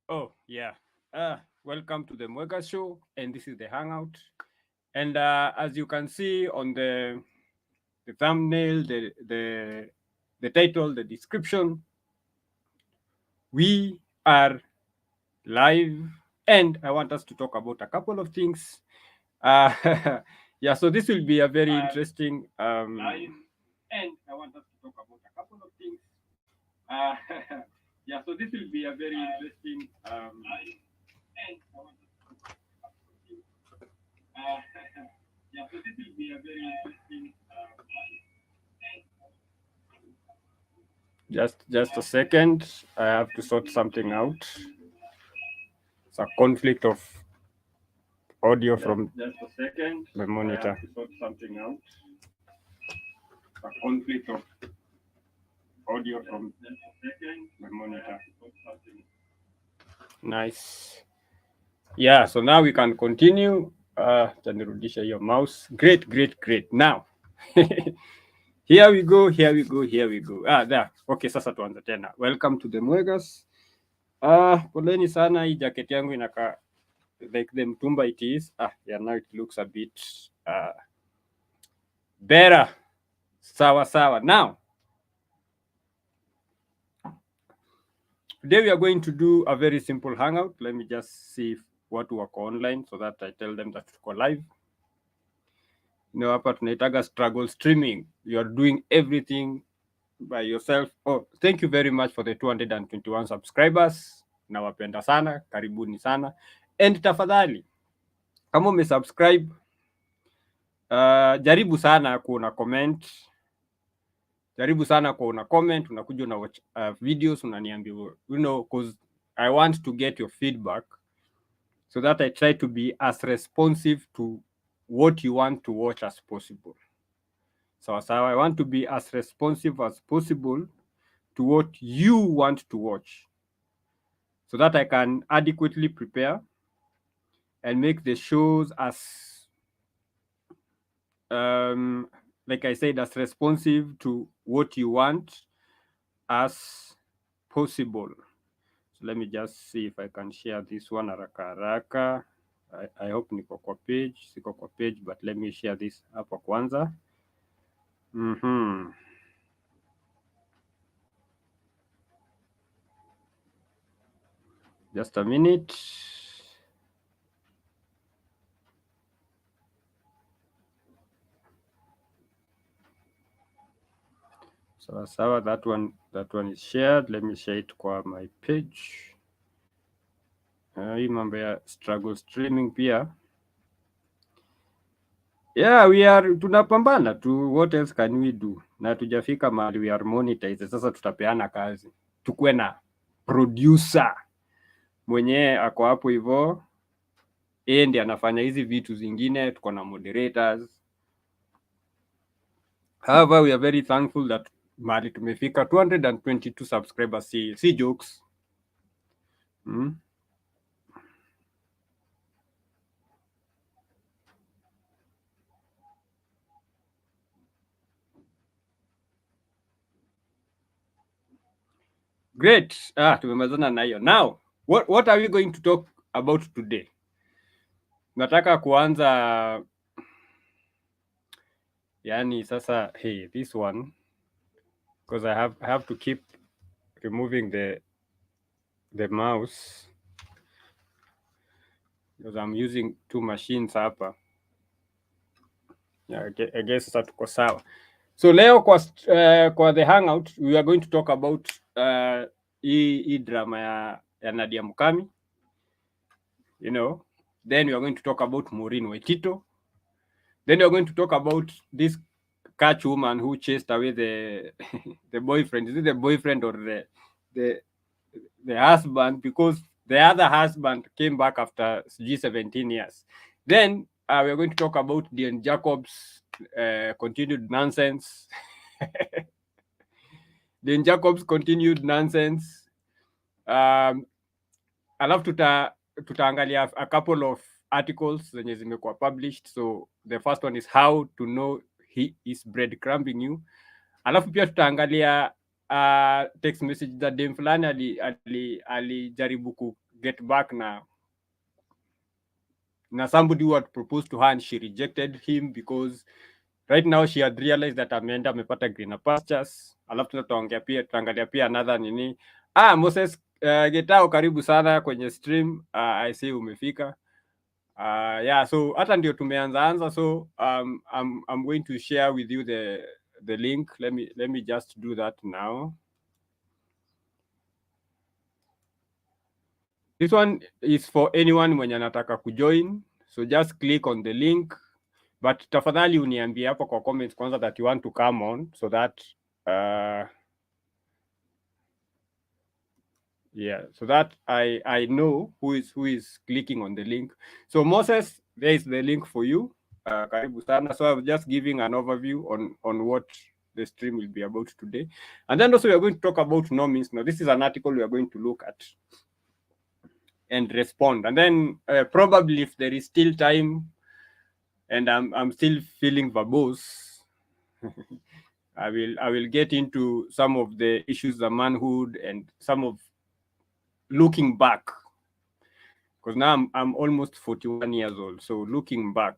Oh, yeah. Welcome to the Mwegas show, and this is the Hangout. And as you can see on the thumbnail, the title, the description, we are live, and I want us to talk about a couple of things. Uh, yeah, so this will be a very interesting. Live, and I want us to talk about a couple of things. Uh, yeah, so this will be a very interesting. Live, and I want us to talk about a couple of things. Uh, yeah, so this will be a very interesting. Just a second. I have to sort something out. It's a conflict of audio from just a second. The monitor. I have to sort something out. A conflict of audio from just a second. The monitor. Nice. Yeah, so now we can continue. Tanirudisha your mouse. Great. Now. Here we go. There. Okay, sasa tuanze tena. Welcome to the Mwegas. Poleni sana, hii jacket yangu inakaa like the mtumba it is. Yeah, now it looks a bit better. Sawa. Now, today we are going to do a very simple hangout. Let me just see if watu wako online so that I tell them that tuko live. Hapa tunaitaga struggle streaming. You are doing everything by yourself. Oh, thank you very much for the 221 subscribers. Nawapenda sana, karibuni sana. And tafadhali, kama umesubscribe, jaribu sana kuona comment. Unakuja una watch videos, unaniambia, because I want to get your feedback so that I try to be as responsive to what you want to watch as possible. So I want to be as responsive as possible to what you want to watch so that I can adequately prepare and make the shows as, like I said, as responsive to what you want as possible. So let me just see if I can share this one haraka. I hope niko kwa page, but let me share this hapa kwanza. Just a minute. Sawa, that one is shared. Let me share it kwa my page. Hii mambo ya struggle streaming pia. Yeah, tunapambana tu. What else can we do? Na tujafika mahali we are monetized. Sasa tutapeana kazi. Tukue na producer mwenye ako hapo hivyo. Ndiye anafanya hizi vitu zingine. Tuko na moderators. However, we are very thankful that mahali tumefika 222 subscribers. Si jokes. Great. Tumemalizana na hiyo. Now, what are we going to talk about today? Nataka kuanza yani sasa, hey, this one, because I have to keep removing the mouse because I'm using two machines hapa. Yeah, I guess sasa tuko sawa. So leo kwa the hangout we are going to talk about hii drama ya Nadia Mukami. Then we are going to talk about Maureen Waitito. Then we are going to talk about this catch woman who chased away the boyfriend. Is it the boyfriend or the husband? Because the other husband came back after 17 years. Then we are going to talk about Dion Jacobs' continued nonsense. Dion Jacobs' continued nonsense. Alafu tutaangalia a couple of articles zenye zimekuwa published. So the first one is how to know he is breadcrumbing you. Alafu pia tutaangalia text message za dem fulani alijaribu get back na somebody who had proposed to her and she rejected him because right now she had realized that ameenda amepata greener pastures. Alafu tutaangalia pia another nini. Moses Getao, karibu sana kwenye stream. I see umefika. Yeah, so hata ndio tumeanza. So I'm going to share with you the link. Let me just do that now. This one is for anyone mwenye anataka kujoin. So just click on the link. But tafadhali uniambie hapo kwa comments kwanza that you want to come on so that so that I know who is clicking on the link. So Moses, there is the link for you. Karibu sana. So I'm just giving an overview on what the stream will be about today. And then also we are going to talk about no means no. This is an article we are going to look at and respond. And then probably if there is still time and I'm still feeling verbose, I will get into some of the issues of manhood and some of looking back, because now I'm almost 41 years old. So looking back,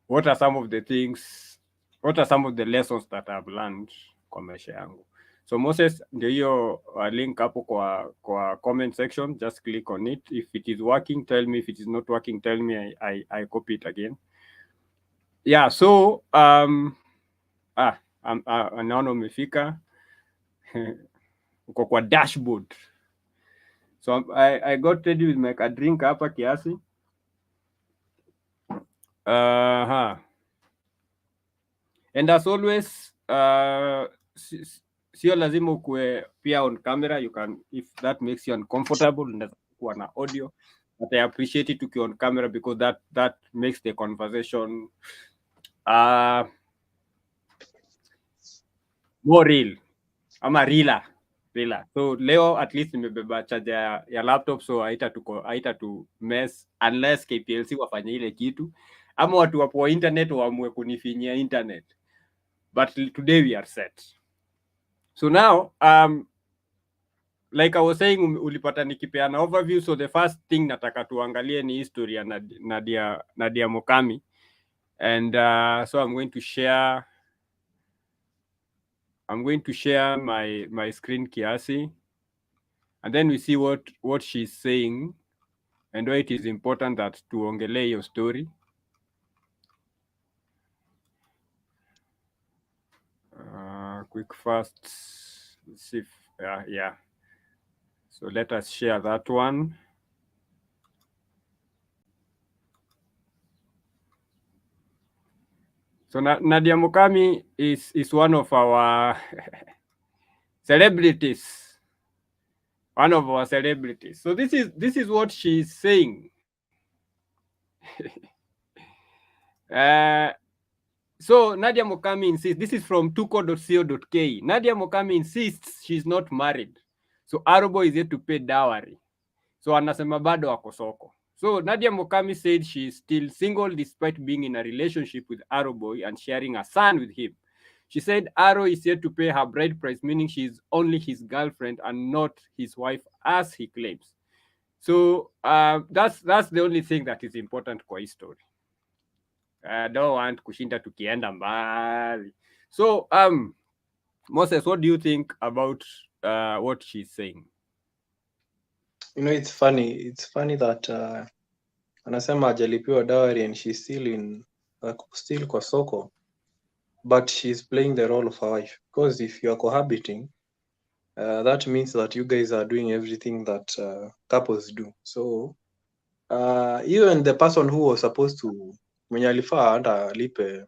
what are some of the things, what are some of the lessons that I've learned kwa maisha yangu? So Moses, ndio hiyo link hapo kwa comment section. Just click on it. If it is working, tell me. If it is not working, tell me. I copy it again. Yeah, so naona umefika uko kwa dashboard. So I got ready with my drink hapa kiasi. And as always, sio lazima ukue pia on camera. You can, if that makes you uncomfortable, unaweza kuwa na audio. But I appreciate it ukiwa on camera because that makes the conversation more real. Ama realer. So leo at least nimebeba charger ya laptop, so haita tu mess unless KPLC wafanye ile kitu ama watu wapo internet waamue kunifinyia internet. But today we are set. So now like I was saying, ulipata nikipeana overview. So the first thing nataka tuangalie ni history ya Nadia Mukami. And so I'm going to share my screen kiasi, and then we see what she's saying and why it is important that tuongelee your story. Quick fast, let's see if, yeah. So let us share that one. So Nadia Mukami is one of our celebrities. One of our celebrities. So this is what she's saying. So Nadia Mukami insists, this is from tuko.co.ke. Nadia Mukami insists she's not married. So Arobo is yet to pay dowry. So anasema bado ako Soko. So Nadia Mukami said she is still single despite being in a relationship with Aroboy and sharing a son with him. She said Aro is yet to pay her bride price, meaning she is only his girlfriend and not his wife as he claims. So that's the only thing that is important kwa hii story. I don't want kushinda tukienda mbali. So Moses, what do you think about what she's saying? You know, it's funny that anasema hajalipiwa dowry and she's still kwa Soko, but she's playing the role of a wife, because if you are cohabiting, that means that you guys are doing everything that couples do. So even the person who was supposed to, mwenye alifaa hata alipe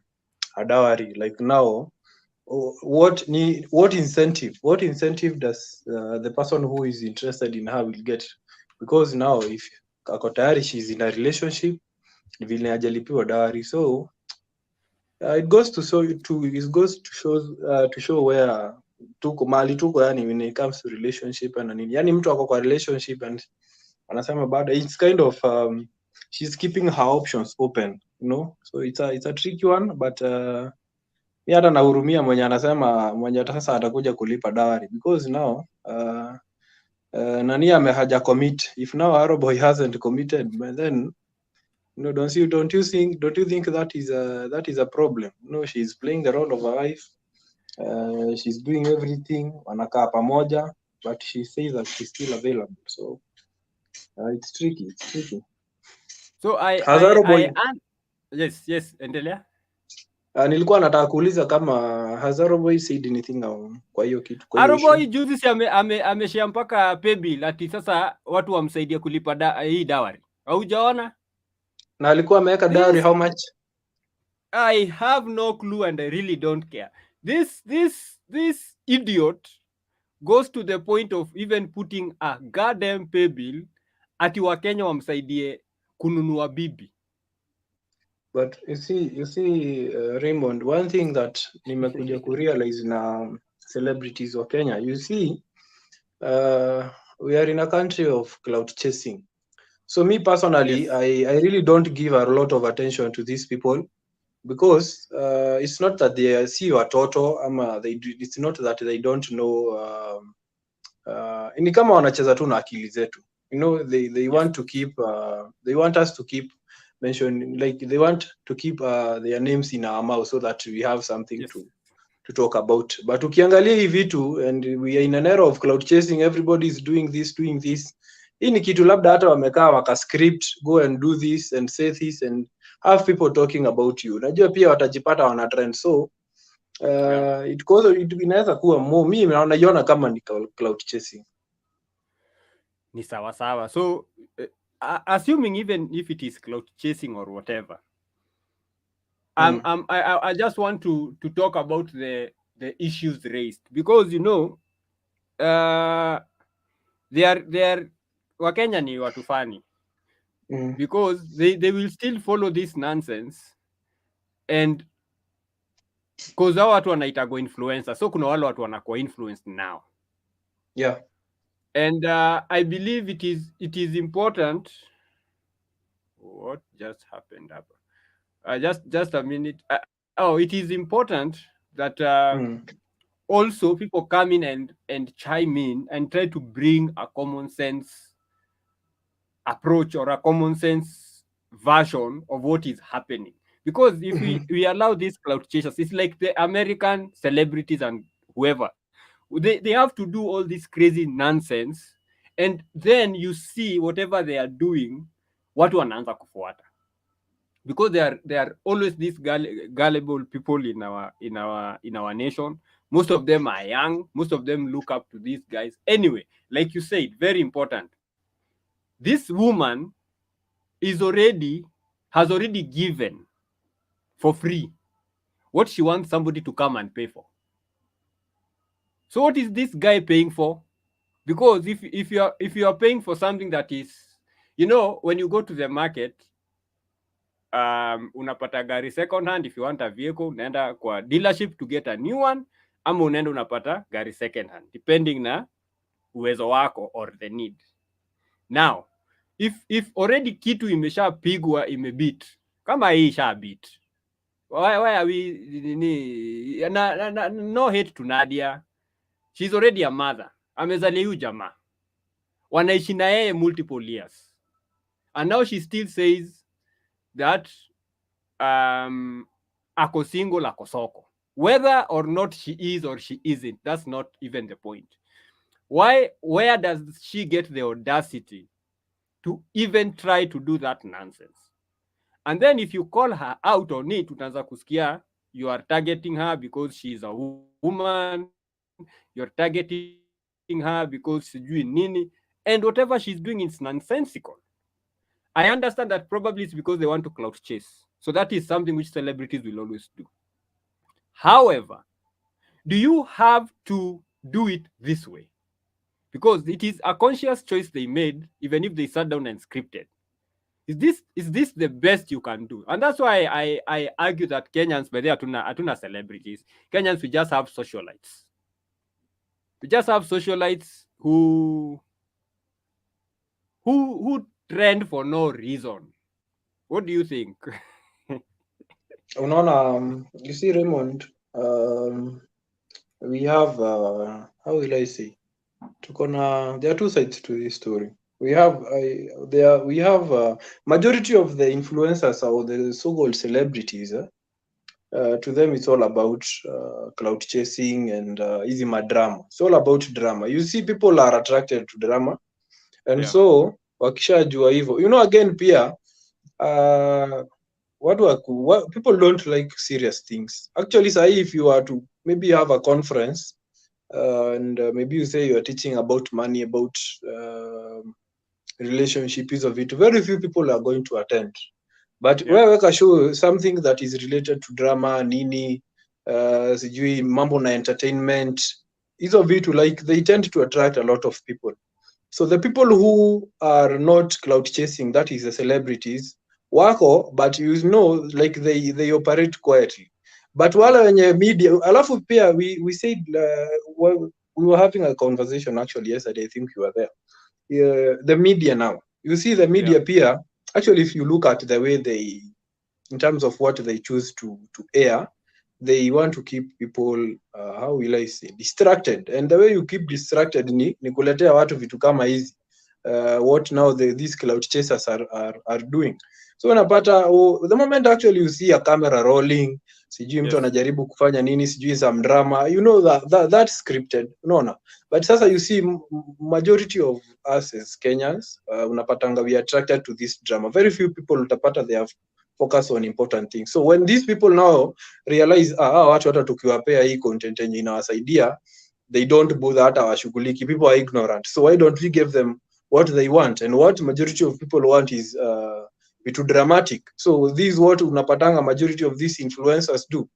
a dowry, like now, what incentive does the person who is interested in her will get? Because now if ako tayari she's in a relationship, vile hajalipiwa dowry. So it goes to show where tuko mali tuko, yani when it comes to relationship and nini, yani mtu ako kwa relationship and anasema bado, it's kind of she's keeping her options open, you know. So it's a tricky one, but mi hata nahurumia mwenye anasema mwenye sasa atakuja kulipa dowry because now nani haja commit. If now Aroboy hasn't committed, but then don't you think that is a problem? No, she's playing the role of a wife. She's doing everything, wanakaa pamoja, but she says that she's still available. So it's tricky. So Has Aroboy, yes, endelea. nilikuwa nataka kuuliza kama has Aroboy said anything kwa hiyo kitu, kwa hiyo issue? Aroboy juzi si ameshare mpaka paybill ati sasa watu wamsaidie kulipa hii dawari. Haujaona? Na alikuwa ameweka dowry how much? I have no clue and I really don't care. This idiot goes to the point of even putting a goddamn paybill ati Wakenya wamsaidie kununua bibi. But you see Raymond, one thing that nimekuja kurealize na celebrities wa Kenya, you see we are in a country of clout chasing. So me personally, Yes. I really don't give a lot of attention to these people because it's not that they see watoto ama it's not that they don't know ni kama wanacheza tu na akili zetu. You know, they want to keep they want us to keep mention, like they want to keep their names in our mouth so that we have something to talk about. But ukiangalia hii vitu and we are in an era of cloud chasing, everybody is doing this. Hii ni kitu labda hata wamekaa waka script, go and do this and say this and have people talking about you. Najua pia watajipata wana trend, so it inaweza kuwa more, mimi naiona kama ni cloud chasing. Ni sawa. So assuming even if it is cloud chasing or whatever, I just want to talk about the issues raised because you know they are Wakenya ni watu fani because they will still follow this nonsense and because hao watu wanaitago influencer, so kuna wale watu wanakuwa influenced now. Yeah. And I believe it is important. What just happened up? Just a minute. It is important that also people come in and chime in and try to bring a common sense approach or a common sense version of what is happening. Because if we allow these cloud chasers, it's like the American celebrities and whoever. They have to do all this crazy nonsense, and then you see whatever they are doing, watu wanaanza kufuata. Because they are always these gullible people in our nation. Most of them are young. Most of them look up to these guys. Anyway, like you said, very important. This woman has already given for free what she wants somebody to come and pay for. So what is this guy paying for? Because if you are paying for something that is, you know, when you go to the market, unapata gari second hand. If you want a vehicle, unaenda kwa dealership to get a new one, ama unaenda unapata gari second hand depending na uwezo wako or the need. Now if already kitu imeshapigwa imebit, kama hii ishabit, why are we no hate to Nadia, she's already a mother, amezalia huyu jamaa, wanaishi na yeye multiple years, and now she still says that ako single, ako Soko. Whether or not she is or she isn't, that's not even the point. Where does she get the audacity to even try to do that nonsense? And then if you call her out on it, utaanza kusikia you are targeting her because she is a woman, you're targeting her because sijui nini, and whatever she's doing is nonsensical. I understand that probably it's because they want to clout chase. So that is something which celebrities will always do. However, do you have to do it this way? Because it is a conscious choice they made, even if they sat down and scripted. Is this the best you can do? And that's why I argue that Kenyans, but they are atuna celebrities. Kenyans, we just have socialites. We just have socialites who trend for no reason. What do you think? Unaona, you see Raymond, Um, we have how will I say? There are two sides to this story. We have majority of the influencers or the so-called celebrities. To them, it's all about cloud chasing and easy drama. It's all about drama. You see, people are attracted to drama, and Yeah. so wakishajua hivyo, again pia uh, people don't like serious things. Actually, say if you are to maybe have a conference and maybe you say you are teaching about money, about relationship hizo vitu, very few people are going to attend. But Yeah. wewe weka show something that is related to drama nini, sijui mambo na entertainment, hizo vitu, like they tend to attract a lot of people. So the people who are not cloud chasing, that is the celebrities, wako, but like they operate quietly. But wale wenye media, alafu pia we said we were having a conversation actually yesterday, I think you were there. The media now, you see the Yeah. media pia, actually if you look at the way they, in terms of what they choose to air, they want to keep people how will I say, distracted, and the way you keep distracted ni kuletea watu vitu kama hizi, what now these cloud chasers are doing. So unapata the moment actually you see a camera rolling, sijui mtu Yes. anajaribu kufanya nini, sijui some drama, that's scripted, unaona. But sasa you see majority of us as Kenyans, unapatanga we are attracted to this drama. Very few people utapata they have focus on important things. So when these people now realize watu hata tukiwapea hii content yenye inawasaidia, they don't bother hata washughuliki, people are ignorant, so why don't we give them what they want? And what majority of people want is vitu dramatic. So this what unapatanga majority of these influencers do.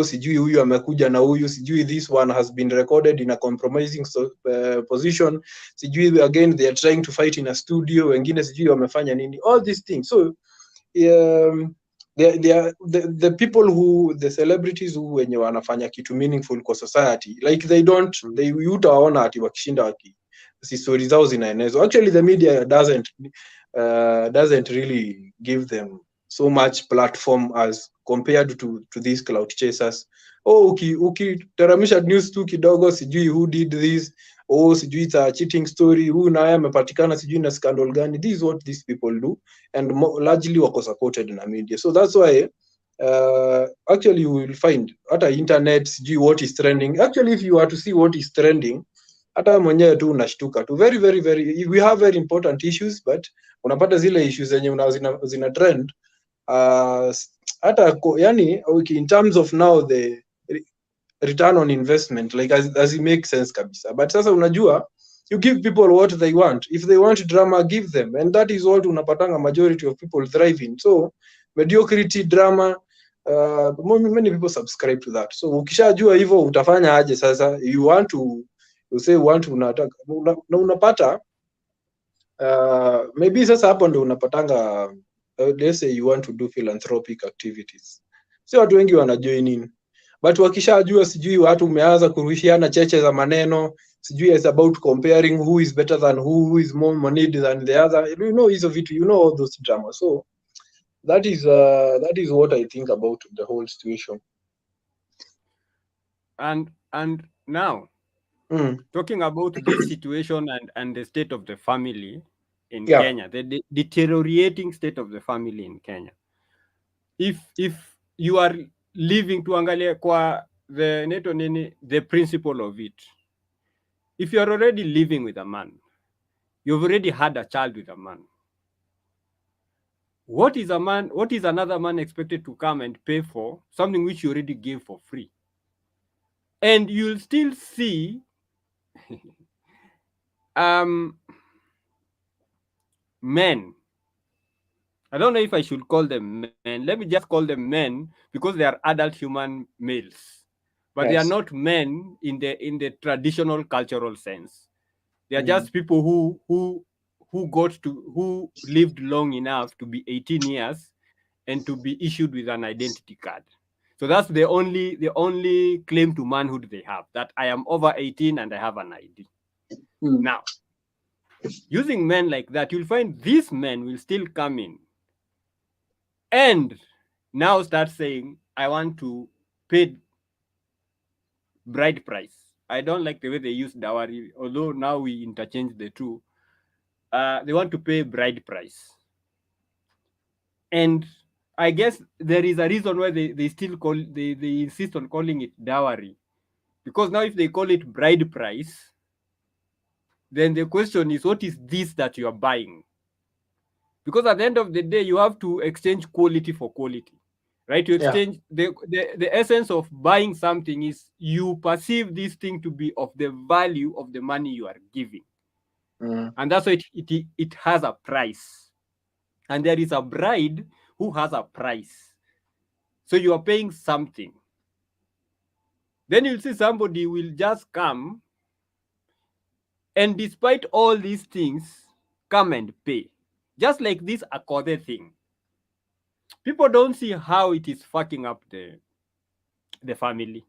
Sijui huyu amekuja na huyu, sijui this one has been recorded in a compromising position, sijui again they are trying to fight in a studio, wengine sijui wamefanya nini, all these things. So they are the people who, the celebrities who wenye wanafanya kitu meaningful kwa society, like they don't Mm. they utawaona ati wakishinda si stories zao zinaenezwa. Actually the media doesn't really give them so much platform as compared to these cloud chasers. Ukiteramisha news tu kidogo, sijui who did this, sijui it's a cheating story, huyu naye amepatikana sijui na scandal gani. This is what these people do, and largely wako supported na media. So that's why actually you will find hata internet, sijui what is trending. Actually if you are to see what is trending, hata mwenyewe tu unashtuka tu. Very very very, we have very important issues, but unapata zile issues zenye zina trend hata yani, okay, in terms of now the return on investment, like as it makes sense kabisa. But sasa unajua, you give people what they want. If they want drama, give them, and that is what unapatanga majority of people thrive in. So mediocrity, drama, many people subscribe to that. So ukishajua hivyo utafanya aje sasa? You say want to, unataka unapata maybe sasa hapo ndo unapatanga let's say you want to do philanthropic activities, si watu wengi wanajoin in, but wakishajua sijui watu umeanza kurushiana cheche za maneno, sijui is about comparing who is better than who is more moneyed than the other, hizo vitu, all those drama. So that is what I think about the whole situation. And now, talking about this situation and the state of the family in Yeah. Kenya, the deteriorating state of the family in Kenya. If you are living, tuangalie kwa the principle of it. If you are already living with a man, you've already had a child with a man. What is another man expected to come and pay for something which you already gave for free? And you'll still see men. I don't know if I should call them men. Let me just call them men because they are adult human males. But they are Yes. not men in the traditional cultural sense. They are just people who lived long enough to be 18 years and to be issued with an identity card. So that's the only claim to manhood they have, that I am over 18 and I have an ID. Now, using men like that, you'll find these men will still come in and now start saying, I want to pay bride price. I don't like the way they use dowry, although now we interchange the two. They want to pay bride price. And I guess there is a reason why they still they insist on calling it dowry. Because now if they call it bride price, then the question is, what is this that you are buying? Because at the end of the day, you have to exchange quality for quality, right? You Yeah. exchange the essence of buying something is you perceive this thing to be of the value of the money you are giving. Mm. And that's why it has a price. And there is a bride who has a price. So you are paying something. Then you'll see somebody will just come and despite all these things, come and pay. Just like this Akode thing. People don't see how it is fucking up the family.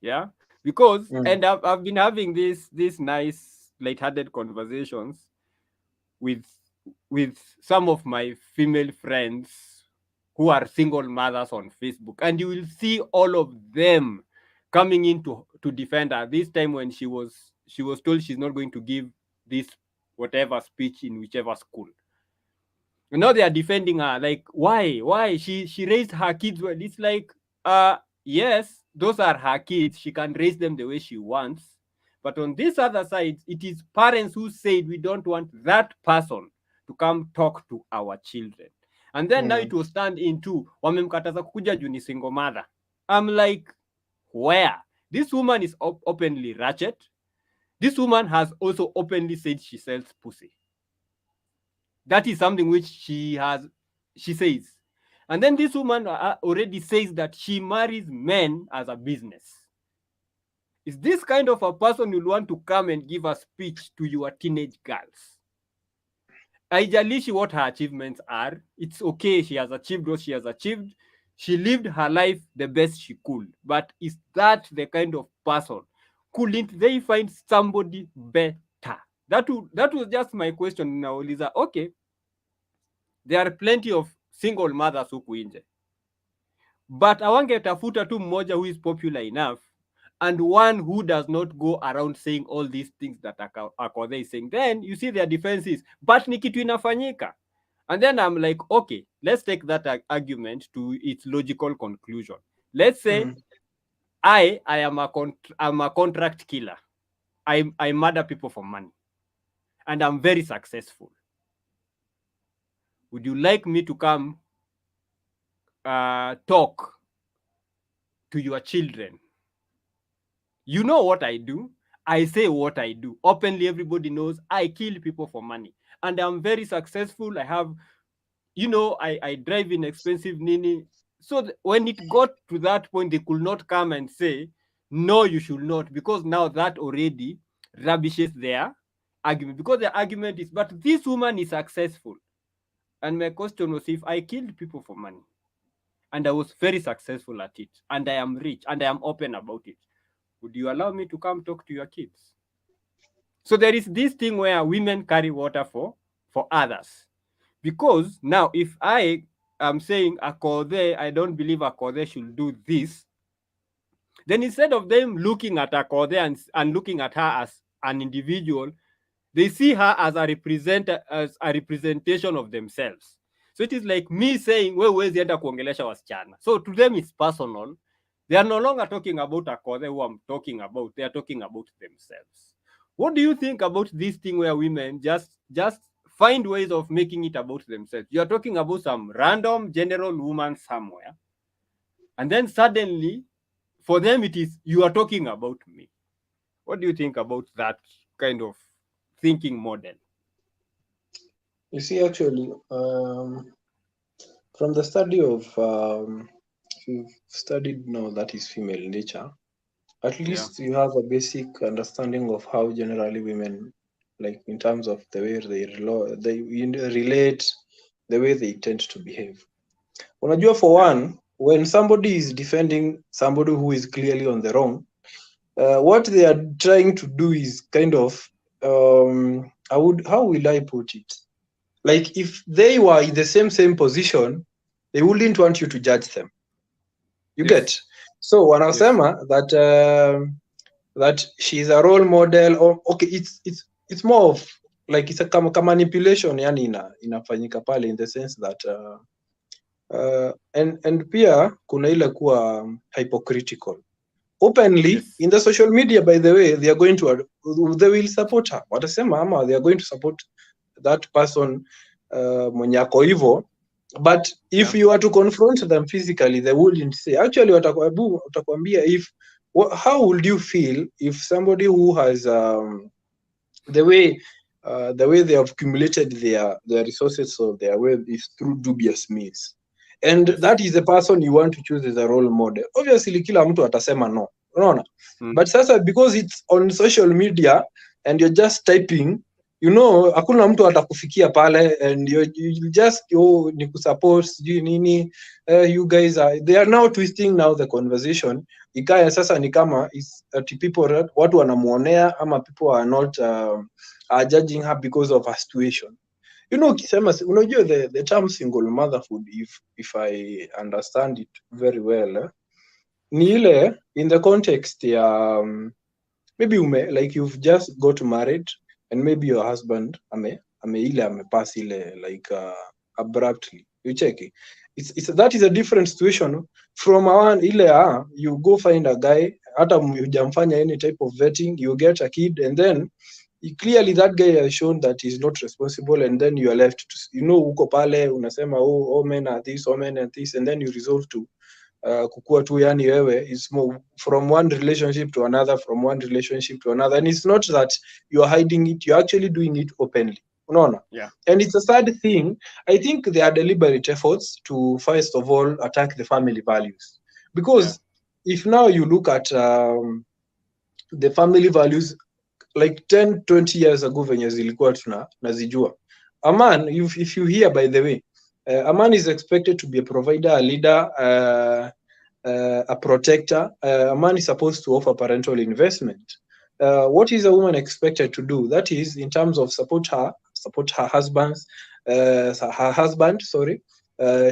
Yeah. Because Mm. and I've been having this nice lighthearted conversations with some of my female friends who are single mothers on Facebook, and you will see all of them coming in to defend her. This time when she was told she's not going to give this whatever speech in whichever school. And now they are defending her. Like, why? She raised her kids well. It's like, yes, those are her kids. She can raise them the way she wants. But on this other side, it is parents who said we don't want that person to come talk to our children. And then now it Mm. was turned into wamemkataza kukuja juu ni single mother. I'm like, where? This woman is openly ratchet. This woman has also openly said she sells pussy. That is something which she says. And then this woman already says that she marries men as a business. Is this kind of a person you'll want to come and give a speech to your teenage girls? Haijalishi what her achievements are, it's okay. She has achieved what she has achieved. She lived her life the best she could. But is that the kind of person? Couldn't they find somebody better? That was just my question. Now, Lisa, okay, there are plenty of single mothers huku nje, but awangetafuta tu mmoja who is popular enough and one who does not go around saying all these things that Akode is saying. Then you see their defenses, but ni kitu inafanyika. And then I'm like, okay, let's take that argument to its logical conclusion. Let's say Mm. I am I'm a contract killer. I murder people for money and I'm very successful. Would you like me to come talk to your children? You know what I do. I say what I do. Openly, everybody knows I kill people for money. And I'm very successful. I have, I drive in expensive Nini. So when it got to that point, they could not come and say, no, you should not, because now that already rubbishes their argument. Because the argument is, but this woman is successful. And my question was, if I killed people for money, and I was very successful at it, and I am rich, and I am open about it, would you allow me to come talk to your kids? So there is this thing where women carry water for others. Because now if I am saying Akode, I don't believe Akode should do this, then instead of them looking at Akode and looking at her as an individual, they see her as a representation of themselves. So it is like me saying, wewe huwezi enda kuongelesha wasichana. So to them it's personal. They are no longer talking about Akode, who I'm talking about. They are talking about themselves. What do you think about this thing where women just find ways of making it about themselves? You are talking about some random general woman somewhere, and then suddenly, for them it is, you are talking about me. What do you think about that kind of thinking model? You see, actually, from the study of you've studied now that is female nature, at Yeah. least you have a basic understanding of how generally women, like in terms of the way they relate, the way they tend to behave. Unajua, for Yeah. one, when somebody is defending somebody who is clearly on the wrong, what they are trying to do is kind of how will I put it? Like if they were in the same position, they wouldn't want you to judge them. You Yes. get? So wanasema that she's a role model, or okay, it's more of like it's a kama manipulation, yani inafanyika pale in the sense that and pia kuna ile kuwa hypocritical openly in the social media. By the way, they will support her, watasema ama they are going to support that person mwenye ako hivyo, but if you are to confront them physically, they wouldn't say. Actually watakwambia how would you feel if somebody who has the way they have accumulated their resources or their wealth is through dubious means, and that is the person you want to choose as a role model. Obviously kila mtu atasema no, unaona. But sasa because it's on social media and you're just typing, hakuna mtu atakufikia pale, and you just ni kusupport sijui nini. You guys they are now twisting now the conversation, ikaya sasa ni kama people watu wanamuonea, ama people are not are judging her because of her situation. Ukisema unajua the term single motherhood, if I understand it very well, ni ile in the context ya maybe like you've just got married and maybe your husband amepass ile like abruptly, you check it. That is a different situation from ile you go find a guy, hata hujamfanya any type of vetting, you get a kid, and then clearly that guy has shown that he's not responsible, and then you are left to, uko pale unasema all men are this, all men are this, and then you resolve to kukua tu, yani wewe is more from one relationship to another, from one relationship to another, and it's not that you are hiding it, you're actually doing it openly, unaona. And it's a sad thing. I think there are deliberate efforts to first of all attack the family values, because if now you look at the family values like 10-20 years ago venye zilikuwa tunazijua, a man, if you hear, by the way, a man is expected to be a provider, a leader, a protector. A man is supposed to offer parental investment. What is a woman expected to do? That is, in terms of support her husband.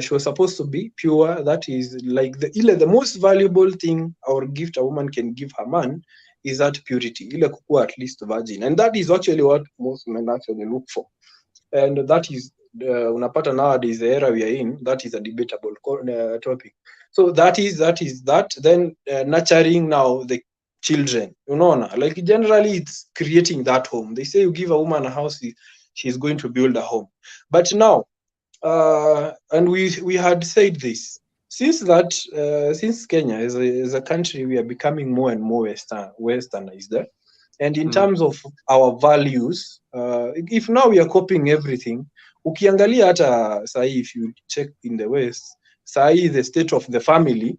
She was supposed to be pure. That is like the most valuable thing or gift a woman can give her man is that purity, ile kukua at least virgin, and that is actually what most men actually look for, and that is unapata nowadays, the era we are in, that is a debatable topic. So that is then nurturing now the children, like generally it's creating that home. They say you give a woman a house, she's going to build a home. But now and we had said this, since Kenya is a country, we are becoming more and more westernized, and in terms of our values, if now we are copying everything, ukiangalia hata sahi, if you check in the West, sahi the state of the family,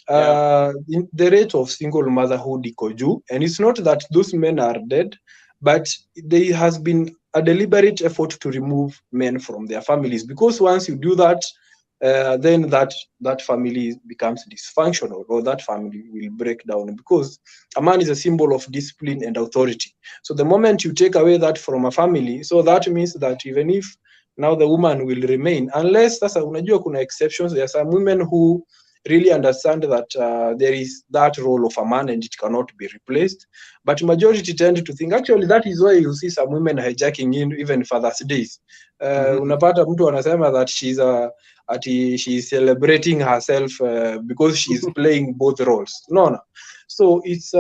the rate of single motherhood iko juu, and it's not that those men are dead, but there has been a deliberate effort to remove men from their families, because once you do that, then that family becomes dysfunctional, or that family will break down, because a man is a symbol of discipline and authority. So the moment you take away that from a family, so that means that even if now the woman will remain, unless sasa unajua kuna exceptions, there are some women who really understand that there is that role of a man and it cannot be replaced, but majority tend to think, actually that is why you see some women hijacking in even Father's Days. Unapata mtu anasema that she's celebrating herself because she's playing both roles. No. So it's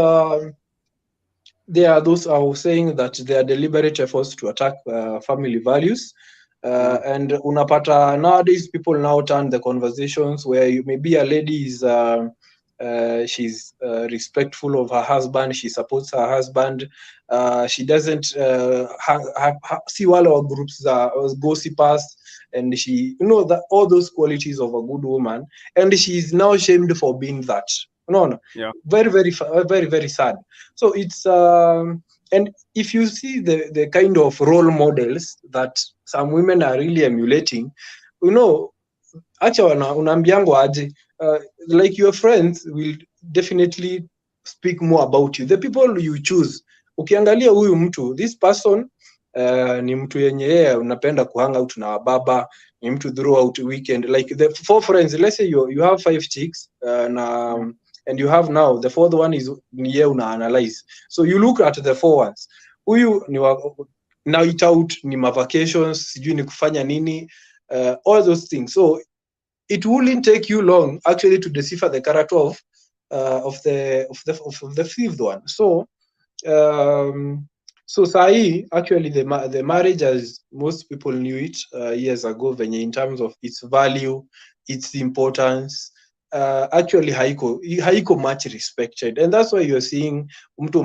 there are those who are saying that there are deliberate efforts to attack family values. And unapata nowadays people now turn the conversations where maybe a lady is she's respectful of her husband, she supports her husband, she doesn't see wale wa groups gossipers, and she that all those qualities of a good woman, and she is now shamed for being that. No. Very, very, very, very sad. So it's and if you see the kind of role models that some women are really emulating, acha unaambiango aje, like your friends will definitely speak more about you, the people you choose. Ukiangalia huyu mtu, this person ni mtu yenye yeye unapenda kuhang out na baba, ni mtu throughout weekend, like the 4 friends, let's say you have 5 chicks and you have now the fourth one is ni una analyze. So you look at the four ones. Huyu ni night out, ni ma vacations, sijui ni kufanya nini, all those things. So it wouldn't take you long actually to decipher the character of the fifth one. So so sahi actually the marriage, as most people knew it years ago, in terms of its value, its importance, actually haiko much respected, and that's why you're seeing mtu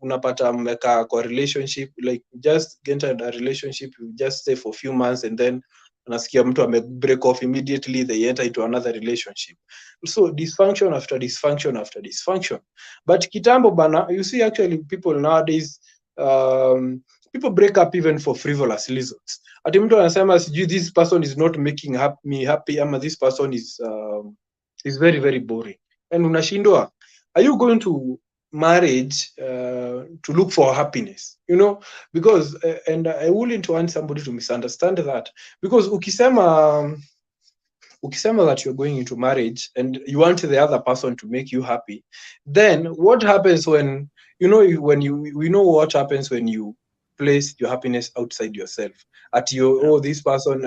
unapata mmeka kwa relationship, like just get a relationship, you just stay for a few months and then unasikia mtu ame break off immediately, they enter into another relationship. So dysfunction after dysfunction after dysfunction. But kitambo bana, you see actually people nowadays, people break up even for frivolous reasons. Ati mtu anasema sijui this person is not making me happy, ama this person is very very boring, and unashindwa, are you going to marriage to look for happiness, you know? Because and I wouldn't want somebody to misunderstand that, because ukisema that you're going into marriage and you want the other person to make you happy, then what happens when we know what happens when you place your happiness outside yourself? This person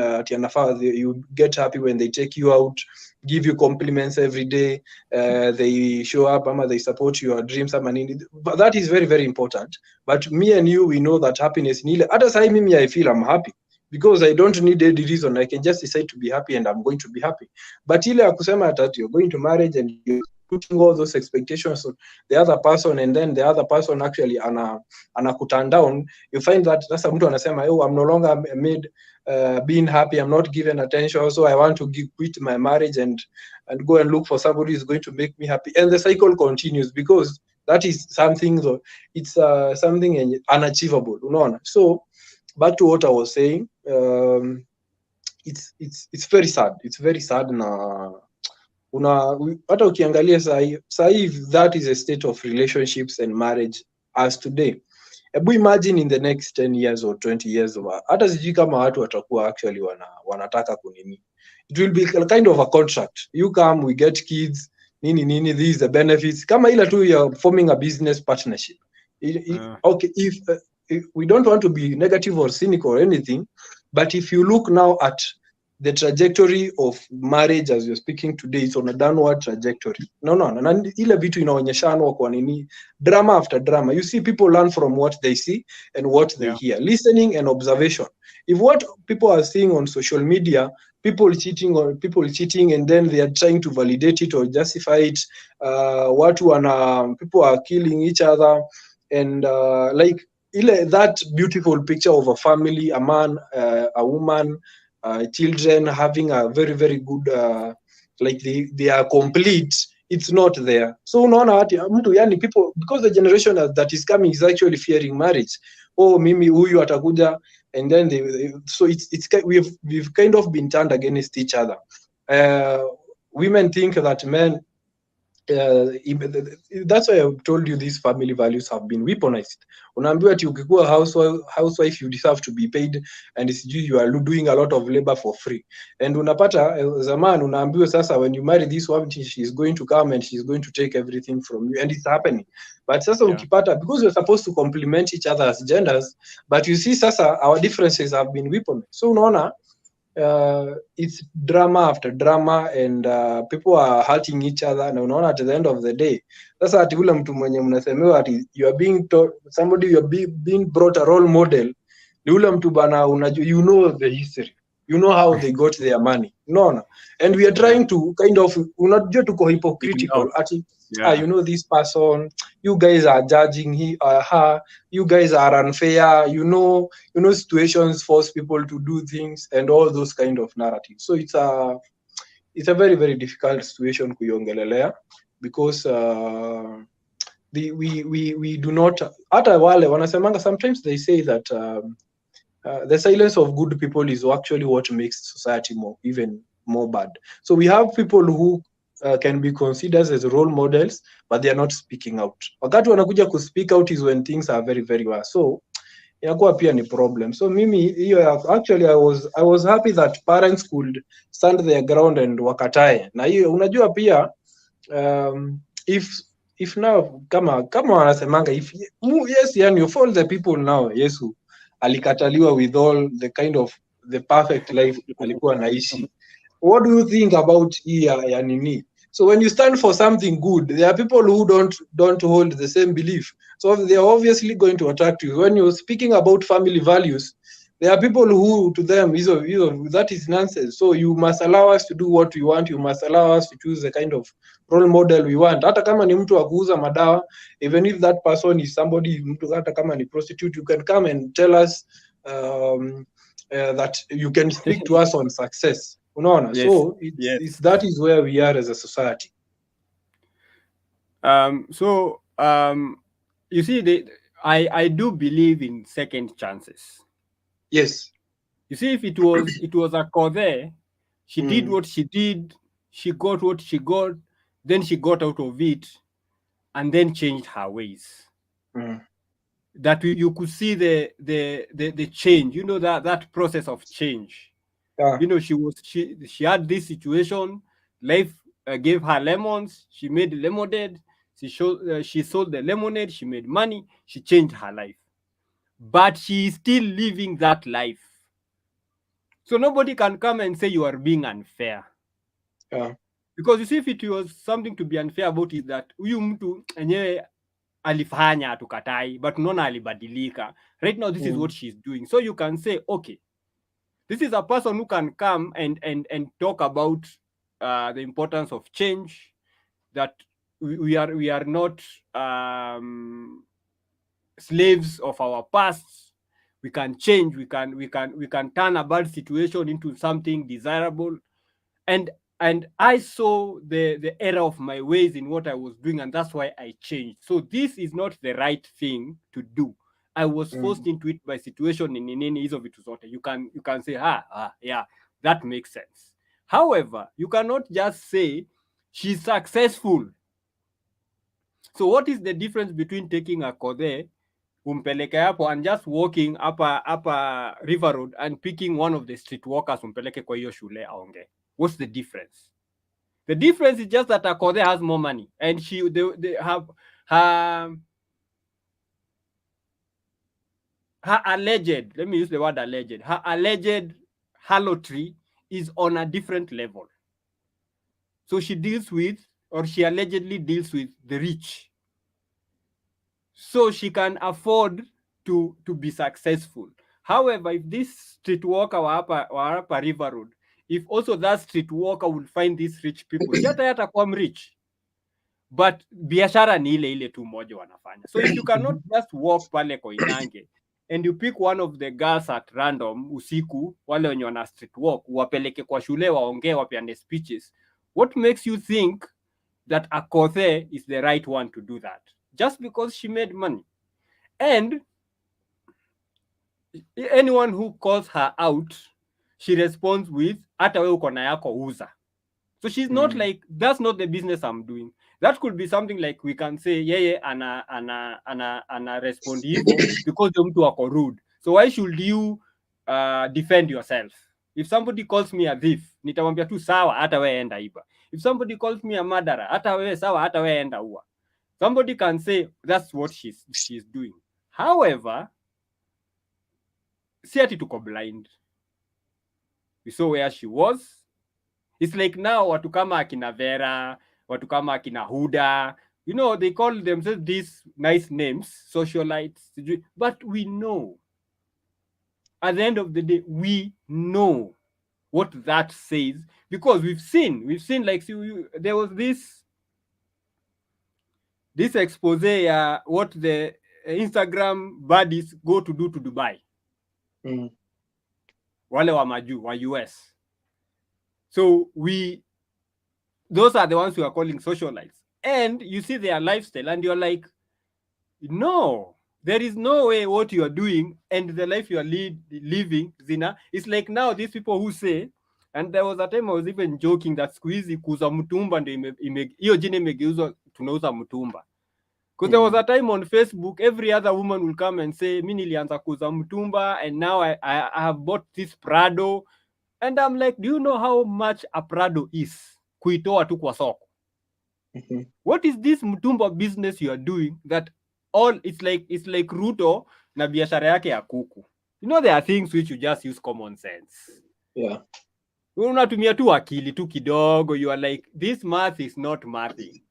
you get happy when they take you out, give you compliments every day, they show up, they support your dreams, but that is very very important. But me and you, we know that happiness hata sai mimi I feel I'm happy because I don't need any reason. I can just decide to be happy and I'm going to be happy. But ile akusema that you're going to marriage and you're putting all those expectations on the other person, and then the other person actually anakuturn down, you find that sasa mtu anasema, oh, I'm no longer made being happy, I'm not given attention, so I want to quit my marriage and go and look for somebody who's going to make me happy, and the cycle continues, because that is something, though, it's something unachievable, unaona. So back to what I was saying, it's very sad. It's very sad na hata ukiangalia sahi that is a state of relationships and marriage as today. Ebu imagine in the next 10 years or 20 years, hata sijui kama watu watakuwa actually wanataka kunini. It will be a kind of a contract. You come, we get kids, nini, these the benefits. Kama ila tu you're forming a business partnership. Okay, if we don't want to be negative or cynical or anything, but if you look now at the trajectory of marriage as you're speaking today, it's on a downward trajectory. No, ile vitu inaonyeshanwa kwa nini, drama after drama. You see, people learn from what they see and what they hear, listening and observation. If what people are seeing on social media, people cheating, and then they are trying to validate it or justify it, people are killing each other, and like that beautiful picture of a family, a man, a woman, children having a very very good like they are complete, it's not there. So unaona mtu, yani people, because the generation that is coming is actually fearing marriage. Oh, mimi huyu atakuja, and then so we've kind of been turned against each other. Women think that men, that's why I told you these family values have been weaponized. Unaambiwa ati ukikuwa housewife you deserve to be paid, and you are doing a lot of labor for free. And unapata as a man unaambiwa sasa, when you marry this woman, she's going to come and she's going to take everything from you, and it's happening. But sasa ukipata, because we're supposed to complement each other as genders, but you see sasa our differences have been weaponized. So unaona, it's drama after drama, and people are hurting each other, na unaona at the end of the day sasa ati ule mtu mwenye mnasemewa ati you are being taught, somebody you are being brought a role model, ni ule mtu bana, unajua, you know the history, you know how they got their money, unaona, and we are trying to kind of, unajua tuko hypocritical ati you know this person, you guys are judging her, you guys are unfair, you know situations force people to do things, and all those kind of narratives. So it's a very very difficult situation kuiongelelea, because we do not, hata wale wanasemanga, sometimes they say that the silence of good people is actually what makes society even more bad. So we have people who can be considered as role models, but they are not speaking out. Wakati wanakuja ku speak out is when things are very very worse. So inakuwa pia ni problem. So mimi hiyo, actually I was happy that parents could stand their ground and wakatae. Na hiyo unajua pia if now kama wanasemanga yes, yani of all the people now, Yesu alikataliwa with all the kind of the perfect life alikuwa naishi. What do you think about hii ya nini? So when you stand for something good, there are people who don't hold the same belief, so they are obviously going to attack you. When you're speaking about family values, there are people who to them that is nonsense. So you must allow us to do what we want, you must allow us to choose the kind of role model we want. Hata kama ni mtu wa kuuza madawa, even if that person is somebody, mtu hata kama ni prostitute, you can come and tell us that you can speak to us on success. Unaona? Yes. So Yes. that is where we are as a society. You see, I do believe in second chances. Yes. You see, if it was a Kothe, she did what she did, she got what she got, then she got out of it, and then changed her ways. That you could see the change, that process of change. Yeah. She had this situation, life gave her lemons, she made lemonade, she sold the lemonade, she made money, she changed her life. But she is still living that life. So nobody can come and say you are being unfair. Yeah. Because you see, if it was something to be unfair about is that huyu mtu enyewe alifanya atukatai, but unaona alibadilika. Right now, this is what she's doing. So you can say, okay, this is a person who can come and talk about the importance of change, that we are not slaves of our past. We can change. We can turn a bad situation into something desirable. And I saw the error of my ways in what I was doing, and that's why I changed. So this is not the right thing to do. I was forced into it by situation in hizo vitu zote. You can say, yeah, that makes sense. However, you cannot just say she's successful. So what is the difference between taking a Kothe, umpeleke hapo, and just walking up a River Road and picking one of the street walkers umpeleke kwa hiyo shule aonge? What's the difference? The difference is just that Kothe has more money, and they have her alleged, let me use the word alleged, her alleged harlotry is on a different level. So she deals with, or she allegedly deals with, the rich. So she can afford to be successful. However, if this street walker were up a River Road, if also that street walker would find these rich people, si hata yatakuwa rich, but biashara ni ile tu moja wanafanya. So if you cannot just walk pale Koinange and you pick one of the girls at random usiku, wale wenye wana street walk, wapeleke kwa shule waongee, wapeane speeches, what makes you think that a Kothe is the right one to do that? Just because she made money. And anyone who calls her out, she responds with, hata we uko na yako uza. So she's not like, that's not the business I'm doing. That could be something like, we can say, yeye ana respond hivyo because the mtu wako rude. So why should you defend yourself? If somebody calls me a thief, nitamwambia tu sawa, hata we enda iba. If somebody calls me a murderer, hata we sawa, hata we enda ua. Somebody can say that's what she's doing. However, si ati tuko blind. We saw where she was. It's like now watu kama akina Vera, watu kama akina Huda, they call themselves these nice names, socialites. But we know, at the end of the day, we know what that says, because we've seen like, there was this expose, what the Instagram buddies go to do to Dubai. Wale wa maju wa US. So those are the ones who are calling socialites, and you see their lifestyle and you're like, no, there is no way what you are doing and the life you are living, Zina. It's like now these people who say, and there was a time I was even joking that siku hizi kuuza mtumba ndio hiyo jina imegeuzwa tunauza mtumba. Because there was a time on Facebook, every other woman will come and say, mi nilianza kuuza mtumba and now I have bought this Prado. And I'm like, do you know how much a Prado is? Kuitoa tu kwa soko. What is this mtumba business you are doing that all it's like Ruto na biashara yake ya kuku. You know, there are things which you just use common sense. Yeah. Unatumia tu akili tu kidogo, you are like, this math is not mathing.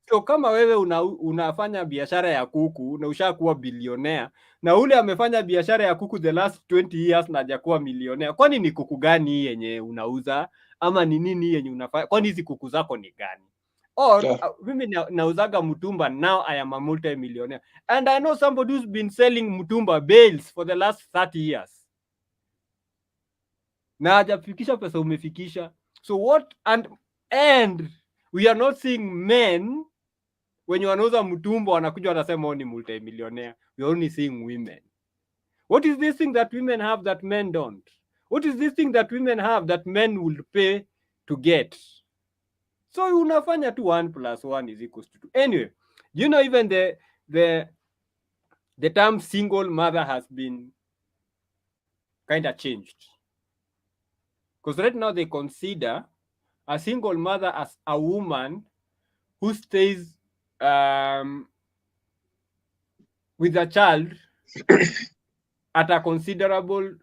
So kama wewe unafanya biashara ya kuku na ushakuwa bilionea, na ule amefanya biashara ya kuku the last 20 years na hajakuwa millionaire, kwani ni kuku gani yenye unauza ama ni nini yenye unafanya? Kwani hizi kuku zako ni gani? Or mimi nauzaga mtumba, now I am a multi-millionaire and I know somebody who's been selling mtumba bales for the last 30 years na hajafikisha pesa umefikisha. So what? And we are not seeing men wenye wanauza mtumbo wanakuja wanasema ni multi-millionaire. We are only seeing women. What is this thing that women have that men don't? What is this thing that women have that men will pay to get? So unafanya tu 1 + 1 = 2. Anyway, you know, even the term single mother has been kind of changed. Because right now they consider a single mother as a woman who stays with a child at a considerable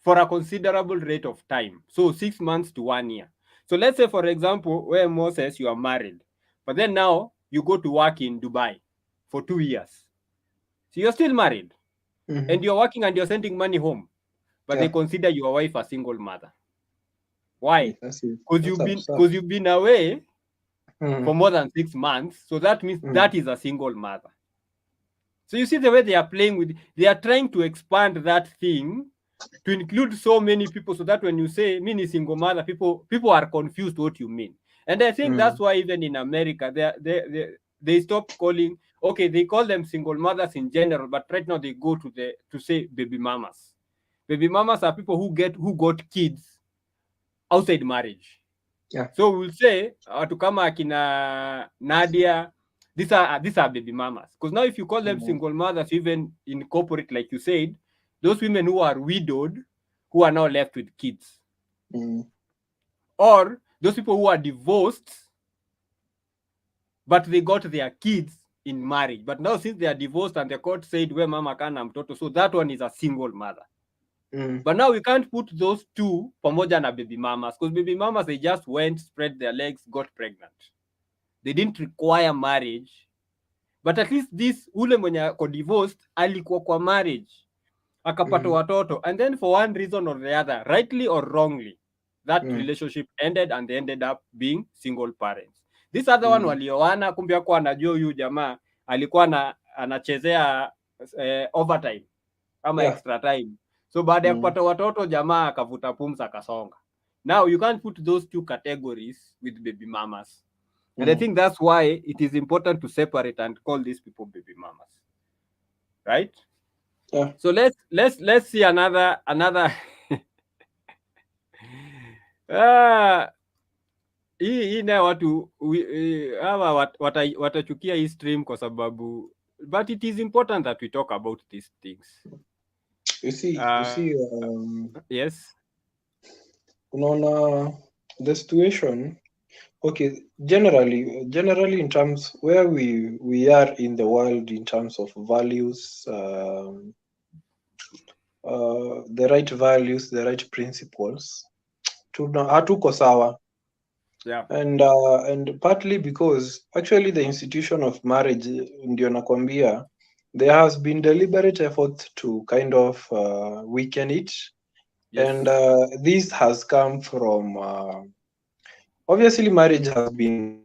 for a considerable rate of time. So 6 months to 1 year. So let's say, for example, where Moses, you are married, but then now you go to work in Dubai for 2 years. So you're still married, and you're working and you're sending money home, but they consider your wife a single mother. Why? Because you've been away for more than 6 months. So that means that is a single mother. So you see the way they are playing with, they are trying to expand that thing to include so many people, so that when you say mini single mother, people are confused what you mean. And I think that's why even in America they stop calling, okay, they call them single mothers in general, but right now they go to say baby mamas. Baby mamas are people who got kids outside marriage. Yeah. So we'll say to kama akina Nadia, these are baby mamas. Because now if you call them single mothers, even in corporate, like you said, those women who are widowed, who are now left with kids. Or those people who are divorced, but they got their kids in marriage. But now since they are divorced and the court said, we mama kana mtoto, so that one is a single mother. But now we can't put those two pamoja na baby mamas, because baby mamas, they just went, spread their legs, got pregnant. They didn't require marriage. But at least this ule mwenye ako divorced alikuwa kwa marriage, akapata watoto, and then for one reason or the other, rightly or wrongly, that relationship ended and they ended up being single parents. This other one walioana, kumbe kwa anajua huyu jamaa alikuwa anachezea overtime ama extra time. So baada ya kupata watoto, jamaa akavuta pumzi akasonga. Now you can't put those two categories with baby mamas. And I think that's why it is important to separate and call these people baby mamas. Right? Yeah. So let's see another hii nayo watu hawa watachukia hii stream kwa sababu, but it is important that we talk about these things. You see, yes. Unaona the situation. Okay, generally in terms where we are in the world in terms of values, the right values, the right principles, hatuko sawa. Yeah. And partly because actually the institution of marriage, ndio nakwambia, there has been deliberate effort to kind of weaken it. Yes. And this has come from obviously marriage has been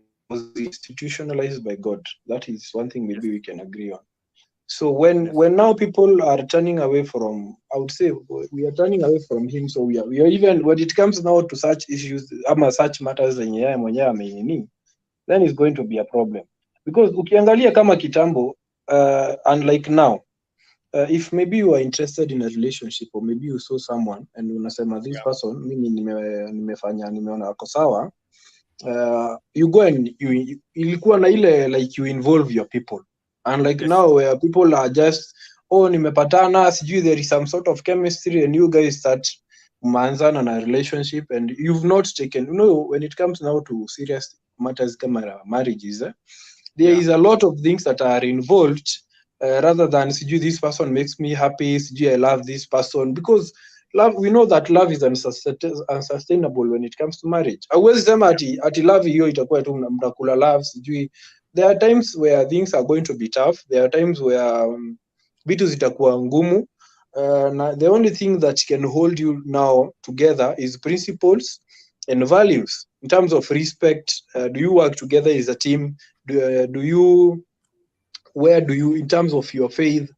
institutionalized by God. That is one thing maybe we can agree on. So when now people are turning away from, I would say we are turning away from him. So we are even when it comes now to such issues, such matters, then it's going to be a problem. Because ukiangalia kama kitambo, unlike now, if maybe you are interested in a relationship or maybe you saw someone and unasema this person, mimi nimeona ako sawa, you go and you ilikuwa na ile like you involve your people. Unlike now where people are just, nimepatana, sijui there is some sort of chemistry and you guys start manzana na relationship and you've not taken, when it comes now to serious matters kama marriages, there is a lot of things that are involved, rather than sijui this person makes me happy, sijui I love this person, because love, we know that love is unsustainable when it comes to marriage. Hauwezi sema ati love hiyo itakuwa tu mtakula love sijui. There are times where things are going to be tough, there are times where vitu zitakuwa ngumu. The only thing that can hold you now together is principles and values in terms of respect. Do you work together as a team? Where do you in terms of your faith,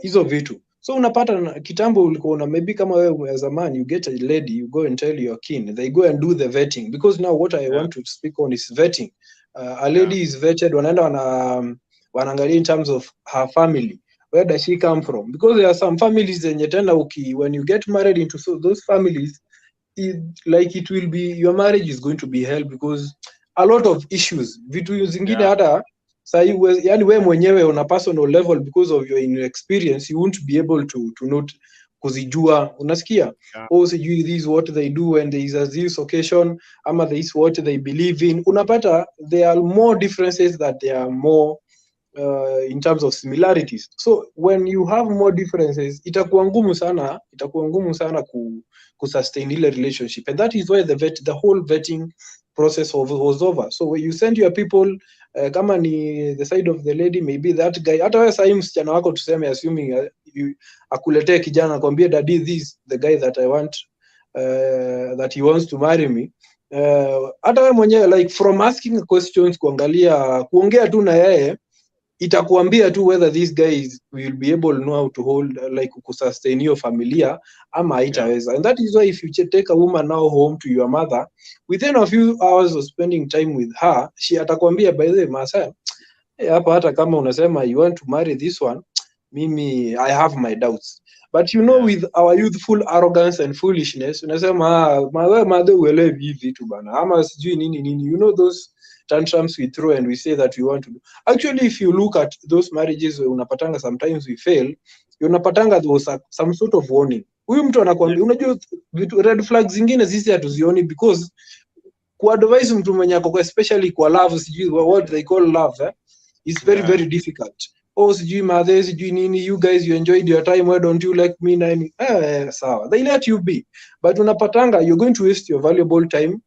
hizo vitu. So unapata kitambo ulikuwa maybe kama wewe as a man, you get a lady, you go and tell your kin, they go and do the vetting, because now what I want to speak on is vetting. A lady is vetted, wanaenda wanaangalia in terms of her family, where does she come from, because there are some families zenye tena when you get married into those families, it will be, your marriage is going to be hell, because a lot of issues, vitu zingine hata sahi, yani wewe mwenyewe on a personal level, because of your inexperience, you won't be able to not kuzijua, unasikia. Sijui this is what they do when there is a this occasion, ama this is what they believe in. Unapata there are more differences that there are more in terms of similarities. So when you have more differences, itakuwa ngumu sana kusustain ile relationship, and that is why the whole vetting process was over. So when you send your people, kama ni the side of the lady, maybe that guy, hata wewe sasa msichana wako tuseme, assuming akuletee kijana akwambie, daddy, this the guy that I want, that he wants to marry me. Hata wewe mwenyewe, like from asking questions, kuongea tu na yeye, itakuambia tu whether these guys will be able know how to hold, like kusustain your familia ama haitaweza. And that is why if you take a woman now home to your mother, within a few hours of spending time with her, she atakwambia, by the way Masa, hapa hata kama unasema you want to marry this one, mimi I have my doubts. But with our youthful arrogance and foolishness, unasema wewe madhe uelewi hivi vitu bana, ama sijui nini, those tantrums we throw and we say that we want to do. Actually, if you look at those marriages, unapatanga sometimes we fail, unapatanga there was some sort of warning. Huyu mtu anakuambia, unajua red flags zingine sisi hatuzioni, because kuadvise mtu mwenye ako especially kwa love, sijui what they call love, is very very difficult. Sijui madhe, sijui nini, you guys, you enjoyed your time, why don't you like me nani? Sawa, they let you be, but unapatanga you're going to waste your valuable time,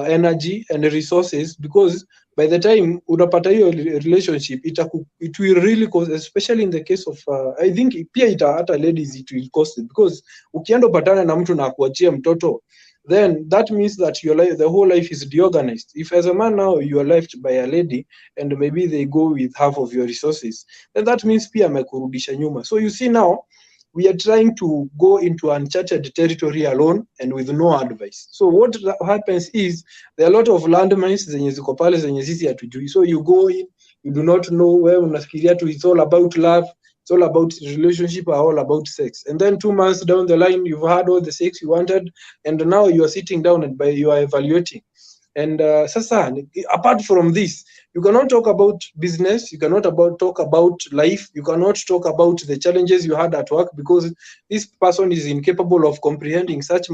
energy and resources, because by the time unapata hiyo relationship, it will really cost, especially in the case of I think pia hata ladies, it will cost, because ukienda upatana na mtu na kuachia mtoto, then that means that your life, the whole life is deorganized. If as a man now you are left by a lady and maybe they go with half of your resources, then that means pia amekurudisha nyuma. So you see now we are trying to go into uncharted territory alone and with no advice. So what happens is there are a lot of landmines zenye ziko pale zenye sisi hatujui. So you go in, you do not know where unafikiria tu it's all about love, it's all about relationship, or all about sex. And then 2 months down the line, you've had all the sex you wanted, and now you are sitting down and you are evaluating. And sasa, apart from this, you cannot talk about business, you cannot talk about life, you cannot talk about the challenges you had at work, because this person is incapable of comprehending such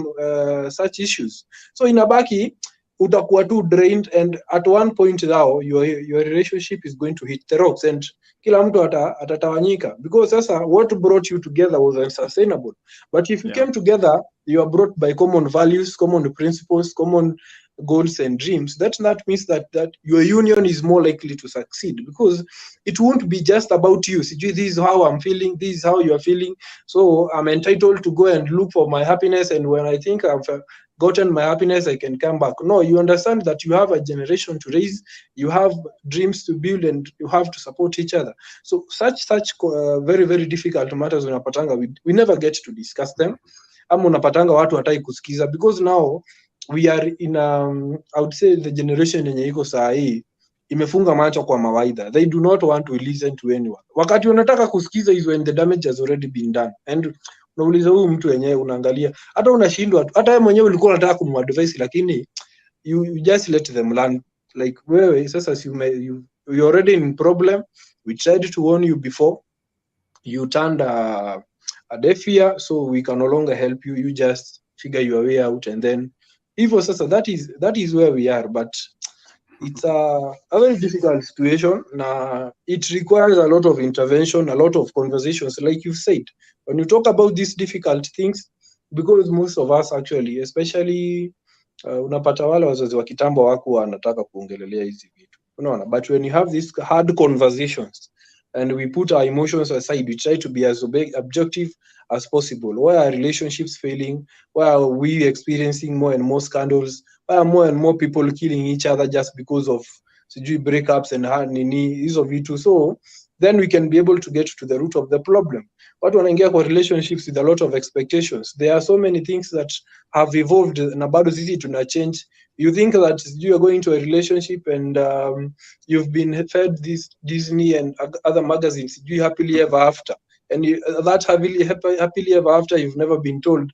issues. So inabaki utakuwa too drained, and at one point now your relationship is going to hit the rocks, and kila mtu atatawanyika, because sasa what brought you together was unsustainable. But if you came together, you are brought by common values, common principles, common goals and dreams, that means that your union is more likely to succeed, because it won't be just about you. This is how I'm feeling, this is how you are feeling, so I'm entitled to go and look for my happiness, and when I think I've gotten my happiness, I can come back. No, you understand that you have a generation to raise, you have dreams to build, and you have to support each other. So such very very difficult matters unapatanga, we never get to discuss them, ama unapatanga watu hataki kusikiza, because now we are in I would say the generation yenye iko saa hii imefunga macho kwa mawaidha. They do not want to listen to anyone. Wakati unataka kusikiza is when the damage has already been done. And unauliza huyu mtu yenyewe, unaangalia hata unashindwa, hata wewe mwenyewe ulikuwa unataka kumadvise, lakini you just let them learn. Like wewe sasa, you already in problem, we tried to warn you before, you turned a deaf ear, so we can no longer help you, you just figure your way out. And then hivyo sasa, that is where we are. But it's a very difficult situation. It requires a lot of intervention, a lot of conversations, like you said. When you talk about these difficult things, because most of us actually, especially unapata wale wazazi wa kitambo wako wanataka kuongelelea hizi vitu, unaona. But when you have these hard conversations and we put our emotions aside, we try to be as objective as possible. Why are relationships failing? Why are we experiencing more and more scandals? Why are more and more people killing each other just because of sijui breakups and nini hizo vitu? So then we can be able to get to the root of the problem. Watu wanaingia kwa relationships with a lot of expectations. There are so many things that have evolved na bado sisi tuna change. You think that you are going to a relationship and you've been fed this Disney and other magazines, you happily ever after, and that happily ever after, you've never been told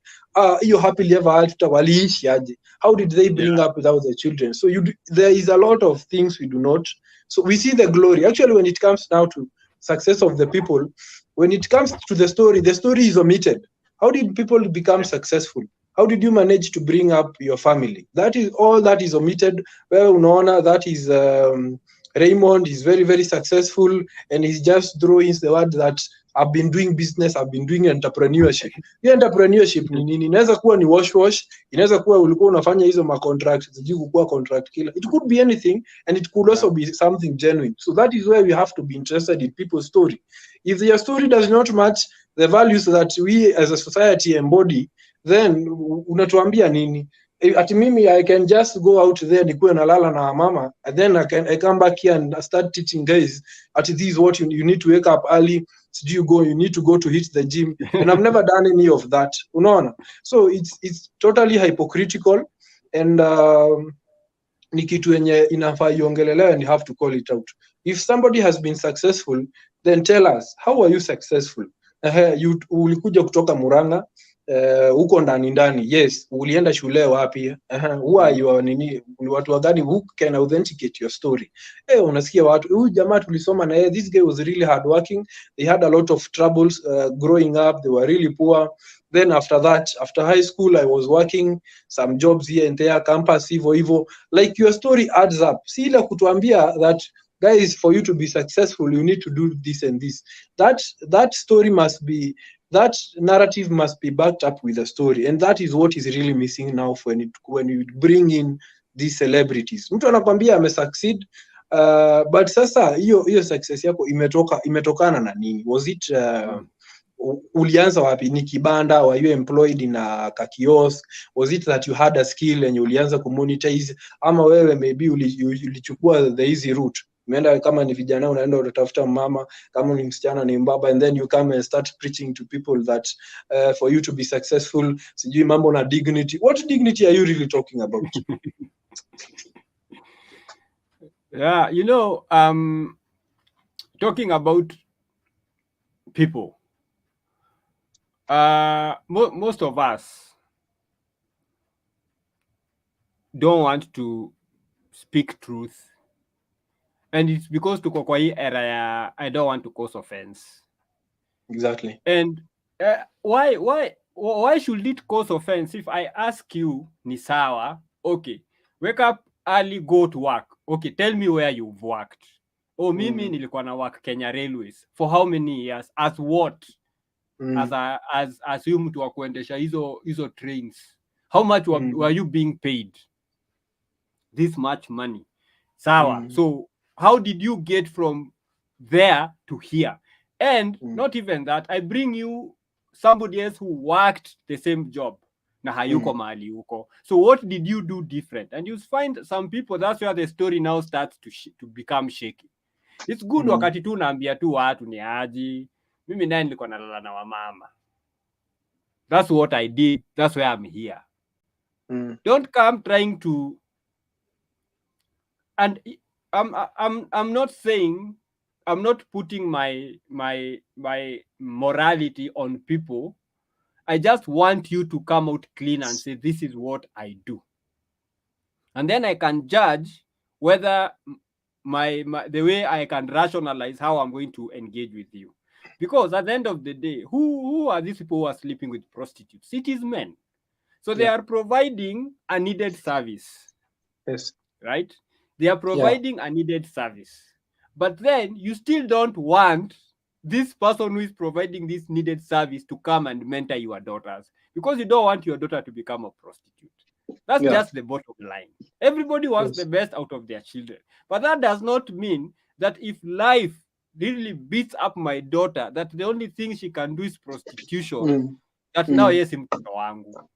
you happily ever after waliishi aje, how did they bring up without the children? So there is a lot of things we do not. So we see the glory actually when it comes now to success of the people. When it comes to the story is omitted. How did people become successful? How did you manage to bring up your family? That is all that is omitted. Well, unaona that is Raymond is very very successful and he's just throwing the word that I've been doing business, I've been doing entrepreneurship. Hiyo entrepreneurship ni nini? Inaweza kuwa ni wash, inaweza kuwa ulikuwa unafanya hizo ma contracts, sijui kukuwa contract killer. It could be anything and it could also be something genuine. So that is where we have to be interested in people's story. If your story does not match the values that we as a society embody, then unatuambia nini? Ati mimi I can just go out there nikuwe nalala na mama and then I come back here and start teaching guys at this is what you need to wake up early, you need to go to hit the gym and I've never done any of that, unaona. So it's totally hypocritical and ni kitu yenye inafaa iongelelewe and you have to call it out. If somebody has been successful, then tell us how are you successful. Ulikuja kutoka Murang'a huko ndani, yes, ulienda shule wapi? Who are you, nini, watu wagani who can authenticate your story? Unasikia watu huyu jamaa tulisoma na yeye, this guy was really hard working, they had a lot of troubles growing up, they were really poor. Then after high school I was working some jobs here and there, campus hivyo. Like your story adds up. Si ile kutuambia that guys, for you to be successful you need to do this and this. That story must be, that narrative must be backed up with a story, and that is what is really missing now when you bring in these celebrities. Mtu anakwambia amesucceed but sasa hiyo success yako imetokana na nini? Was it ulianza wapi? Ni kibanda? Were you employed in a kiosk? Was it that you had a skill and ulianza kumonetize, ama wewe maybe ulichukua the easy route? Umeenda kama ni vijana unaenda unatafuta mama, kama ni msichana ni mbaba, and then you come and start preaching to people that for you to be successful sijui mambo na dignity. What dignity are you really talking about? Yeah, talking about people, most of us don't want to speak truth, and it's because tuko kwa hii era ya I don't want to cause offense. Exactly. And why should it cause offense if I ask you ni sawa, okay, wake up early, go to work, okay, tell me where you've worked. Mimi nilikuwa na work Kenya Railways for how many years, as what? As you mtu wa kuendesha hizo trains, how much were you being paid? This much money, sawa. So how did you get from there to here? And not even that, I bring you somebody else who worked the same job na hayuko mahali huko. So what did you do different? And you find some people, that's where the story now starts to become shaky. It's good wakati tu naambia tu watu ni aji, mimi naye nilikuwa nalala na wamama, that's what I did, that's why I'm here. Don't come trying to, and I'm not saying, I'm not putting my morality on people. I just want you to come out clean and say this is what I do, and then I can judge whether the way I can rationalize how I'm going to engage with you. Because at the end of the day, who are these people who are sleeping with prostitutes? It is men. So they are providing a needed service. Yes. Right? They are providing a needed service. But then you still don't want this person who is providing this needed service to come and mentor your daughters, because you don't want your daughter to become a prostitute. That's just the bottom line. Everybody wants the best out of their children. But that does not mean that if life really beats up my daughter, that the only thing she can do is prostitution, that now yes, mtoto wangu.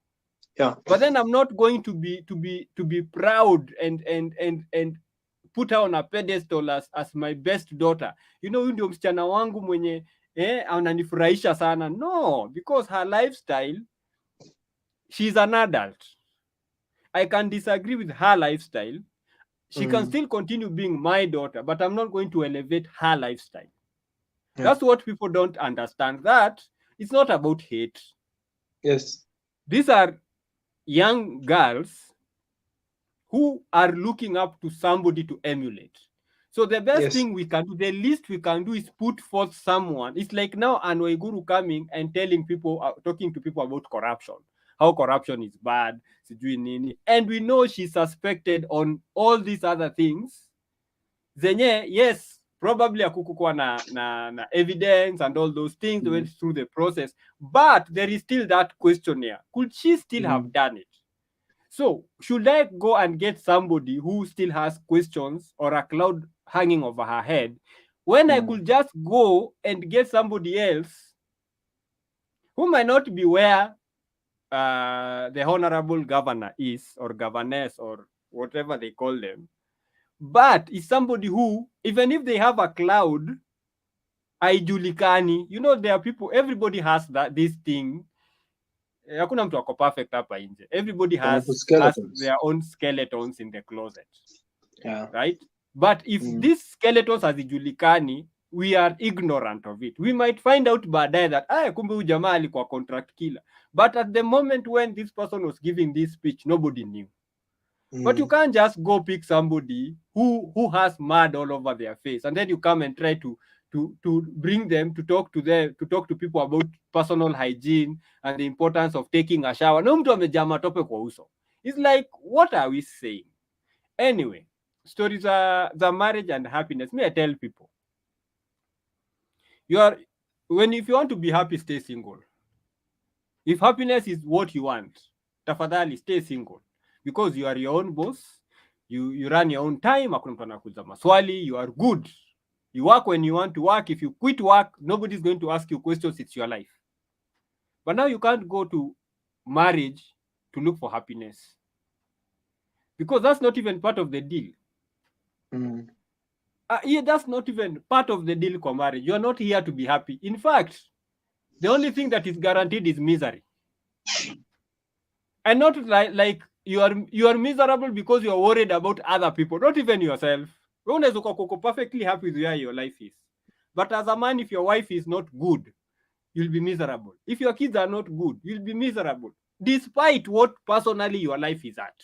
But then I'm not going to be proud and put her on a pedestal as my best daughter. You know, huyu ndio msichana wangu mwenye ananifurahisha sana. No, because her lifestyle, she's an adult. I can disagree with her lifestyle. She can still continue being my daughter, but I'm not going to elevate her lifestyle. That's what people don't understand, that it's not about hate. Yes. These are young girls who are looking up to somebody to emulate. So the best thing we can do, the least we can do, is put forth someone. It's like now Anwaiguru coming and telling people, talking to people about corruption, how corruption is bad, and we know she's suspected on all these other things. Zenye, yes, probably akukukuwa na evidence and all those things. They went through the process, but there is still that question here. Could she still have done it? So should I go and get somebody who still has questions or a cloud hanging over her head, when I could just go and get somebody else who might not be where the honorable governor is, or governess, or whatever they call them, but is somebody who, even if they have a cloud, haijulikani. You know, there are people, everybody has this thing. Hakuna mtu ako perfect hapa nje. Everybody has their own skeletons in the closet. Right? But if these skeletons hazijulikani, we are ignorant of it. We might find out baadaye that kumbe huyu jamaa alikuwa contract killer. But at the moment when this person was giving this speech, nobody knew. But you can't just go pick somebody who has mud all over their face, and then you come and try to bring them to talk to people about personal hygiene and the importance of taking a shower. No mtu amejaa matope kwa uso. It's like, what are we saying? Anyway, stories are the marriage and happiness. Me, I tell people, if you want to be happy, stay single. If happiness is what you want, tafadhali stay single, because you are your own boss. You run your own time. Hakuna mtu anakuuliza maswali. You are good. You work when you want to work. If you quit work, nobody's going to ask you questions. It's your life. But now you can't go to marriage to look for happiness, because that's not even part of the deal. That's not even part of the deal for marriage. You are not here to be happy. In fact, the only thing that is guaranteed is misery. And not like you are miserable because you are worried about other people, not even yourself. Unaweza kuwa perfectly happy with where your life is. But as a man, if your wife is not good, you'll be miserable. If your kids are not good, you'll be miserable, despite what personally your life is at.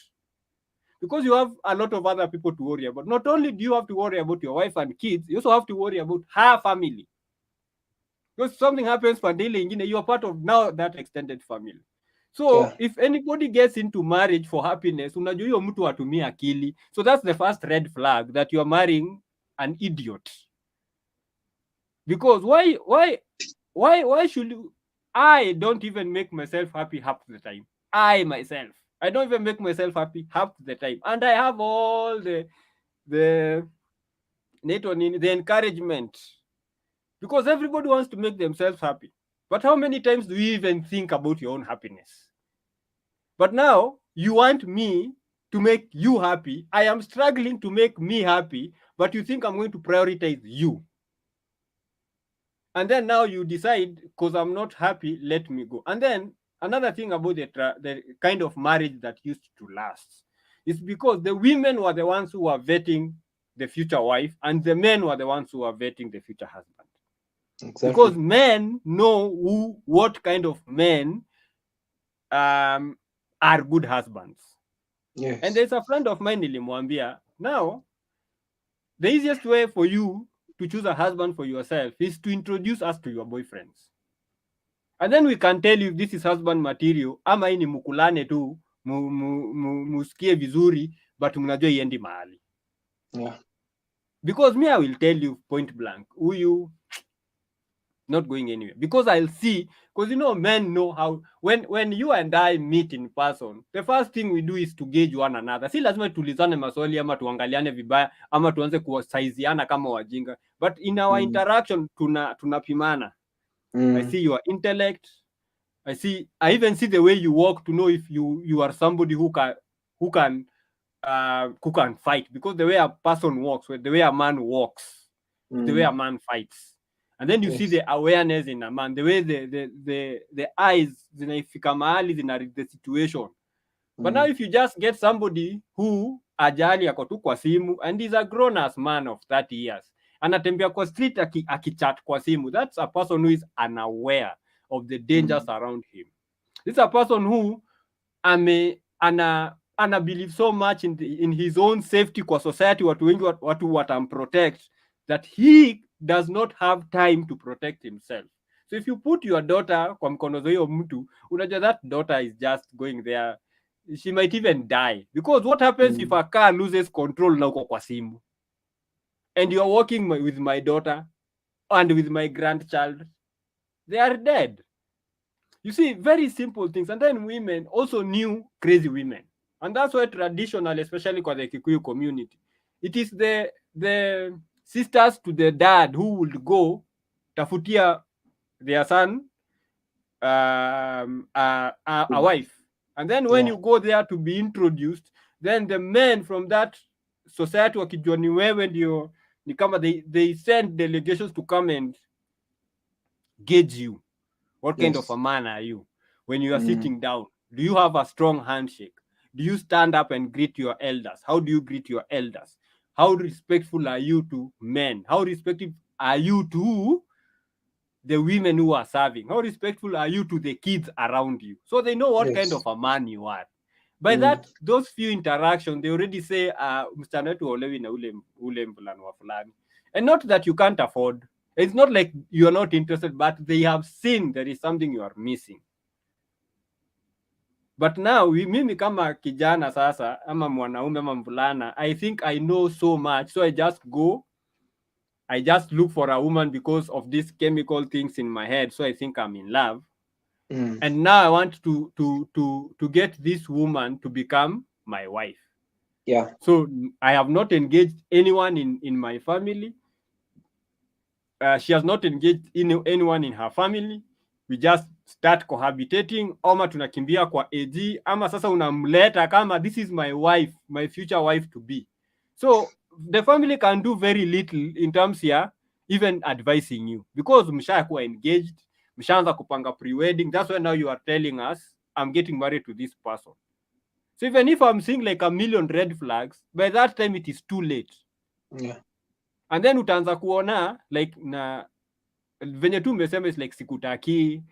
Because you have a lot of other people to worry about. Not only do you have to worry about your wife and kids, you also have to worry about her family. Because something happens pandile ingine, you are part of now that extended family. So if anybody gets into marriage for happiness, unajua hiyo mtu atumia akili. So that's the first red flag, that you are marrying an idiot. Because why should you? I don't even make myself happy half the time. I don't even make myself happy half the time. And I have all the encouragement, because everybody wants to make themselves happy. But how many times do you even think about your own happiness? But now you want me to make you happy. I am struggling to make me happy, but you think I'm going to prioritize you. And then now you decide, because I'm not happy, let me go. And then another thing about the kind of marriage that used to last is because the women were the ones who were vetting the future wife, and the men were the ones who were vetting the future husband. Exactly. Because men know what kind of men are good husbands. Yes. And there's a friend of mine, nilimwambia, now the easiest way for you to choose a husband for yourself is to introduce us to your boyfriends, and then we can tell you if this is husband material, ama hii ni mukulane tu musikie vizuri, but mnajua iendi mahali. Yeah. Because me, I will tell you point blank, who you not going anywhere, because I'll see, because men know how, when you and I meet in person, the first thing we do is to gauge one another. Si lazima tulizane maswali ama tuangaliane vibaya ama tuanze kuwasaiziana kama wajinga, but in our interaction tunapimana. I see your intellect, I even see the way you walk to know if you are somebody who can fight, because the way a person walks, the way a man walks, the way a man fights. And then you see Yes. the awareness in a man, the way the eyes zinaifika mahali zina read the situation. But now if you just get somebody who ajali ako tu kwa simu and is a grown ass man of 30 years, anatembea kwa street akichat kwa simu, that's a person who is unaware of the dangers around him. This is a person who ana believe so much in his own safety kwa society, watu wengi watu watamprotect, that he does not have time to protect himself. So if you put your daughter kwa mkono za hiyo mtu, unajua that daughter is just going there, she might even die, because what happens if a car loses control na uko kwa simu and you are walking with my daughter and with my grandchild, they are dead. You see, very simple things. And then women also knew crazy women. And that's why traditionally, especially for the Kikuyu community, it is the sisters to the dad who would go tafutia their son a wife. And then when you go there to be introduced, then the men from that society wakijua ni wewe ndio, ni kama they send delegations to come and gauge you. What kind of a man are you? When you are sitting down, do you have a strong handshake? Do you stand up and greet your elders? How do you greet your elders? How respectful are you to men? How respectful are you to the women who are serving? How respectful are you to the kids around you? So they know what kind of a man you are. By that, those few interactions, they already say, msichana wetu olewi na ule mvulana wa fulani. And not that you can't afford. It's not like you are not interested, but they have seen there is something you are missing. But now, mimi kama kijana sasa, ama mwanaume ama mvulana, I think I know so much. So I just look for a woman because of these chemical things in my head. So I think I'm in love. And now I want to get this woman to become my wife. Yeah. So I have not engaged anyone in my family. She has not engaged anyone in her family. We just start cohabitating, ama tunakimbia kwa AG, ama sasa unamleta kama this is my wife, my future wife to be. So the family can do very little in terms ya even advising you, because mshakuwa engaged, mshaanza kupanga pre-wedding. That's why now you are telling us I'm getting married to this person. So even if I'm seeing like a million red flags, by that time it is too late. Yeah. And then utaanza kuona like na venye tu umesema is like sikutaki,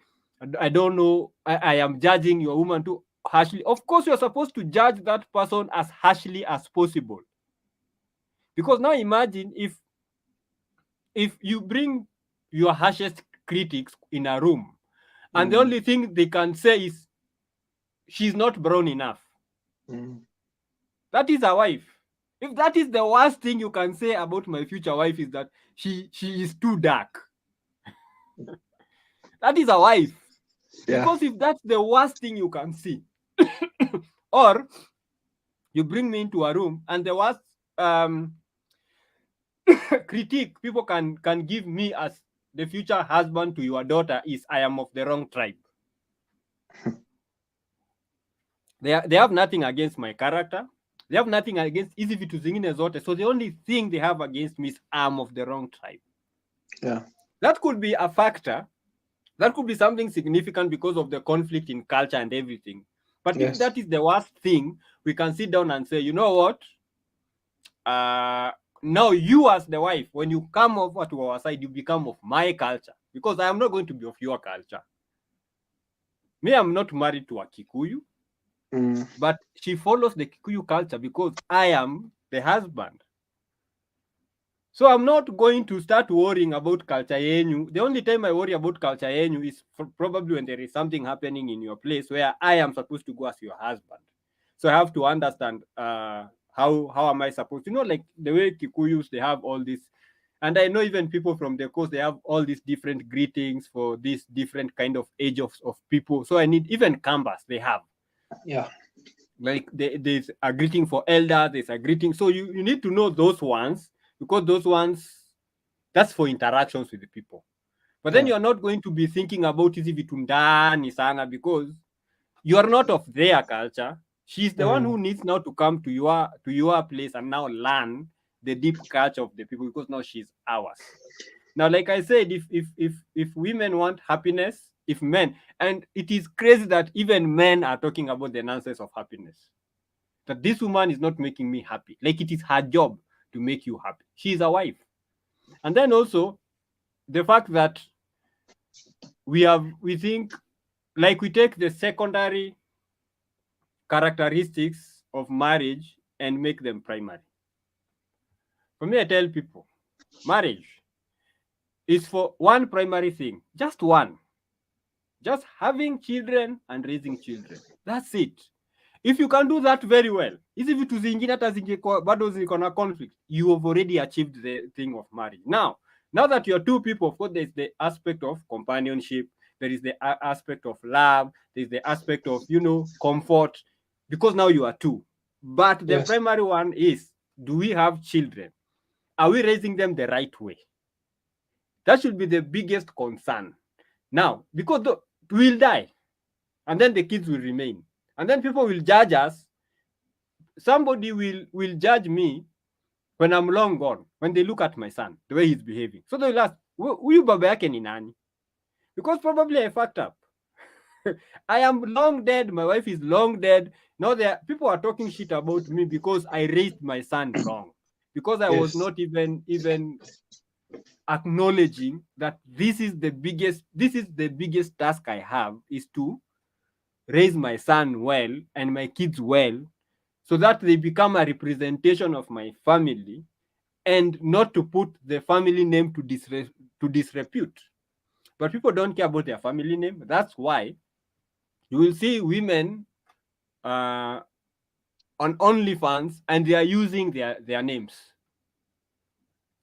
I don't know, I am judging your woman too harshly. Of course you're supposed to judge that person as harshly as possible, because now imagine if you bring your harshest critics in a room and the only thing they can say is she's not brown enough. That is a wife. If that is the worst thing you can say about my future wife, is that she is too dark, that is a wife. Because if that's the worst thing you can see, or you bring me into a room and the worst critique people can give me as the future husband to your daughter is I am of the wrong tribe. They have nothing against my character. They have nothing against hizi vitu zingine zote. So the only thing they have against me is I'm of the wrong tribe. Yeah. That could be a factor. That could be something significant because of the conflict in culture and everything. But if that is the worst thing, we can sit down and say, you know what? Now you as the wife, when you come over to our side, you become of my culture, because I am not going to be of your culture. Me, I'm not married to a Kikuyu, but she follows the Kikuyu culture because I am the husband. So I'm not going to start worrying about culture yenyu. The only time I worry about culture yenyu is probably when there is something happening in your place where I am supposed to go as your husband. So I have to understand how how am I supposed to, like the way Kikuyus, they have all this, and I know even people from the coast, they have all these different greetings for this different kind of age of people. So I need, even Kambas, they have, Yeah. like there's a greeting for elders, there's a greeting. So you need to know those ones, because those ones, that's for interactions with the people. But then Yeah. you're not going to be thinking about hizi vitu ndani sana, because you are not of their culture. She's the one who needs now to come to your place and now learn the deep culture of the people, because now she's ours. Now, like I said, if women want happiness, if men, and it is crazy that even men are talking about the nonsense of happiness. That this woman is not making me happy. Like, it is her job to make you happy. She is a wife. And then also the fact that we think, like, we take the secondary characteristics of marriage and make them primary. For me, I tell people, marriage is for one primary thing, just one, just having children and raising children. That's it. If you can do that very well, hizi vitu zingine hata bado ziko na conflict, you have already achieved the thing of marriage. Now that you're two people, of course, there's the aspect of companionship, there is the aspect of love, there's the aspect of, comfort, because now you are two. But the Yes. primary one is, do we have children? Are we raising them the right way? That should be the biggest concern. Now, because we'll die, and then the kids will remain, and then people will judge us. Somebody will judge me when I'm long gone, when they look at my son, the way he's behaving. So they'll ask, huyu baba yake ni nani? Because probably I fucked up. I am long dead. My wife is long dead. Now people are talking shit about me because I raised my son wrong. Because I was Yes. not even acknowledging that this is the biggest task I have, is to raise my son well and my kids well, so that they become a representation of my family, and not to put the family name to disrepute. But people don't care about their family name. That's why you will see women on OnlyFans and they are using their names.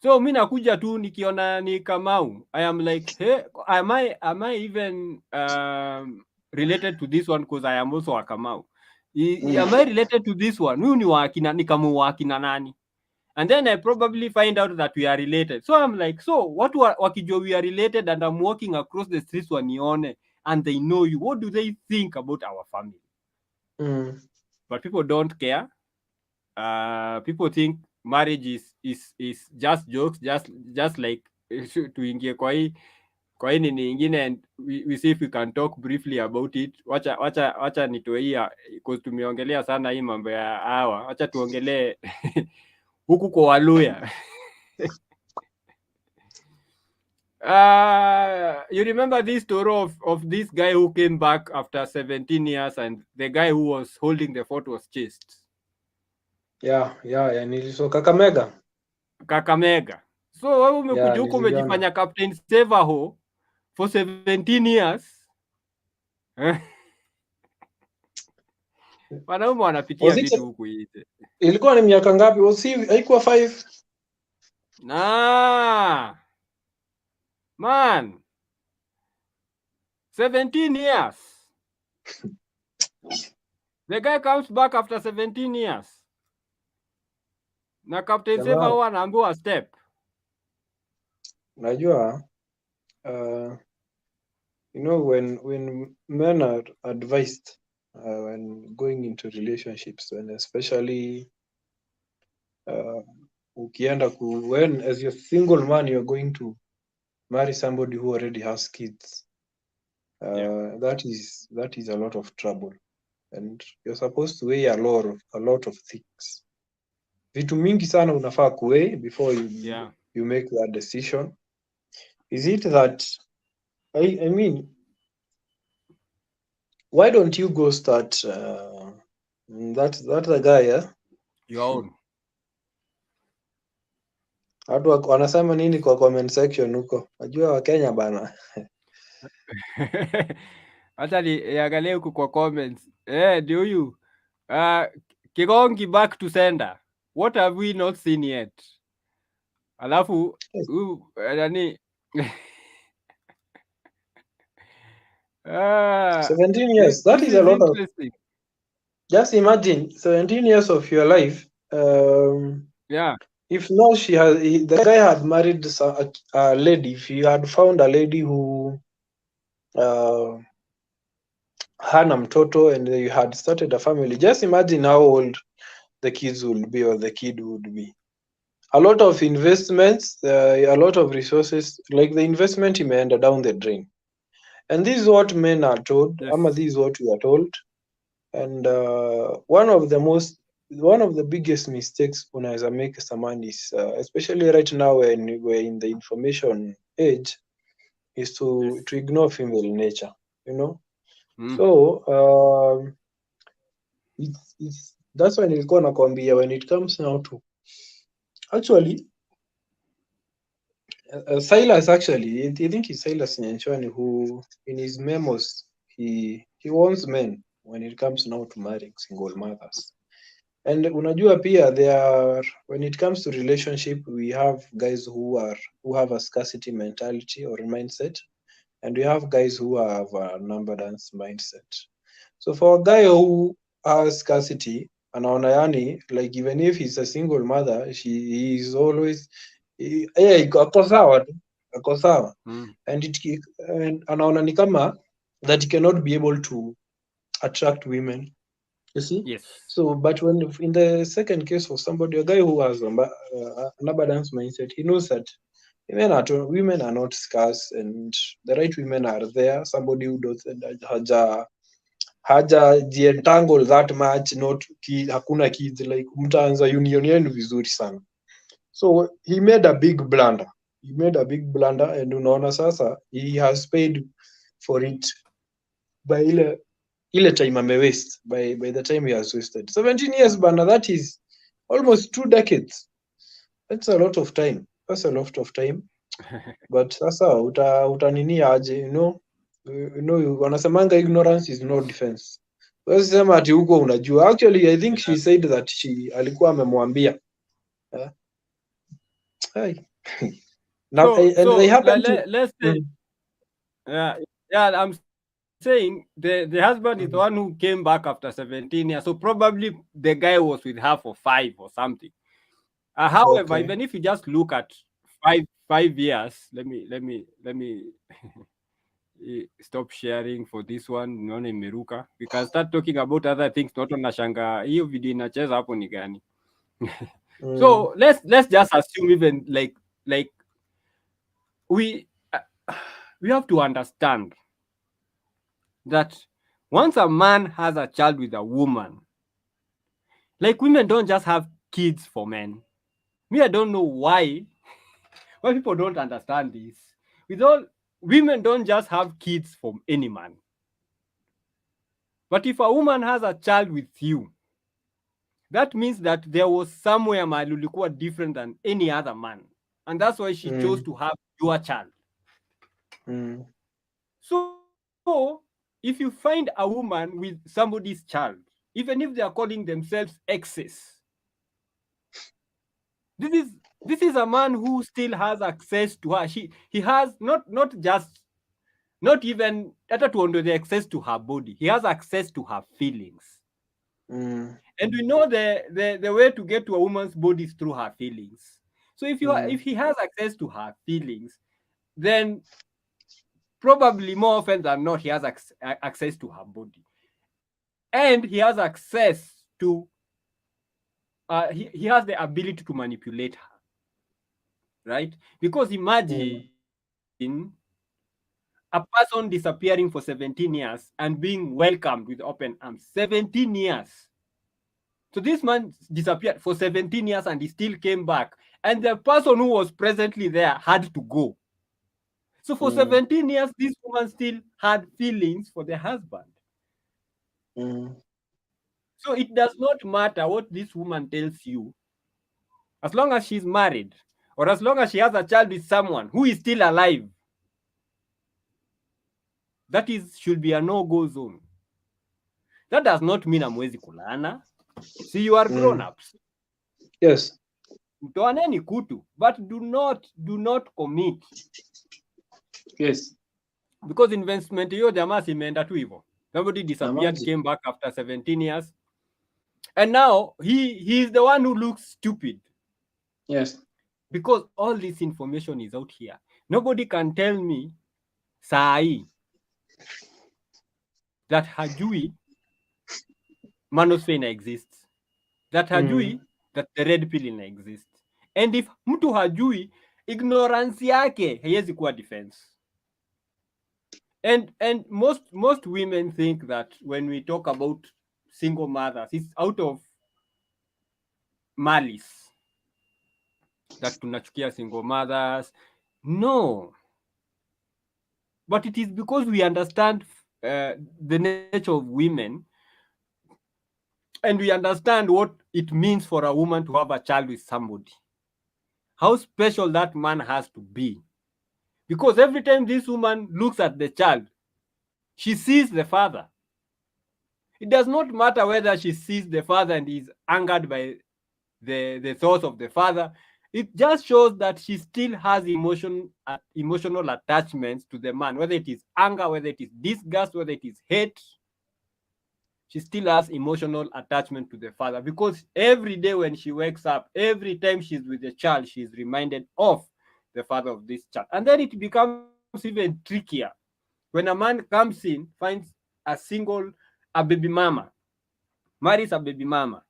So mi nakuja tu nikiona ni Kamau, I am like, hey, am I even related to this one, because I am also a Kamau? Am I related to this one? Huyu ni Kamau wa akina nani? And then I probably find out that we are related. So I'm like, so what wakijua we are related and I'm walking across the streets wanione and they know you, what do they think about our family? But people don't care. People think marriage is just jokes, just like tuingie kwa hii nini ingine, and we see if we can talk briefly about it. Wacha nitoe hii, because tumeongelea sana hii mambo ya hawa. Wacha tuongelee huku kwa Waluya. You remember this story of this guy who came back after 17 years and the guy who was holding the fort was chased? Yeah, niliso Kakamega. So wewe umekuja huko niliona. umejifanya Captain Sevaho for 17 years. Wanaume wanapitia vitu huku hizi. Ilikuwa ni miaka ngapi? Haikuwa 5? Man. 17 years. The guy comes back after 17 years. Na Captain Sevaho anaambiwa step. Najua when men are advised when going into relationships, and especially ukienda when as a single man you're going to marry somebody who already has kids, that is a lot of trouble, and you're supposed to weigh a lot of things. Vitu mingi sana unafaa kuweigh before you make that decision. Is it that I mean, why don't you go start that the guy Your own. Watu wanasema nini kwa comment section huko? Najua Wakenya bana. Hata niangalie huku kwa comments. Ndio huyu. Kigongi back to sender. what have we not seen yet? Alafu Yes. nani 17 this years. That this is a is lot of. interesting. Just imagine 17 years of your life. Yeah. If now the guy had married a lady, if you had found a lady who uh, hana mtoto and you had started a family, just imagine how old the kids would be or the kid would be. A lot of investments, a lot of resources, like the investment imeenda down the drain. And this is what men are told, Yes. ama this is what we are told. And one of the biggest mistakes unaweza make samani is especially right now when we're in the information age is to Yes. ignore female nature, you know. Mm. So that's when nilikuwa nakwambia when it comes now to actually Silas actually, I think it's Silas Nyanchwani who in his memos he warns men when it comes now to marrying single mothers. And unajua pia there are, when it comes to relationship we have guys who have a scarcity mentality or mindset, and we have guys who have a number dance mindset. So for a guy who has scarcity anaona yani like even if he's a single mother he is always ako sawa tu, ako sawa. Mm. And anaona ni kama that he cannot be able to attract women, you see. Yes. So but when in the second case of somebody, a guy who has an abundance mindset, he knows that women are not scarce and the right women are there. Somebody who doesn't hajajientangle that much, not hakuna kids, like mtaanza union yenu vizuri sana. So he made a big blunder. And unaona sasa he has paid for it by ile time amewaste, by the time he has wasted 17 years bana, that is almost 2 decades. That's a lot of time. But sasa utanini aje, wanasemanga ignorance is no defense. Wewe sema ati huko unajua. Actually I think she said that alikuwa amemwambia. Hai. Now and they So happen to let's say I'm saying the husband is the one who came back after 17 years. So probably the guy was with her for 5 or something. However, okay. even if you just look at 5 years, let me stop sharing for this one. Naona imeruka. We can start talking about other things. Not on nashanga. Hiyo video inacheza hapo ni gani? So let's just assume even like we have to understand that once a man has a child with a woman, like women don't just have kids for men. Me, I don't know why people don't understand this. With all women don't just have kids from any man. But if a woman has a child with you, that means that there was somewhere malulikuwa different than any other man. And that's why she chose to have your child. So if you find a woman with somebody's child, even if they are calling themselves exes, this is a man who still has access to her. He has not even the access to her body. He has access to her feelings. And we know the way to get to a woman's body is through her feelings. So if he has access to her feelings, then probably more often than not he has access to her body, and he has access to he has the ability to manipulate her, right? Because imagine a person disappearing for 17 years and being welcomed with open arms. 17 years. So this man disappeared for 17 years and he still came back. And the person who was presently there had to go. So for 17 years, this woman still had feelings for the husband. So it does not matter what this woman tells you, as long as she's married or as long as she has a child with someone who is still alive. That should be a no-go zone. That does not mean amwezi kulana. See, you are grown-ups. Yes. Mtoaneni kutu, but do not commit, Yes. because investment hiyo jamaa simeenda tu hivyo. Somebody disappeared, Imagine. came back after 17 years, and now he is the one who looks stupid, Yes. because all this information is out here. Nobody can tell me sahi that hajui manosphere exists, that hajui that the red pill ina exist. And if mtu hajui, ignorance yake haiwezi kuwa defense. And most women think that when we talk about single mothers, it's out of malice, that tunachukia single mothers. No, but it is because we understand the nature of women, and we understand what it means for a woman to have a child with somebody, how special that man has to be. Because every time this woman looks at the child, she sees the father. It does not matter whether she sees the father and is angered by the thoughts of the father. It just shows that she still has emotional attachments to the man, whether it is anger, whether it is disgust, whether it is hate. She still has emotional attachment to the father, because every day when she wakes up, every time she's with the child, she's reminded of the father of this child. And then it becomes even trickier when a man comes in, finds a baby mama, marries a baby mama,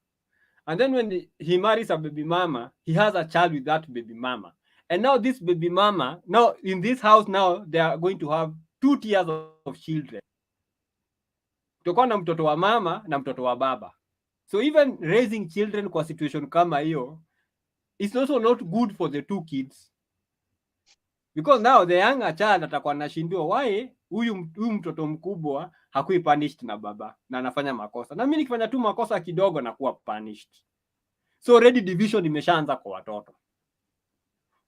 and then when he marries a baby mama, he has a child with that baby mama. And now this baby mama, now in this house, now they are going to have 2 tiers of children. Kutakuwa na mtoto wa mama na mtoto wa baba. So even raising children kwa situation kama hiyo, it's also not good for the 2 kids, because now the younger child atakuwa anashindwa, why huyu mtoto mkubwa hakui punished na baba na anafanya makosa, na mimi nikifanya tu makosa kidogo na kuwa punished. So already division imeshaanza kwa watoto.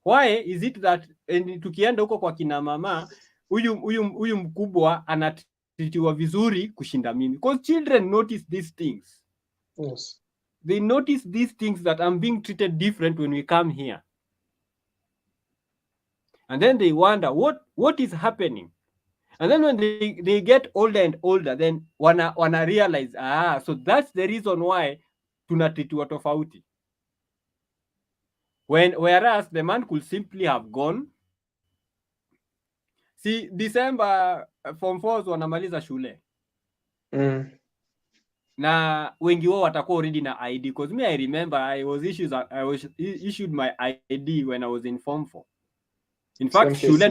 Why is it that tukienda huko kwa kina mama, huyu mkubwa anatritiwa vizuri kushinda mimi? Because children notice these things. Yes. They notice these things, that I'm being treated different when we come here. And then they wonder what is happening. And then when they get older and older, then wana realize, so that's the reason why tunatritiwa tofauti. Whereas the man could simply have gone. See, December form 4 wanamaliza shule. Na wengi wao watakuwa already na ID, because me I remember I was issued my ID when I was in form 4. In fact, shule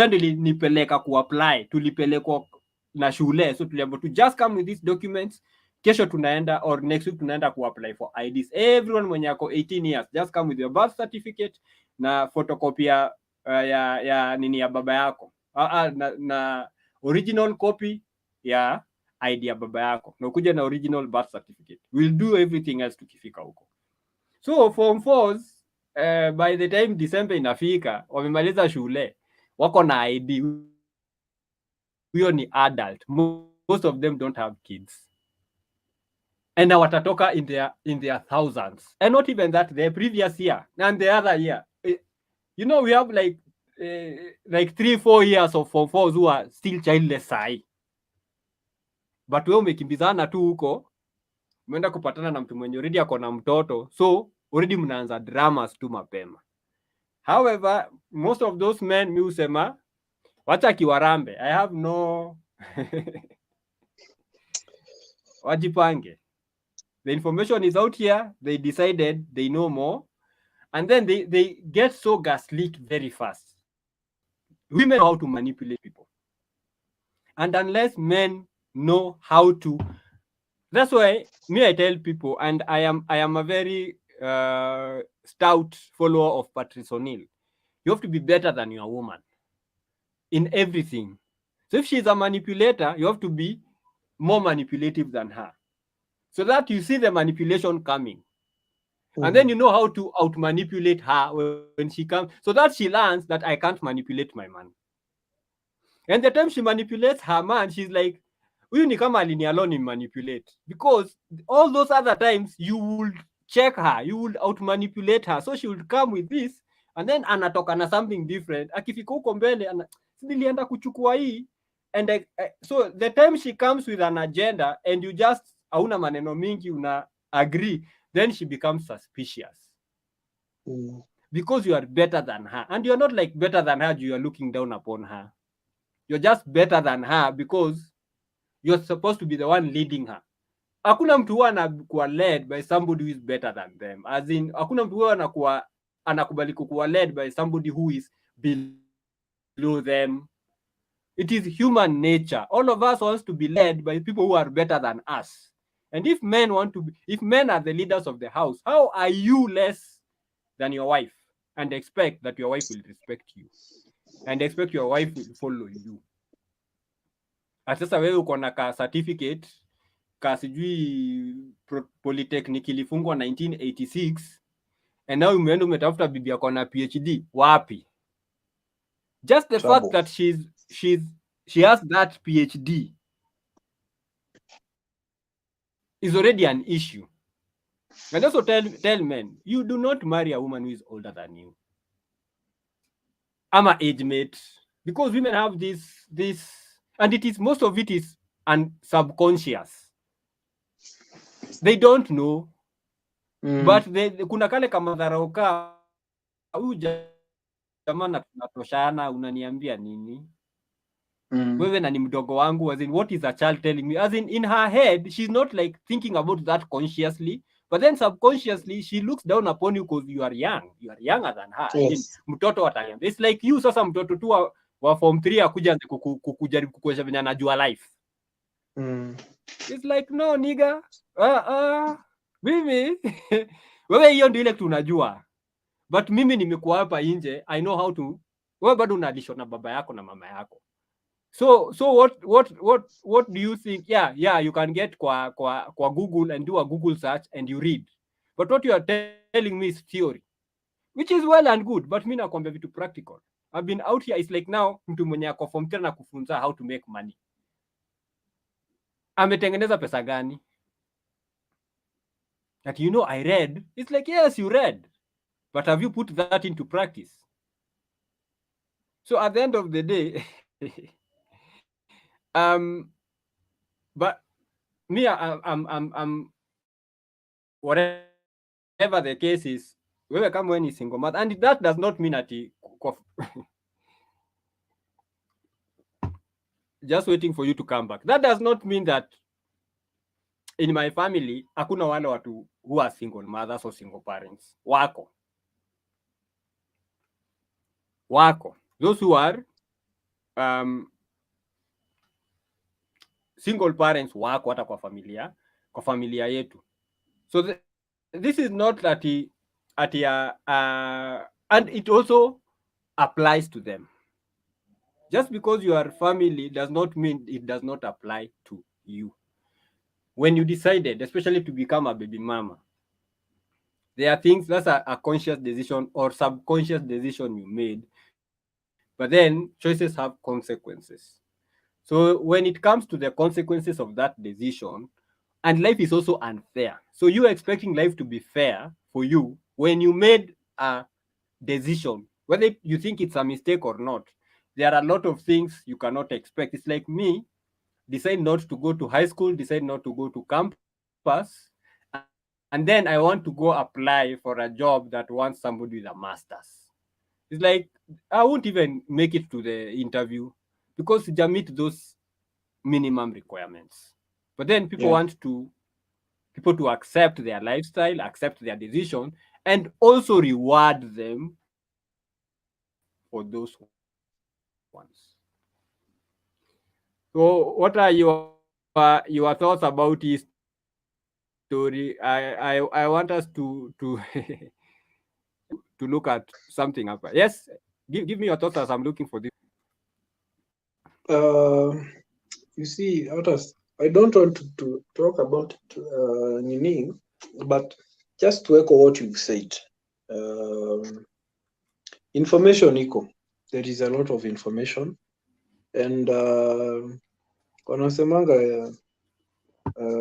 ndio ilinipeleka kuapply, tulipelekwa na shule, so tuliambiwa to just come with these documents, kesho tunaenda or next week tunaenda kuapply for IDs. Everyone mwenye ako 18 years, just come with your birth certificate na photocopy ya nini ya baba yako, na original copy ya ID ya baba yako, na ukuja na original birth certificate. We'll do everything else tukifika huko. So form 4s by the time December inafika, wamemaliza shule, wako na ID, huyo ni adult. Most of them don't have kids, and now watatoka in their thousands, and not even that, the previous year and the other year. You know, we have like 3-4 years of form 4s who are still childless sahi, but wewe umekimbizana tu huko, umeenda kupatana na mtu mwenye already ako na mtoto, so already mnaanza dramas tu mapema. However, most of those men, mi usema wacha kiwarambe, I have no wajipange. The information is out here, they decided they know more, and then they get so gaslit very fast. Women know how to manipulate people, and unless men know how to, that's why me I tell people, and I am a very stout follower of Patrice O'Neill, you have to be better than your woman in everything. So if she's a manipulator, you have to be more manipulative than her, so that you see the manipulation coming, and then you know how to out manipulate her when she comes, so that she learns that I can't manipulate my man. And the time she manipulates her man, she's like, huyu ni kama alinialone manipulate, because all those other times you would check her, you would out manipulate her, so she would come with this and then anatoka na something different. Akifika huko mbele nilienda kuchukua hii, and so the time she comes with an agenda and you just hauna maneno mingi, una agree, then she becomes suspicious. Because you are better than her, and you're not like better than her, you are looking down upon her. You're just better than her because you're supposed to be the one leading her. Hakuna mtu huwa anakuwa led by somebody who is better than them. As in, hakuna mtu huwa anakubali kuwa led by somebody who is below them. It is human nature. All of us wants to be led by people who are better than us. And if men are the leaders of the house, how are you less than your wife and expect that your wife will respect you and expect your wife will follow you? Sasa wewe uko na ka certificate ka sijui polytechnic ilifungwa 1986 and now umeenda umetafuta bibi yako na PhD wapi? Just the fact that she has that PhD is already an issue. And also tell men, you do not marry a woman who is older than you. I'm an age mate, because women have this, and it is, most of it is subconscious. They don't know, but kuna kale kama dharauka, huyu jamaa tunatoshana, unaniambia nini? Wewe na ni mdogo wangu, as in, what is a child telling me? As in her head, she's not like thinking about that consciously, but then subconsciously she looks down upon you because you are young. You are younger than her. Yes. Mtoto wataniambia. It's like you sasa mtoto tu wa form 3 akuja kujaribu kukuonyesha venye anajua life. It's like, no nigga. Mimi wewe hiyo ndio ile tunajua. But mimi nimekuwa hapa nje, I know how to. Wewe bado unalisho na baba yako na mama yako. So what do you think? Yeah, you can get kwa Google and do a Google search and you read. But what you are telling me is theory, which is well and good, but mimi nakwambia vitu practical. I've been out here, it's like now mtu mwenye ako form 10 na kufunza how to make money. Ametengeneza pesa gani? That I read. It's like, yes, you read. But have you put that into practice? So at the end of the day, but me, I'm whatever the case is, wewe kama wewe ni single mother, and that does not mean that just waiting for you to come back. That does not mean that in my family hakuna wale watu who are single mothers or single parents. Wako those who are single parents, wako hata kwa familia yetu. So this is not that and it also applies to them. Just because you are family does not mean it does not apply to you. When you decided, especially to become a baby mama, there are things that's a conscious decision or subconscious decision you made, but then choices have consequences. So when it comes to the consequences of that decision, and life is also unfair. So you expecting life to be fair for you when you made a decision, whether you think it's a mistake or not. There are a lot of things you cannot expect. It's like me, decide not to go to high school, decide not to go to campus, and then I want to go apply for a job that wants somebody with a master's. It's like, I won't even make it to the interview because you meet those minimum requirements. But then people want people to accept their lifestyle, accept their decision, and also reward them for those ones. So what are your thoughts about this story? I want us to to look at something up. Yes, give me your thoughts as I'm looking for this. You see, I don't want to talk about Nini, but just to echo what you said. Information equal. There is a lot of information, and wanasemanga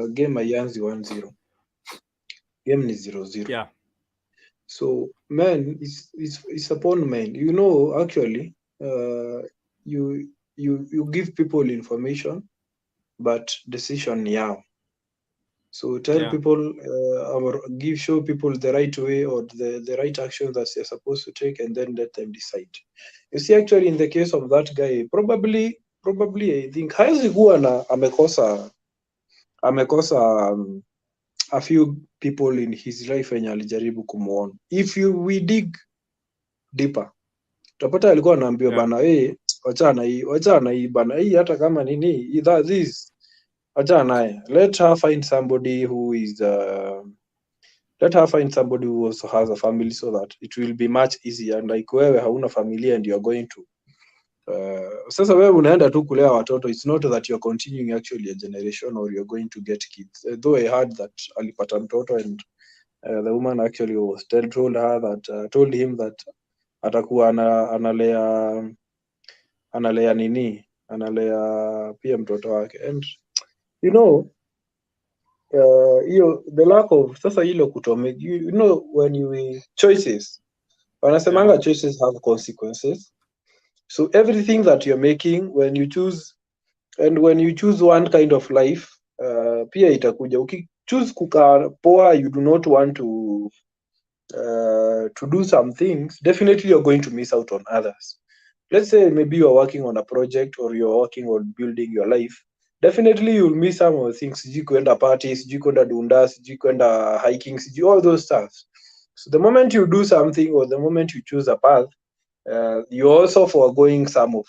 game haianzi 1-0, game ni 0-0. Yeah. So man, it's upon man. You know, actually, you give people information, but decision ni yao. So tell Yeah. people or show people the right way or the right actions that they're supposed to take, and then let them decide. You see, actually, in the case of that guy, probably I think hawezi kuwa na amekosa a few people in his life wenye alijaribu kumuona. If we dig deeper, utapata alikuwa anaambiwa Yeah. bana, wachana hii bana, hii hata kama nini this, wachana naye, let her find somebody who is let her find somebody who also has a family, so that it will be much easier. And like wewe hauna familia and you're going to sasa wewe unaenda tu kulea watoto, it's not that you're continuing actually a generation or you're going to get kids. Though I heard that alipata mtoto and the woman actually was told her that told him that atakuwa analea pia mtoto wake. And you know, the lack of sasa hilo kutomake, you know, when you choices, wanasemanga Yeah. choices have consequences. So everything that you're making, when you choose one kind of life, pia itakuja ukichoose kukaa poa, you do not want to do some things, definitely you're going to miss out on others. Let's say maybe you're working on a project or you're working on building your life, definitely you'll miss some of the things. Sijui kwenda parties, sijui kwenda dunda, sijui kwenda hiking, sijui all those stuff. So the moment you do something or the moment you choose a path, you also foregoing some of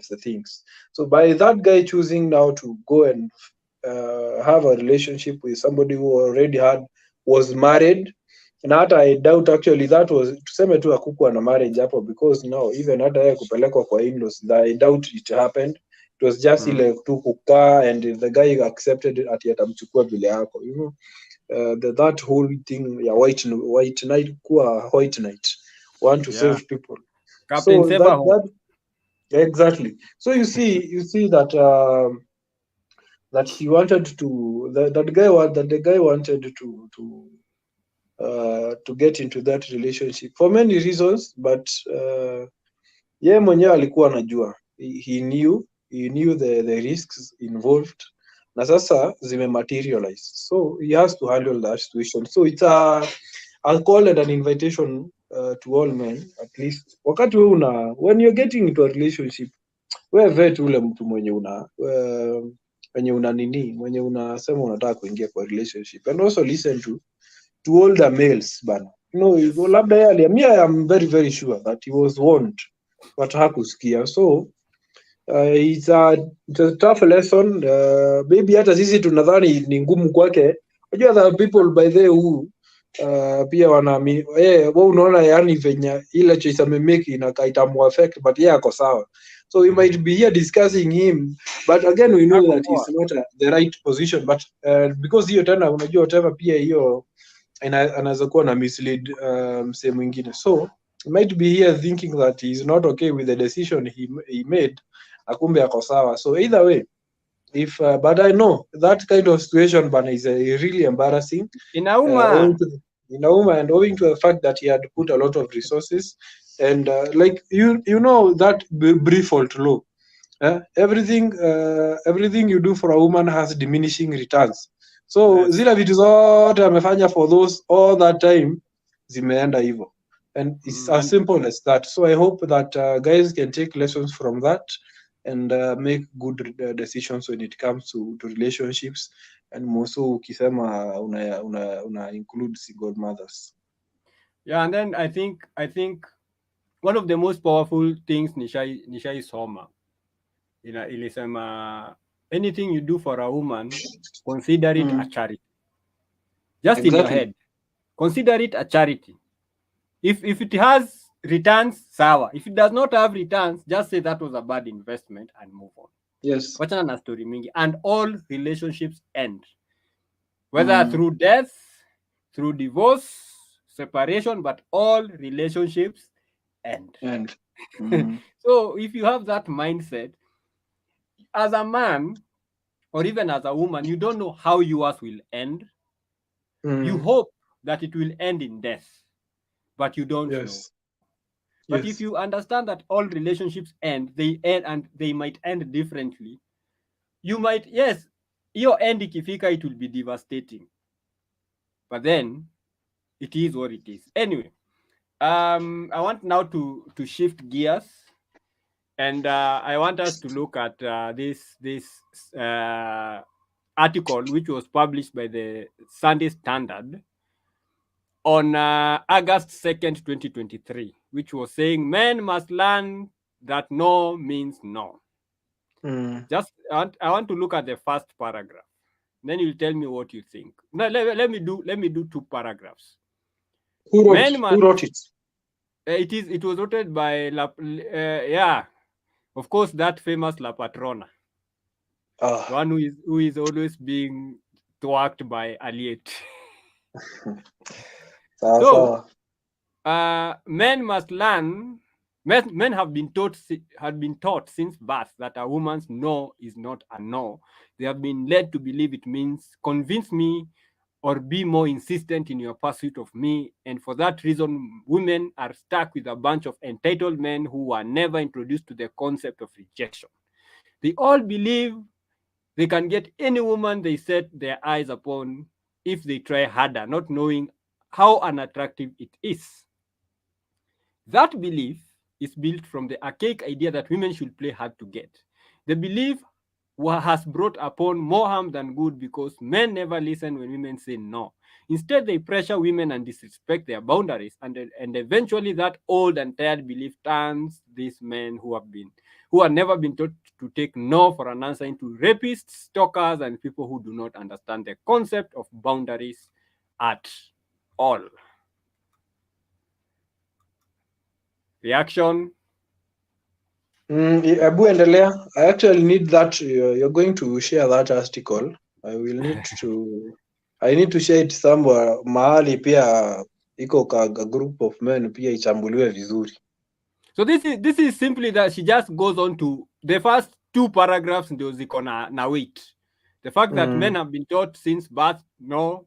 the things. So by that guy choosing now to go and have a relationship with somebody who already was married, na hata I doubt actually that was, tuseme tu hakukuwa na marriage hapo, because now even hata yeye kupelekwa kwa in-laws, I doubt it happened. It was just ile tu kukaa and the guy accepted ati atamchukua vile yako, you know. That whole thing ya white knight kuwa white knight, want to Yeah. save people. Captain So Sevaho. that exactly. So you see that that he wanted to that the guy wanted to get into that relationship for many reasons, but ye mwenyewe alikuwa anajua, he knew the risks involved, na sasa materialize, so he has to handle that situation. So it's I'll call it an invitation to all men, at least wakati when you're getting into a relationship, wewe vet ule mtu mwenye mwenye unasema unataka kuingia kwa relationship, and also listen to older males bana. You know, labda yeye I am very very sure that he was warned but hakusikia. So it's a tough lesson. Maybe hata sisi tunadhani ni ngumu kwake. Unajua the people by the who pia wanaamini wewe unaona, yani venye ile choice amemake itamu affect, but yeye ako sawa. So we might be here discussing him, but again we know that it's not the right position, but because hiyo tena unajua whatever pia hiyo anaweza kuwa na mislead msee mwingine. So might be here thinking that he's not okay with the decision he made, akumbe ako sawa. So either way, if but I know that kind of situation bana is really embarrassing. Inauma. Inauma, and owing to the fact that he had put a lot of resources, and like you know that Briffault law, everything you do for a woman has diminishing returns. So Yes. zile vitu zote amefanya for those all that time zimeenda hivyo, and it's as simple as that. So I hope that guys can take lessons from that and make good decisions when it comes to relationships, and moso ukisema una include single mothers. Yeah, and then I think one of the most powerful things nishai soma ilisema, anything you do for a woman, consider it a charity. Just in your Exactly. head, consider it a charity. If it has returns, sawa. If it does not have returns, just say that was a bad investment and move on. Yes. Wachana na story mingi. And all relationships end, whether through death, through divorce, separation, but all relationships end. So if you have that mindset as a man, or even as a woman, you don't know how yours will end. You Mm. hope that it will end in death, but you don't know. Yes. But if Yes. you understand that all relationships end, they end and they might end differently, you might, yes, your end ikifika, it will be devastating. But then it is what it is. Anyway, I want now to shift gears, and I want us to look at this article which was published by the Sunday Standard on August 2nd, 2023, which was saying men must learn that no means no. Mm. Just I want to look at the first paragraph. Then you'll tell me what you think. No, let me do two paragraphs. Men Who must. wrote it? It was written by yeah, of course, that famous La Patrona, the Ah. one who is always being thwacked by Aliet. Sawa So sawa. men must learn. Men had been taught since birth that a woman's no is not a no. They have been led to believe it means convince me or be more insistent in your pursuit of me. And for that reason, women are stuck with a bunch of entitled men who were never introduced to the concept of rejection. They all believe they can get any woman they set their eyes upon if they try harder, not knowing how unattractive it is. That belief is built from the archaic idea that women should play hard to get. The belief has brought upon more harm than good because men never listen when women say no. Instead, they pressure women and disrespect their boundaries, and eventually that old and tired belief turns these men who have never been taught to take no for an answer into rapists, stalkers, and people who do not understand the concept of boundaries at all. Reaction? Abu endelea. I actually need that. You're going to share that article. I will need to. I need to share it somewhere mahali pia iko ka group of men pia ichambuliwe vizuri. So this is simply that she just goes on to the first two paragraphs ndio ziko na weight. The fact that men have been taught since birth no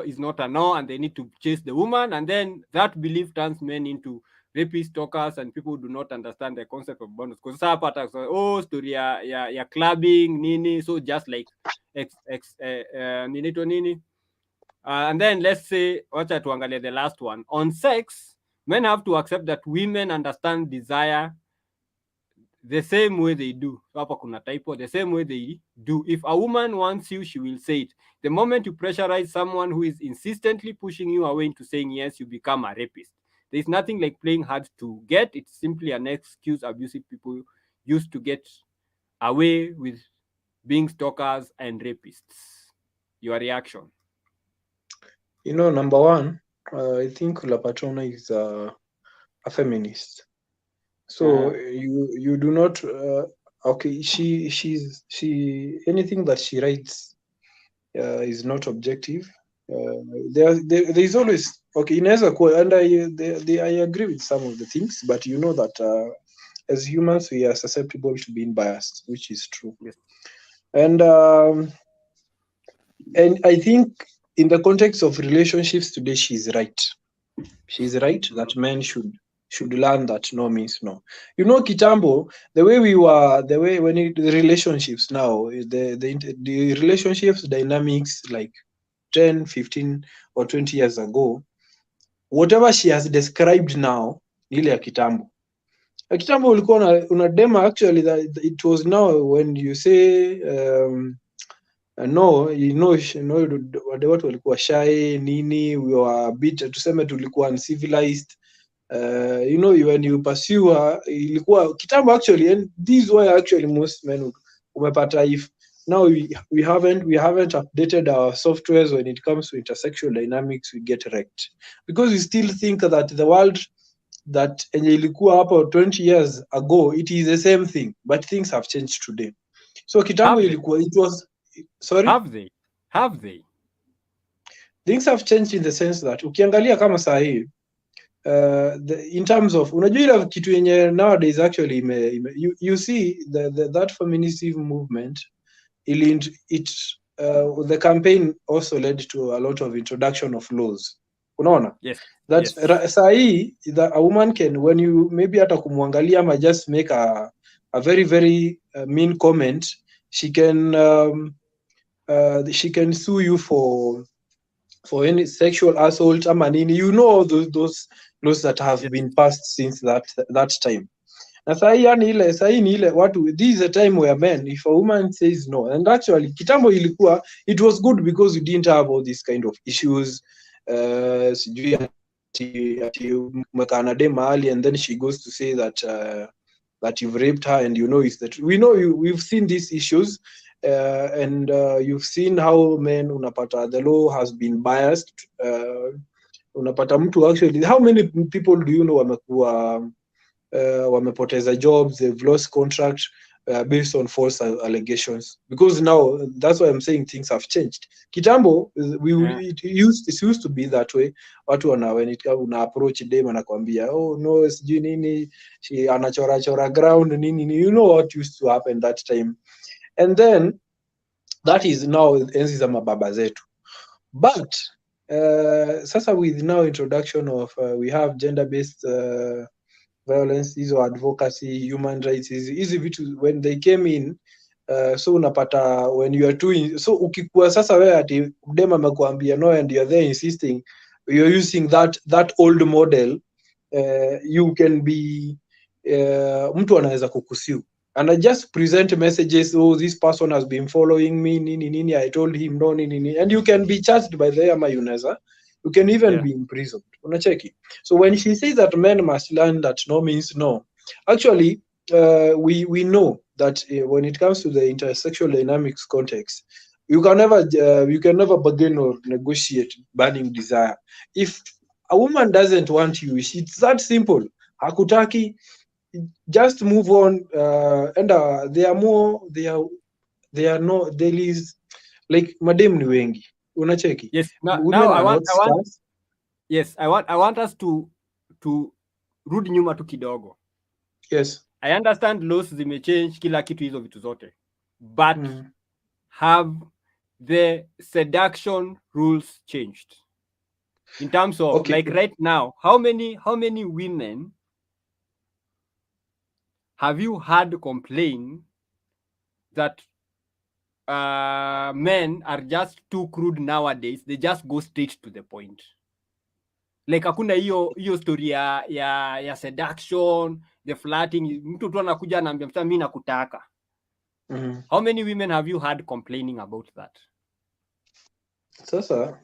is not a no, and they need to chase the woman, and then that belief turns men into rapists, stalkers, and people who do not understand the concept of bonus. Because some part story ya clubbing nini, so just like nini to nini. And then let's say, wacha tuangalie the last one on sex. Men have to accept that women understand desire the same way they do. So hapa kuna typo, the same way they do. If a woman wants you, she will say it. The moment you pressurize someone who is insistently pushing you away into saying yes, you become a rapist. There's nothing like playing hard to get. It's simply an excuse abusive people use to get away with being stalkers and rapists. Your reaction? You know, number one, I think La Patrona is a feminist. So you do not okay. She anything that she writes is not objective. There is always okay. Inaweza kuwa, and I agree with some of the things, but you know that as humans we are susceptible to being biased, which is true. Yes. And I think in the context of relationships today, she's right. She's right that men should learn that no means no. You know, kitambo, the way the relationships now, the relationships dynamics like 10, 15 or 20 years ago, whatever she has described now, ile ya kitambo. Ya kitambo ulikuwa una dema actually that it was now when you say no, watu walikuwa shy nini, we were a bit, tuseme tulikuwa uncivilized. When you pursue ilikuwa kitambo actually, and these were actually most men umepata. If now we haven't updated our softwares when it comes to intersexual dynamics, we get wrecked because we still think that the world that enye ilikuwa hapo 20 years ago, it is the same thing, but things have changed today. So kitambo ilikuwa, it was sorry, have they things have changed in the sense that ukiangalia kama saa hii in terms of unajua ile kitu yenye nowadays actually you see that feminism movement the campaign also led to a lot of introduction of laws. Unaona Yes. that Yes. saa hii a woman can, when you maybe hata kumwangalia ama just make a very very mean comment, she can sue you for any sexual assault ama nini, all those laws that have Yes. been passed since that time. Na sahii ni ile watu, this is a time where men, if a woman says no, and actually kitambo ilikuwa, it was good because you didn't have all these kind of issues, sijui ati umekana dem mahali and then she goes to say that you've raped her, and is that we've seen these issues, and you've seen how men, unapata the law has been biased, unapata mtu actually, how many people do you know wamekuwa wamepoteza jobs, they've lost contract based on false allegations, because now that's why I'm saying things have changed. Kitambo it used to be that way, watu when it una approach dem anakwambia oh no sijui nini, anachora ground nini, what used to happen that time. And then that is now enzi za mababa zetu, but sasa with now introduction of we have gender based violence, hizo advocacy, human rights, hizi vitu when they came in, so unapata when you are doing so, ukikuwa sasa wewe ati dem amekuambia no and you are there insisting, you're using that old model, you can be mtu anaweza kukusiu and I just present messages, oh this person has been following me nini, I told him no nini, and you can be charged by the ama you can even be imprisoned. Unacheki. So when she says that men must learn that no means no, actually we know that when it comes to the intersexual dynamics context, you can never bargain or negotiate burning desire. If a woman doesn't want you, it's that simple. Hakutaki, just move on, and they are no dailies, like madem ni wengi. Unacheki. Yes. Now Women are not scarce. Yes, I want us to rudi nyuma tu kidogo. Yes. I understand laws zimechange kila kitu hizo vitu zote. But have the seduction rules changed? In terms of Okay. like right now, how many women have you heard complain that men are just too crude nowadays, they just go straight to the point? Like hakuna hiyo story ya seduction, the flirting, mtu tu anakuja anaambia mtu mimi nakutaka. How many women have you heard complaining about that? Sasa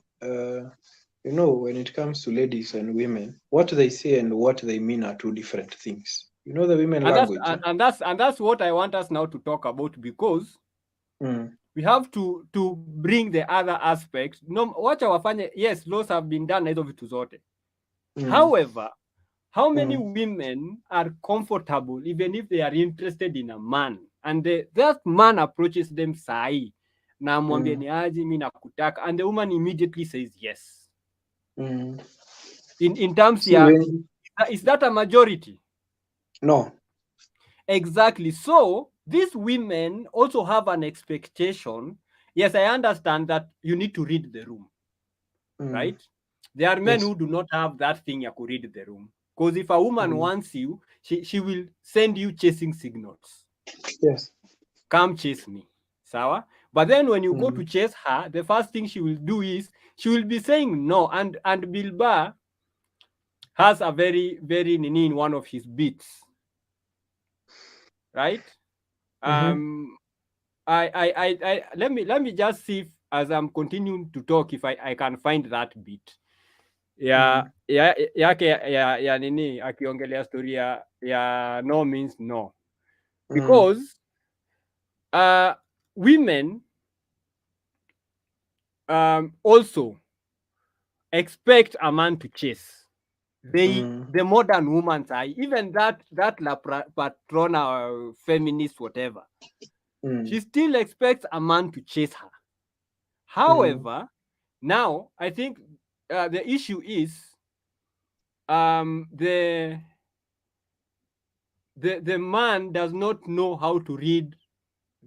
when it comes to ladies and women, what they say and what they mean are two different things. The women language. And that's what I want us now to talk about, because we have to bring the other aspects. No, wacha wafanye, yes, laws have been done na hizo vitu zote. However, how many women are comfortable even if they are interested in a man and that man approaches them sahi na mwambie ni aje mimi nakutaka, and the woman immediately says yes? In terms is that a majority? No. Exactly. So these women also have an expectation. Yes, I understand that you need to read the room, right? There are men who do not have that thing ya ku read the room, because if a woman wants you, she will send you chasing signals. Yes. Come chase me. Sawa? But then when you go to chase her, the first thing she will do is she will be saying no. And Bilba has a very, very nini in one of his beats. Right? I let me just see if, as I'm continuing to talk, if I can find that beat. Yake ya nini akiongelea story ya no means no. Because women also expect a man to chase. The modern woman, even that la patrona feminist whatever, she still expects a man to chase her. However, now I think the issue is the man does not know how to read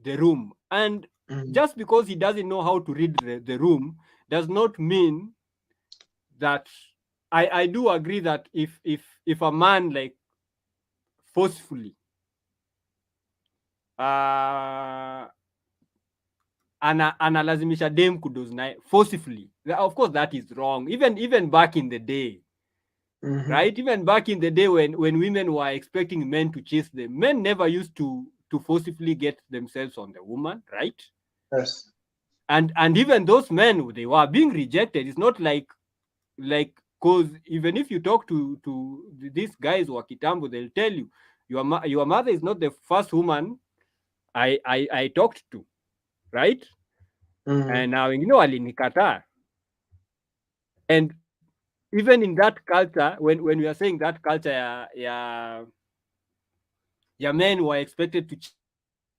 the room, and just because he doesn't know how to read the room does not mean that I do agree that if a man like forcefully analazimisha dem kudos naye forcefully, of course that is wrong. Even back in the day, right? Even back in the day when women were expecting men to chase them, men never used to forcefully get themselves on the woman, right? Yes. And even those men, they were being rejected. It's not like because even if you talk to these guys wa kitambo, they'll tell you your mother is not the first woman I talked to, right? And now alinikataa. And even in that culture, when we are saying that culture, men were expected to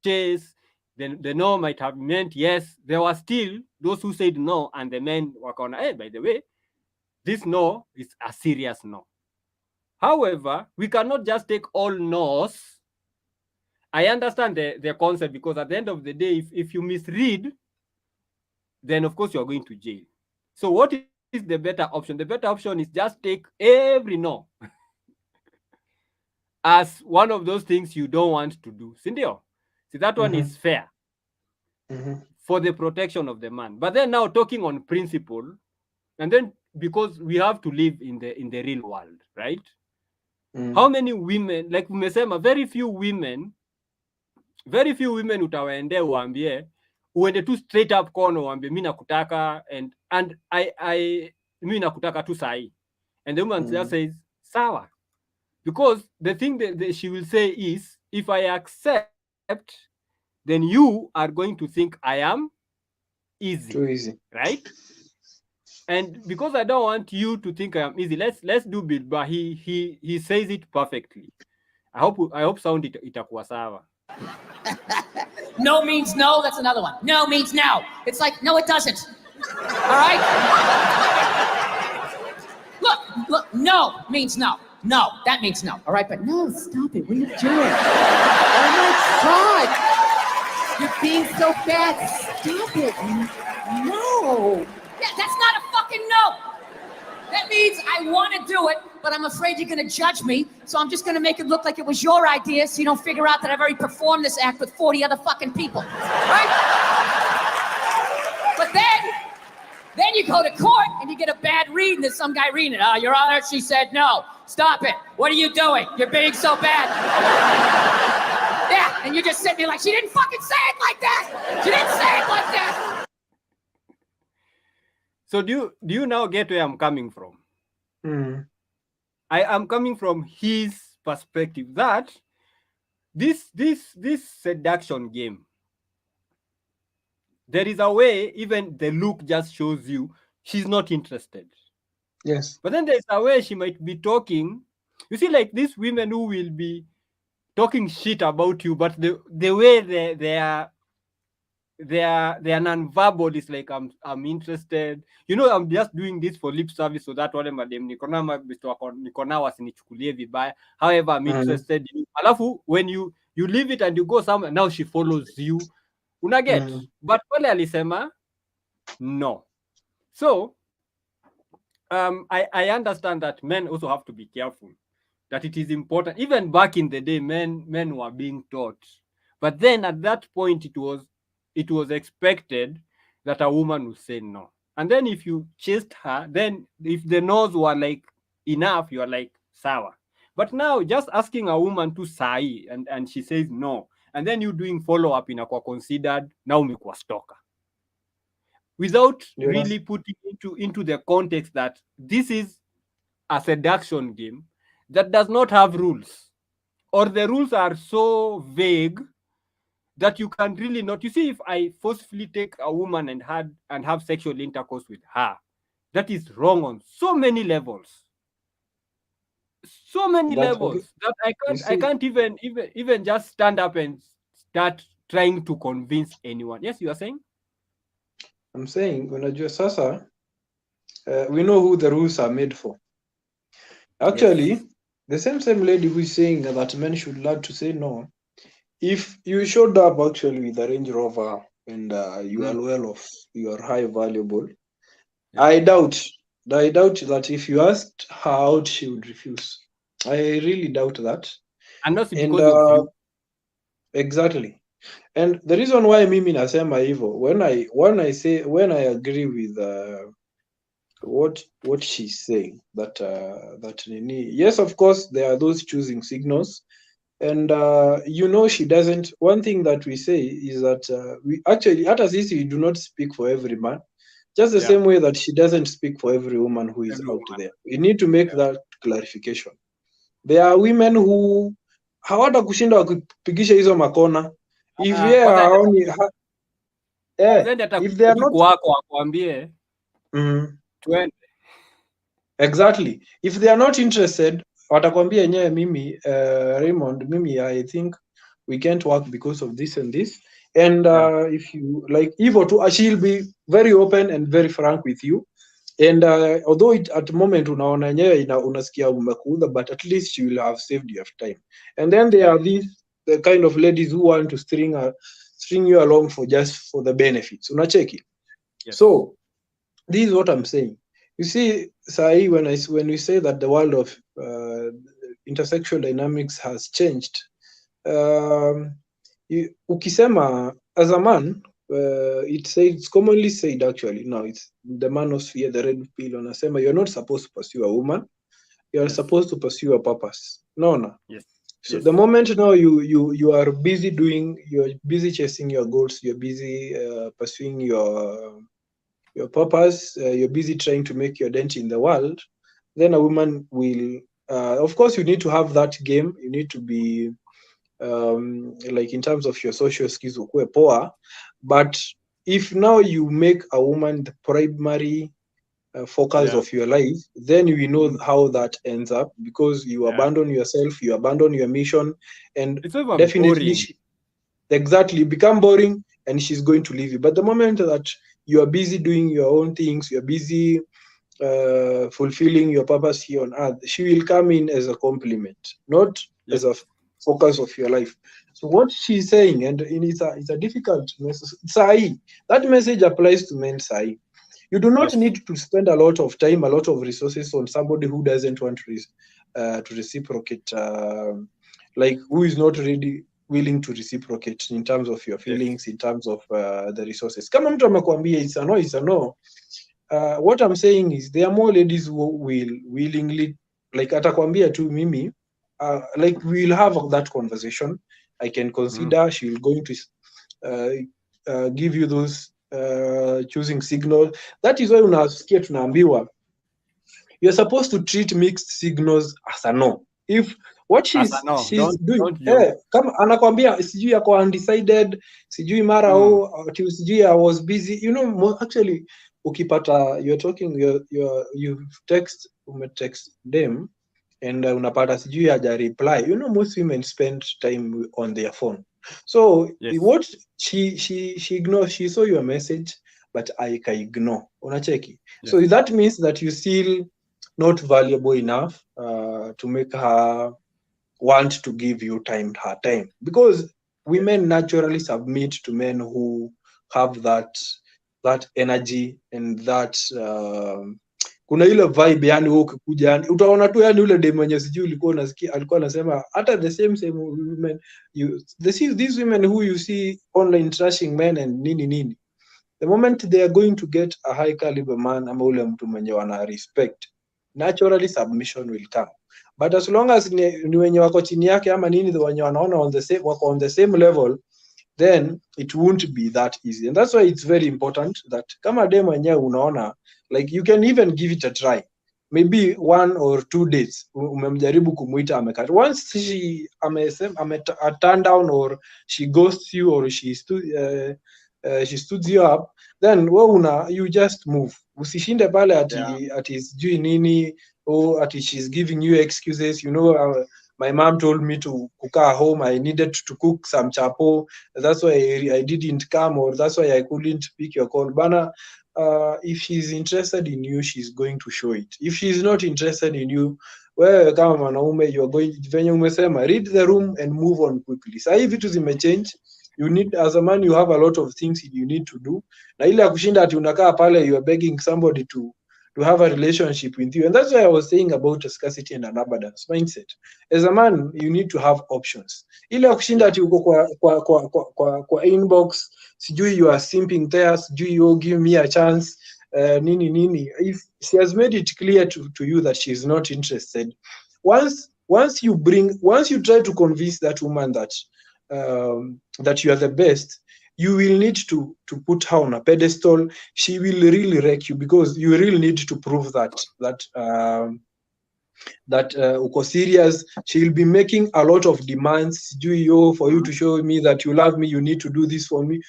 chase, then the no might have meant yes. There were still those who said no, and the men were going, hey, by the way, this no is a serious no. However, we cannot just take all no's. I understand the concept, because at the end of the day, if you misread, then of course you are going to jail. So what is the better option? The better option is just take every no as one of those things you don't want to do. Sindio? See, that one is fair for the protection of the man. But then now talking on principle, and then because we have to live in the real world, right? How many women, like umesema, very few women utawaendea uambie, uende tu straight up kono uambie mi nakutaka and I mi nakutaka tu sahi, and the woman just says sawa, because the thing that she will say is, if I accept, then you are going to think I am easy. Too easy. Right? And because I don't want you to think I am easy, let's do Bilba. He says it perfectly. I hope sound itakuwa sawa. No means no, that's another one. No means no. It's like, no, it doesn't. All right? Look, no means no. No, that means no. All right, but no, stop it. What are you doing? Oh my God. You're being so bad. Stop it. No. Yeah, that's not a fucking no. That means I want to do it, but I'm afraid you're going to judge me, so I'm just going to make it look like it was your idea, so you don't figure out that I've already performed this act with 40 other fucking people. Right? But then you go to court and you get a bad read, and there's some guy reading it. Your Honor, she said no. Stop it. What are you doing? You're being so bad. Yeah, and you're just sitting there like, she didn't fucking say it like that. She didn't say it like that. So do you now get where I'm coming from? I am coming from his perspective that this seduction game, there is a way, even the look just shows you she's not interested. Yes. But then there's a way she might be talking. You see, like these women who will be talking shit about you, but the way they are non-verbal is like, I'm interested. I'm just doing this for lip service so that wale madem niko nao wasinichukulie vibaya. However, I'm interested in you. Alafu when you leave it and you go somewhere, now she follows you. Unaget? But wale alisema no. So I understand that men also have to be careful, that it is important. Even back in the day, men were being taught. But then at that point, it was expected that a woman would say no. And then if you chased her, then if the no's were like enough, you are like sawa. But now just asking a woman to say and she says no, and then you doing follow-up inakuwa considered now umekuwa stalker. Without really putting into the context that this is a seduction game that does not have rules, or the rules are so vague that you can really not. You see, if I forcefully take a woman and have sexual intercourse with her, that is wrong on so many levels. So many levels that I can't even just stand up and start trying to convince anyone. Yes, you are saying? I'm saying, unajua sasa, we know who the rules are made for. Actually, yes. The same lady who is saying that men should learn to say no, if you showed up actually with a Range Rover and you are well off, you are high valuable. Yeah. I doubt that if you asked her out, she would refuse. I really doubt that. And not And because of you. exactly. And the reason why mimi nasema hivyo, when I agree with what she's saying, that nini, yes, of course there are those choosing signals, and she doesn't. One thing that we say is that we actually, at sisi, we do not speak for every man, just the Yeah. same way that she doesn't speak for every woman who is Every out woman. there. We need to make Yeah. that clarification. There are women who hawata kushinda wakipigisha hizo makona if yeye Kwanza haoni if they are not wako akwambie twende. exactly, if they are not interested, watakwambia yenyewe, mimi Raymond, mimi I think we can't work because of this and this, and if you like hivyo tu, she'll be very open and very frank with you, and although at the moment unaona yenyewe unasikia umekuudha, but at least she will have saved your time. And then there are the kind of ladies who want to string you along for the benefits, unacheki. Yes. So this is what I'm saying. You see, Sai, when we say that the world of intersexual dynamics has changed, ukisema as a man, it's commonly said, actually, no, it's the manosphere, the red pill, wanasema you're not supposed to pursue a woman, you're supposed to pursue a purpose. No. Yes. So the moment now you are busy you're busy chasing your goals, you're busy pursuing your purpose, you're busy trying to make your dent in the world, then a woman will, of course, you need to have that game. You need to be, like in terms of your social skills, ukue poa. But if now you make a woman the primary focus of your life, then we know how that ends up, because you abandon yourself, you abandon your mission, and it's over definitely boring. become boring, and she's going to leave you. But the moment that you are busy doing your own things, you're busy fulfilling your purpose here on earth, she will come in as a compliment, not as a focus of your life. So what she's saying, and it's a difficult message, Sai, that message applies to men, Sai. You do not need to spend a lot of time, a lot of resources on somebody who doesn't want to reciprocate, like who is not really willing to reciprocate in terms of your feelings, in terms of the resources. Kama mtu amekwambia it's a no. What I'm saying is there are more ladies who will willingly, like atakwambia tu mimi, like we'll have that conversation. I can consider she'll going to give you those choosing signals. That is why unasikia tunaambiwa you're supposed to treat mixed signals as a no. If what she's doing, kama anakwambia sijui yako undecided, sijui mara sijui I was busy, actually ukipata you text them and unapata sijui haja reply, most women spend time on their phone. So what she ignores, she saw your message but I can ignore, unacheki. So that means that you still not valuable enough to make her want to give you her time, because women naturally submit to men who have that energy and that kuna ile vibe, yani wewe ukikuja, yani utaona tu, yani ule dem mwenye sijui ulikuwa unasikia alikuwa anasema hata the same women, these women who you see online trashing men and nini, the moment they are going to get a high caliber man ama ule mtu mwenye wana respect, naturally submission will come. But as long as ni wenye wako chini yake ama nini, the wenye wanaona wako on the same level, then it won't be that easy. And that's why it's very important that kama dem mwenyewe unaona, like you can even give it a try, maybe 1 or 2 days umemjaribu kumuita amekata. Once she turn down or she ghosts you or she stood you up, then you just move. Usishinde pale ati sijui nini, or ati she's giving you excuses, my mom told me to cook home, I needed to cook some chapo, that's why I didn't come, or that's why I couldn't pick your call. Bana, if she's interested in you, she's going to show it. If she's not interested in you, wewe kama mwanaume, you're going, venye umesema, read the room and move on quickly. Sasa hivi vitu zimechange. You need, as a man, you have a lot of things you need to do. Na ile ya kushinda ati unakaa pale, you are begging somebody to have a relationship with you. And that's why I was saying about a scarcity and an abundance mindset. As a man, you need to have options. Ile ya kushinda ati uko kwa inbox, sijui you are simping there, sijui you give me a chance, nini. If she has made it clear to you that she is not interested, once you try to convince that woman that you are the best, you will need to put her on a pedestal. She will really wreck you, because you really need to prove that uko serious. She'll be making a lot of demands. For you to show me that you love me, you need to do this for me.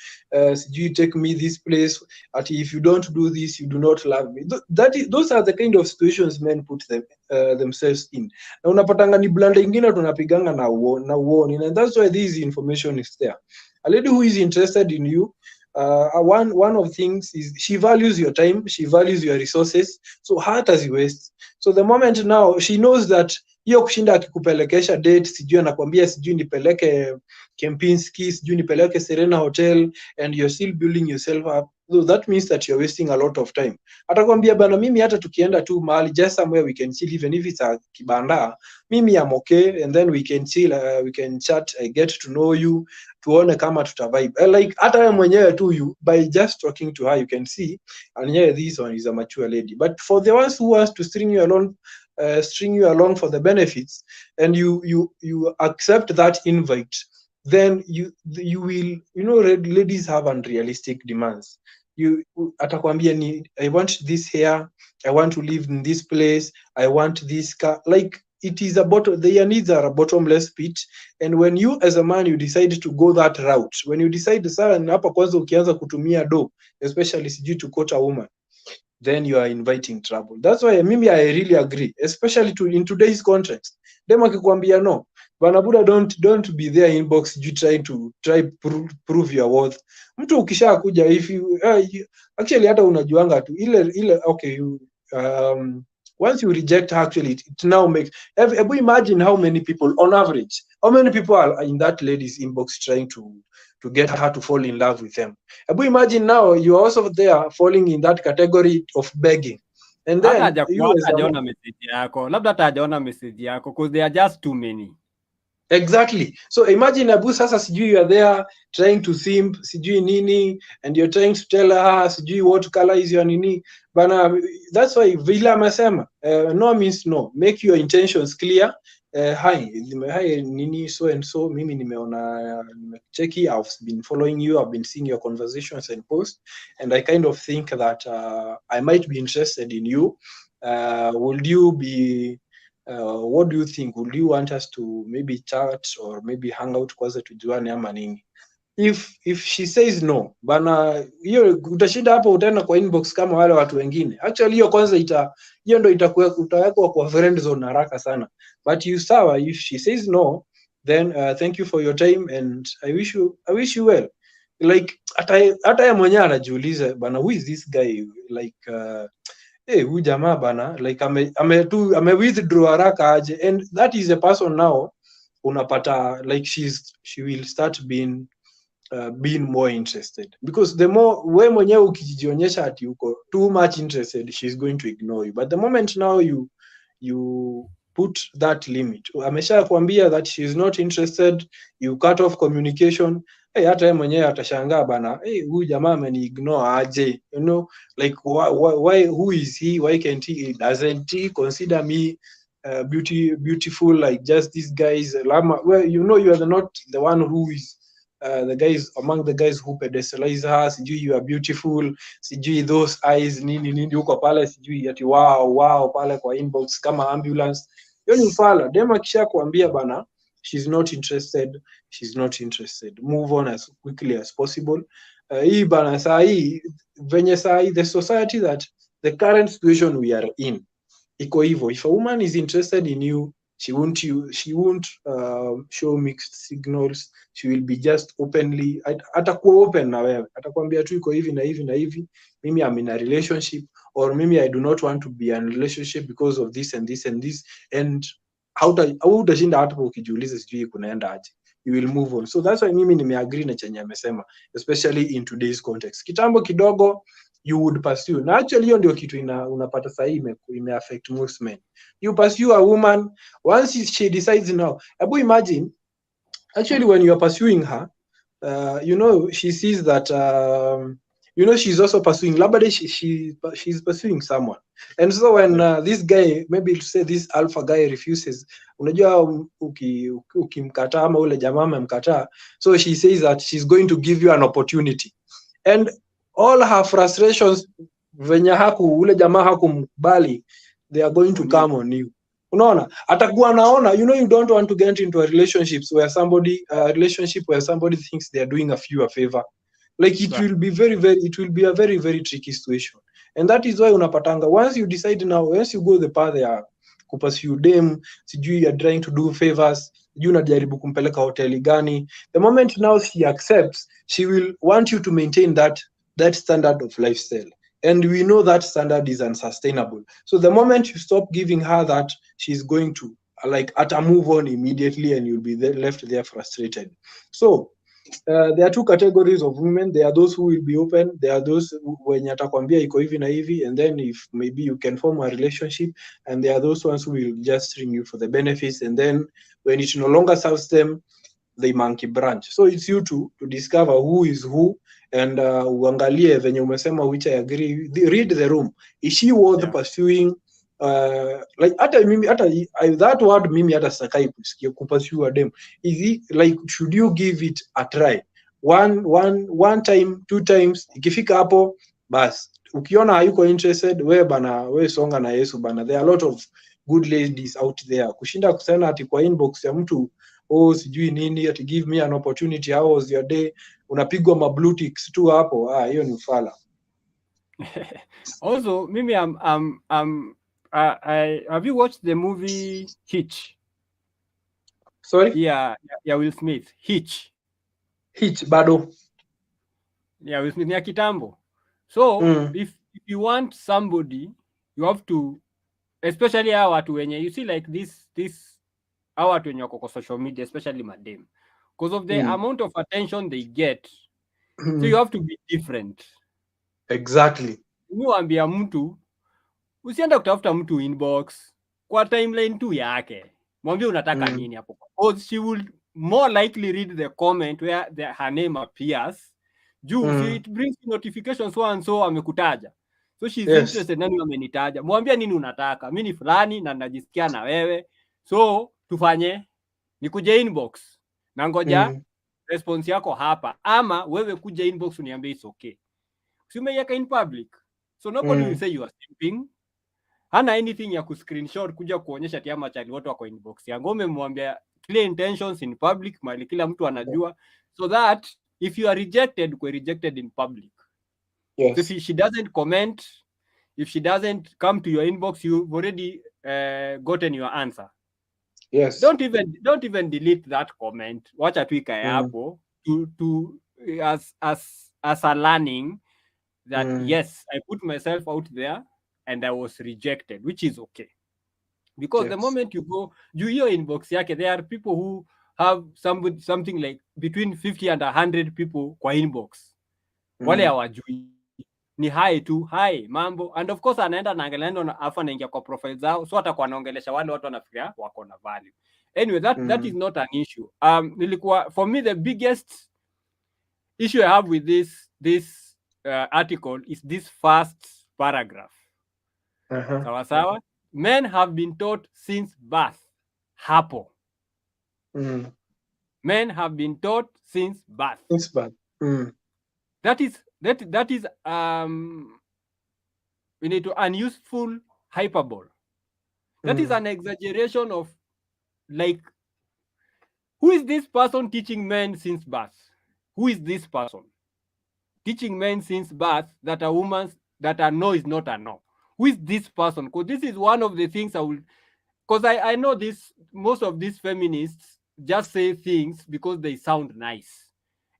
You take me this place. If you don't do this, you do not love me. Those are the kind of situations men put themselves in. Na unapatanga ni blanda ingine tunapiganga na uoni. And that's why this information is there. A lady who is interested in you, one of things is she values your time, she values your resources, so hataziwaste. So the moment now she knows that hiyo kushinda akikupelekesha date, sijui anakwambia sijui nipeleke Kempinski, sijui nipeleke Serena Hotel, and you're still building yourself up, so that means that you're wasting a lot of time. Atakwambia bana, mimi hata tukienda tu mahali just somewhere we can chill, even if it's a kibanda, mimi I'm okay, and then we can chill, we can chat, I get to know you, tuone kama tutavibe. Like hata wewe mwenyewe tu, by just talking to her, you can see, and yeah, this one is a mature lady. But for the ones who wants to string you along for the benefits, and you accept that invite, then you will, ladies have unrealistic demands. Atakwambia ni, I want this hair, I want to live in this place, I want this car. Like, it is their needs are a bottomless pit. And when you as a man, you decide to go that route, when you decide sana hapa kwanza ukianza kutumia do, especially sijui to court a woman, then you are inviting trouble. That's why mimi I really agree, especially in today's context. Dem akikwambia no, bana buda, don't be there inbox, you try prove your worth. Mtu ukisha kuja, if you actually hata unajuanga tu ile okay, once you reject her, actually it now makes, imagine how many people on average, how many people are in that lady's inbox trying to get her to fall in love with them. Imagine now you are also there falling in that category of begging. And then hajaona message yako, labda hata hajaona message yako, because there are just too many. Exactly. So imagine Abu sasa sijui you are there trying to simp, sijui nini, and you're trying to tell her sijui what color is your nini. Bana, that's why Vila amesema, no means no. Make your intentions clear. Hi nini so and so, mimi nimeona cheki, I've been following you, I've been seeing your conversations and posts, and I kind of think that I might be interested in you. Would you be what do you think? Would you want us to maybe chat or maybe hang out kwanza tujuane ama nini? If she says no, bana, hiyo utashinda hapo, utaenda kwa inbox kama wale watu wengine. Actually hiyo kwanza hiyo ndo utawekwa kwa friend zone haraka sana. But you sawa, if she says no, then thank you for your time and I wish you well. Like hata yeye mwenyewe anajiuliza bana, who is this guy? Like huyu jamaa bana, like ame withdraw haraka aje. And that is a person now unapata like she will start being more interested, because the more we mwenyewe ukijionyesha ati uko too much interested, she's going to ignore you. But the moment now you put that limit, amesha kuambia that she is not interested, you cut off communication, hata yeye mwenyewe atashangaa bana, huyu jamaa ameni ignore aje, like why, who is he, why can't he, doesn't he consider me beautiful like just these guys? Well, you are not the one who is the guys among the guys who pedestalize her, sijui you are beautiful, sijui those eyes nini uko pale, sijui ati wow pale kwa inbox kama ambulance. Hiyo ni ufala. Dem akisha kuambia bana, she's not interested, move on as quickly as possible. Hii bana, saa hii venye saa hii the society, that the current situation we are in iko hivyo. If a woman is interested in you, she won't show mixed signals. She will be just openly, atakuwa open na wewe, atakwambia tu iko hivi na hivi na hivi, mimi I'm in a relationship, or mimi I do not want to be in a relationship because of this and this and this. And utashinda hapo ukijiuliza sijui kunaenda aje. you will move on. So that's why mimi nimeagree na chenye amesema, especially in today's context. Kitambo kidogo you would pursue, na actually hiyo ndio kitu unapata sahii ime affect most men. You pursue a woman, once she decides now, abu imagine actually when you are pursuing her, she sees that she's also pursuing, labda she's pursuing someone, and so when this guy, maybe to say this alpha guy refuses, unajua ukimkataa ama ule jamaa amemkataa, so she says that she's going to give you an opportunity, and all her frustrations venye ule jamaa hakumkubali, they are going to come on you. Unaona, atakuwa anaona, you don't want to get into a relationship where somebody thinks they are doing a favor. Like it will be a very, very tricky situation. And that is why unapatanga, once you decide now, once you go the path ya kupursue dem, sijui you are trying to do favors, sijui unajaribu kumpeleka hoteli gani, the moment now she accepts, she will want you to maintain that standard of lifestyle. And we know that standard is unsustainable. So the moment you stop giving her that, she's going to move on immediately, and you'll be left there frustrated. So there are two categories of women. There are those who will be open. There are those when atakwambia iko hivi na hivi, and then if maybe you can form a relationship. And there are those ones who will just string you for the benefits, and then when it no longer serves them, they monkey branch. So it's you to discover who is who, and uangalie venye umesema, which I agree, read the room. Is she worth pursuing? That word mimi hata sakai kusikia kupursue dem. Is it like, should you give it a try one time, 2 times, ikifika hapo bas, ukiona hayuko interested, we songa na Yesu bana. There are a lot of good ladies out there, kushinda kusema ati kwa inbox ya mtu sijui nini ati give me an opportunity, how was your day, unapigwa ma blue ticks tu hapo. Hiyo ni ufala. Also mimi have you watched the movie Hitch? Sorry? Yeah, Will Smith. Hitch Bado. Yeah, Will Smith ni ya kitambo. So if you want somebody, you have to, especially hawa watu wenye, you see like this hawa watu wenye wako kwa social media, especially madem, because of the amount of attention they get. So you have to be different. Exactly. Niwaambia mtu usienda kutafuta mtu inbox kwa timeline tu yake, mwambie unataka nini hapo, because she will more likely read the comment where her name appears. So it brings notifications, so and so amekutaja, so she's interested, nani amenitaja, mwambie nini unataka, mimi ni fulani na najisikia na wewe, so tufanye nikuje inbox na ngoja response yako hapa, ama wewe kuja inbox uniambie it's okay. Umeiweka in public, so nobody will say you are simping. Hana anything ya kuscreenshot kuja kuonyesha ati ama chali wote wako inbox yangu. Umemwambia clear intentions in public, mali kila mtu anajua, so that if you are rejected, you're rejected in public. Yes. So if she doesn't comment, if she doesn't come to your inbox, you've already gotten your answer. Yes. Don't even delete that comment. Wacha tu ikae hapo to as a learning that yes, I put myself out there and I was rejected, which is okay. Because the moment you go, your inbox yake, there are people who have something like between 50 and 100 people kwa inbox. Wale hawajui. Ni hi tu, hi, mambo. And of course anaenda naangalia afa anaingia kwa profile zao, so atakuwa anaongelesha wale watu wanafikiria wako na value. Anyway, that is not an issue. For me the biggest issue I have with this article is this first paragraph. Sawa sawa. Men have been taught since birth. Hapo. Men have been taught since birth. Since birth. That is we need to unuseful hyperbole. That is an exaggeration of, like, who is this person teaching men since birth? Who is this person teaching men since birth that a woman, that a no is not a no? Who is this person? Because this is one of the things I know this, most of these feminists just say things because they sound nice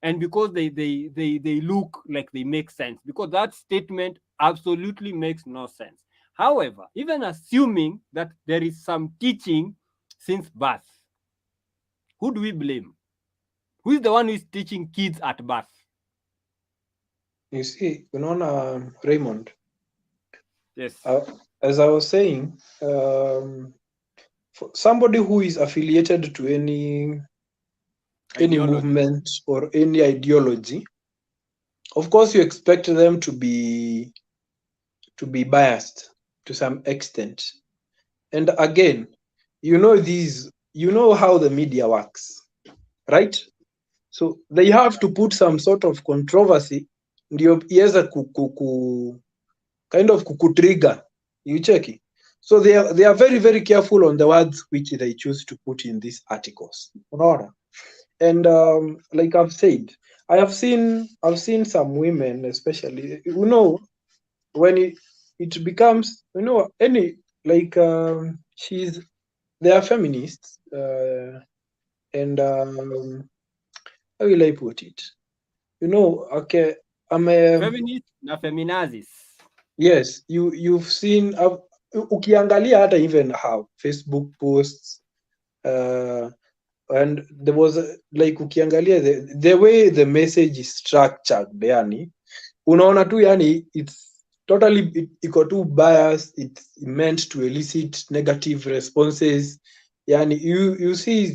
and because they look like they make sense, because that statement absolutely makes no sense. However, even assuming that there is some teaching since birth, who do we blame? Who is the one who is teaching kids at birth? You see, Raymond, Yes. as I was saying, for somebody who is affiliated to any Ideology. movement or any ideology, of course you expect them to be biased to some extent. And again, you know how the media works, right? So they have to put some sort of controversy ndio iweze kind of kukutrigger, you cheki. So they are very very careful on the words which they choose to put in these articles, unaona. And like I've said, I've seen some women, especially, when it becomes, any, like, they are feminists, and how will I put it? Okay, I'm a, Feminist na feminazis. yes, you've seen, ukiangalia hata even how Facebook posts, and there was like, ukiangalia the way the message is structured, yani unaona tu, yani it's totally, iko too biased, it's meant to elicit negative responses, yani you see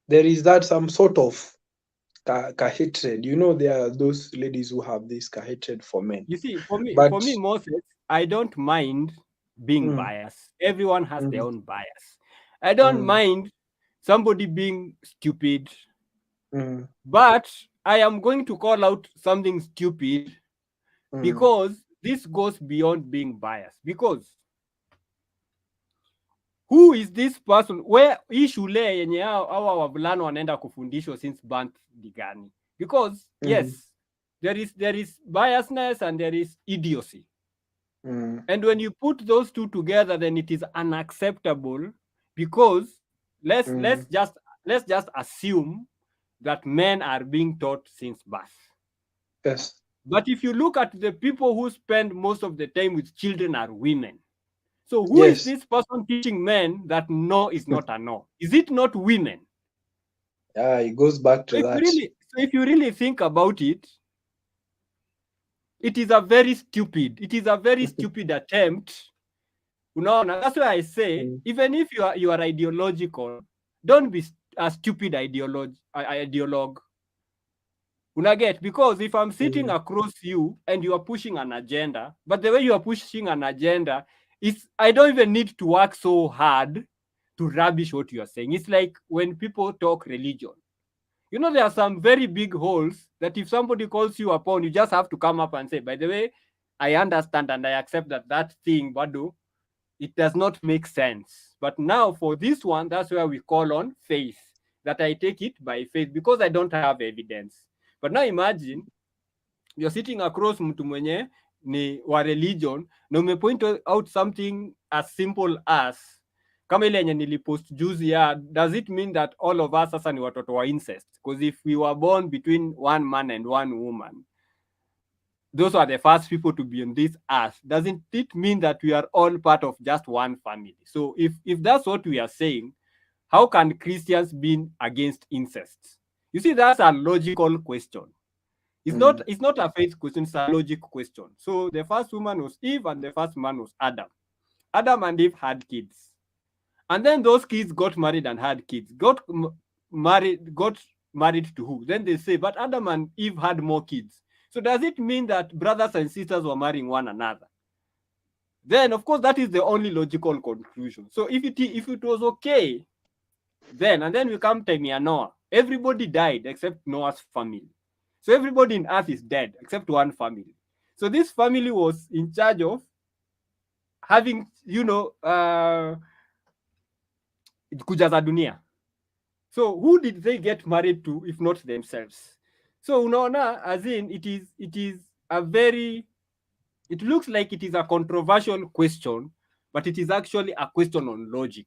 there is that some sort of hatred. There are those ladies who have this hatred for men, You see, for but me, Moses, I don't mind being mm, biased. Everyone has their mm, own bias. I don't mm, mind somebody being stupid, mm, but I am going to call out something stupid mm, because this goes beyond being biased. Because who is this person? Where hii shule yenye hawa wavulana wanaenda kufundishwa since birth ni gani? Because mm, yes, there is biasness and there is idiocy. mm, And when you put those two together, then it is unacceptable, because let's mm, just assume that men are being taught since birth. yes, But if you look at the people who spend most of the time with children are women. So who is yes, this person teaching men that no is not a no? Is it not women? yeah, it goes back So to that. if you really think about it, it is a very stupid attempt. Unaona, that's why I say, Mm, even if you are ideological, don't be a stupid ideologue. Unaget? Because if I'm sitting mm, across you and you are pushing an agenda, but the way you are pushing an agenda is, I don't even need to work so hard to rubbish what you are saying. It's like when people talk religion. There are some very big holes that if somebody calls you upon, you just have to come up and say, by the way, I understand and I accept that thing, Bado, it does not make sense. But now for this one, that's where we call on faith, that I take it by faith because I don't have evidence. But now imagine you're sitting across mtu mwenye ni wa religion na umepoint out something as simple as kama ile yenye nilipost juzi ya, does it mean that all of us sasa ni watoto wa incest? Because if we were born between one man and one woman, those are the first people to be on this earth. Doesn't it mean that we are all part of just one family? So if that's what we are saying, how can Christians be against incest? You see, that's a logical question. It's mm, not a faith question, it's a logic question. So the first woman was Eve and the first man was Adam. Adam and Eve had kids. And then those kids got married and had kids. Got married to who? Then they say, but Adam and Eve had more kids. So does it mean that brothers and sisters were marrying one another? Then, of course, that is the only logical conclusion. So if it was okay, and then we come to Noah. Everybody died except Noah's family. So everybody in earth is dead except one family. So this family was in charge of having, kujaza dunia. So who did they get married to if not themselves? So unaona, as in, it looks like it is a controversial question, but it is actually a question on logic.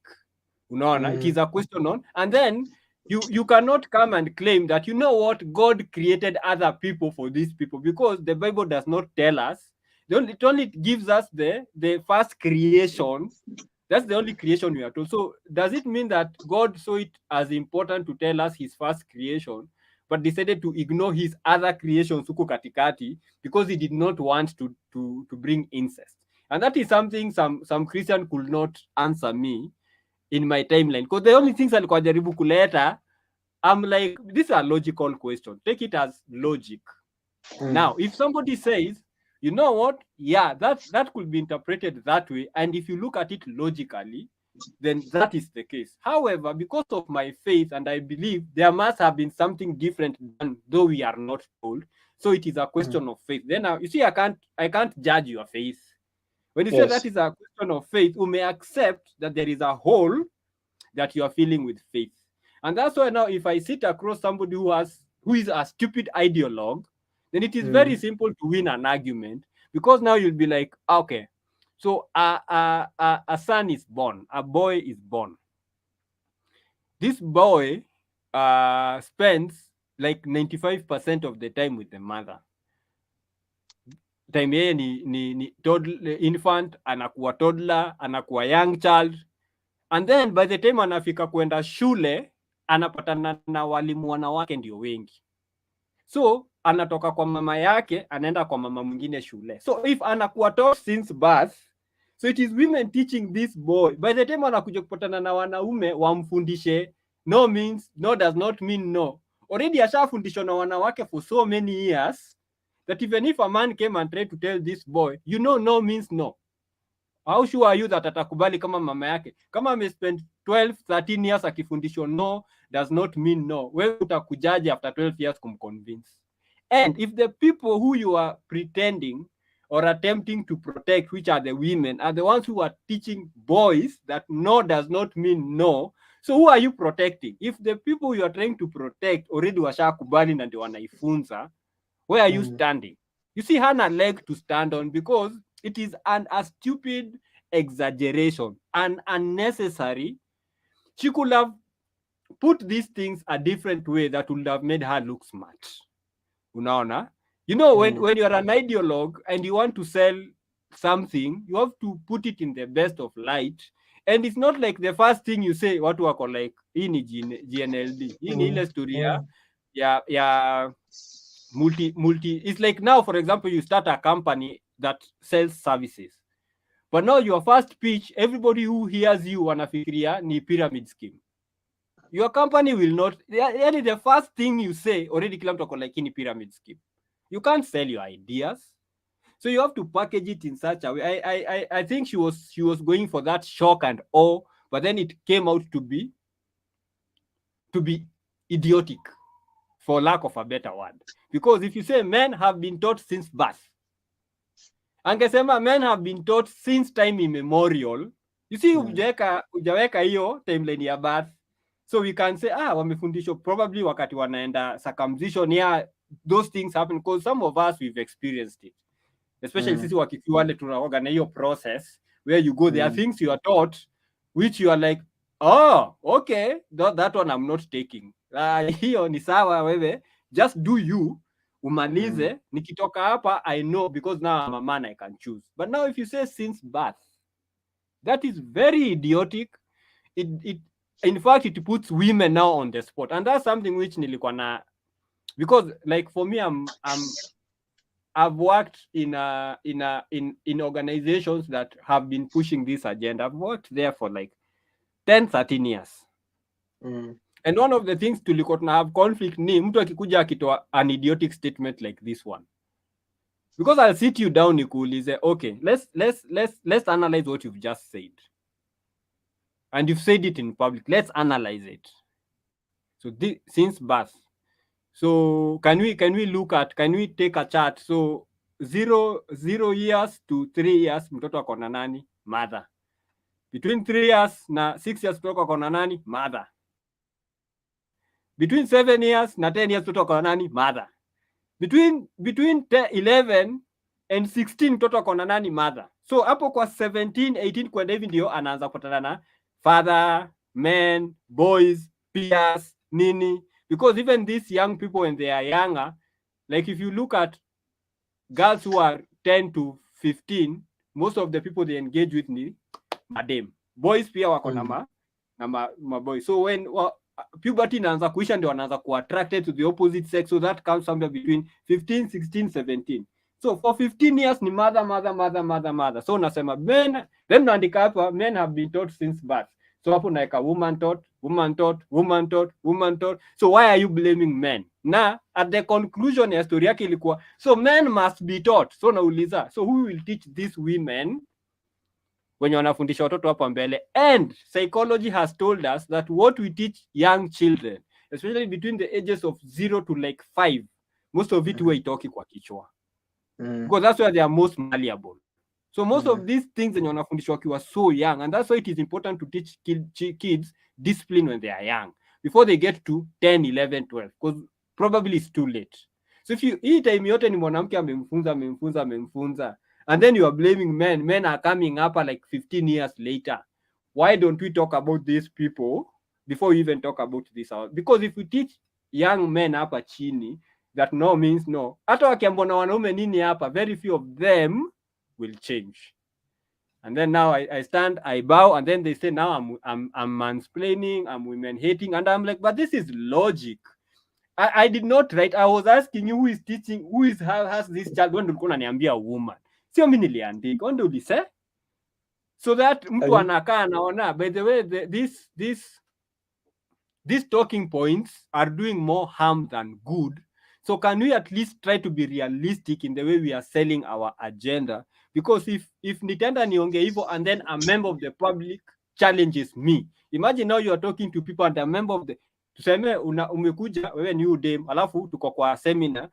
Unaona, it is a question on, and then you cannot come and claim that, what, God created other people for these people, because the Bible does not tell us. It only gives us the first creation That's the only creation we are told. So does it mean that God saw it as important to tell us his first creation, but decided to ignore his other creations huko katikati because he did not want to bring incest? And that is something some Christian could not answer me in my timeline, because the only things alikuwa jaribu kuleta, I'm like, this is a logical question. Take it as logic. Now, if somebody says, you know what, yeah, that could be interpreted that way, and if you look at it logically, then that is the case. However, because of my faith, and I believe there must have been something different done, though we are not told. So it is a question of faith. Then now, you see, I can't judge your faith. When you say that is a question of faith, you may accept that there is a hole that you are filling with faith. And that's why now, if I sit across somebody who is a stupid ideologue, then it is very simple to win an argument, because now you'll be like, okay, so a son is born, a boy is born. This boy spends like 95% of the time with the mother. Time yeye ni toddler, infant, anakuwa toddler, anakuwa young child, and then by the time anafika kwenda shule anapatana na walimu wanawake ndio wengi. So anatoka kwa mama yake anaenda kwa mama mwingine shule. So if anakuwa taught since birth, so it is women teaching this boy. By the time anakuja kupatana na wanaume wamfundishe no means no does not mean no. Already ashafundishwa na wanawake for so many years that even if a man came and tried to tell this boy, you know, no means no, how sure are you that atakubali kama mama yake? Kama amespend 12, 13 years akifundishwa no does not mean no, wewe utakujaje after 12 years kumconvince? And if the people who you are pretending or attempting to protect, which are the women, are the ones who are teaching boys that no does not mean no, so who are you protecting? If the people you are trying to protect already washakubali na ndio wanaifunza, where are you standing? You see, hana leg to stand on, because it is a stupid exaggeration, an unnecessary. She could have put these things a different way that would have made her look smart. Unaona? You know, when you're an ideologue and you want to sell something, you have to put it in the best of light. And it's not like the first thing you say, watu wako like, hii ni GNLD. Hii ni ile story ya multi. It's like now, for example, you start a company that sells services. But now your first pitch, everybody who hears you wanafikiria ni pyramid scheme. Your company will not, yani the first thing you say, already kila mtu ako like ni pyramid scheme. You can't sell your ideas. So you have to package it in such a way. I think she was going for that shock and awe, but then it came out to be idiotic, for lack of a better word. Because if you say men have been taught since birth, angesema men have been taught since time immemorial. You see, ujaweka hiyo timeline ya birth. So we can say, wamefundishwa probably wakati wanaenda circumcision. Yeah, those things happen because some of us, we've experienced it. Especially sisi wakikuwa wale tunaoga na hiyo process where you go, there are things you are taught which you are like, oh, okay, that one I'm not taking. Hiyo ni sawa wewe, just do you, umalize, nikitoka hapa I know because now I'm a man, I can choose. But now if you say since birth, that is very idiotic. It in fact, it puts women now on the spot, and that's something which nilikuwa na, because like for me, I've worked in organizations that have been pushing this agenda. I've worked there for like 10, 13 years. And one of the things tulikuwa tuna have conflict ni mtu akikuja akitoa an idiotic statement like this one. Because I'll sit you down nikuulize, okay, let's analyze what you've just said. And you've said it in public. Let's analyze it. So since birth. So can we take a chart? So 0 years to 3 years mtoto ako na nani? Mother. Between 3 years na 6 years mtoto ako na nani? Mother. Between 7 years na 10 years mtoto ako na nani? Mother. Between 11 and 16 mtoto ako na nani? Mother. So hapo kwa 17, 18 kwenda hivi ndio anaanza kupatana na father, men, boys, peers, nini. Because even these young people, when they are younger, like if you look at girls who are 10 to 15, most of the people they engage with ni madam, boys pia wako na maboys. So when puberty inaanza kuisha ndio wanaanza ku attracted to the opposite sex, so that comes somewhere between 15, 16, 17. So for 15 years ni mother. So nasema men, then naandika hapa men have been taught since birth. So hapo naeka woman taught. So why are you blaming men? Na at the conclusion ya story yake ilikuwa so men must be taught. So nauliza, so who will teach these women wenye wanafundisha watoto hapa mbele? And psychology has told us that what we teach young children, especially between the ages of 0 to like 5, most of it haitoki kwa kichwa. Because that's where they are most malleable. So most of these things wenye wanafundishwa wakiwa so young, and that's why it is important to teach kids discipline when they are young, before they get to 10, 11, 12, because probably it's too late. So if you hii time yote ni mwanamke amemfunza, and then you are blaming men are coming up like 15 years later. Why don't we talk about these people before we even talk about this? Because if we teach young men hapa chini that no means no, hata wakiambiwa na wanaume nini hapa, very few of them will change. And then now I stand, I bow, and then they say now I'm mansplaining, I'm women hating, and I'm like, but this is logic. I did not write. I was asking you who is teaching, has this child. When ulikuwa unaniambia woman, sio mimi niliandika. When did you say? So that mtu anakaa anaona, by the way, these talking points are doing more harm than good. So can we at least try to be realistic in the way we are selling our agenda? Because if nitenda nionge hivyo and then a member of the public challenges me, imagine now you are talking to people and a member of the, tuseme umekuja wewe ni udem, alafu tuko kwa seminar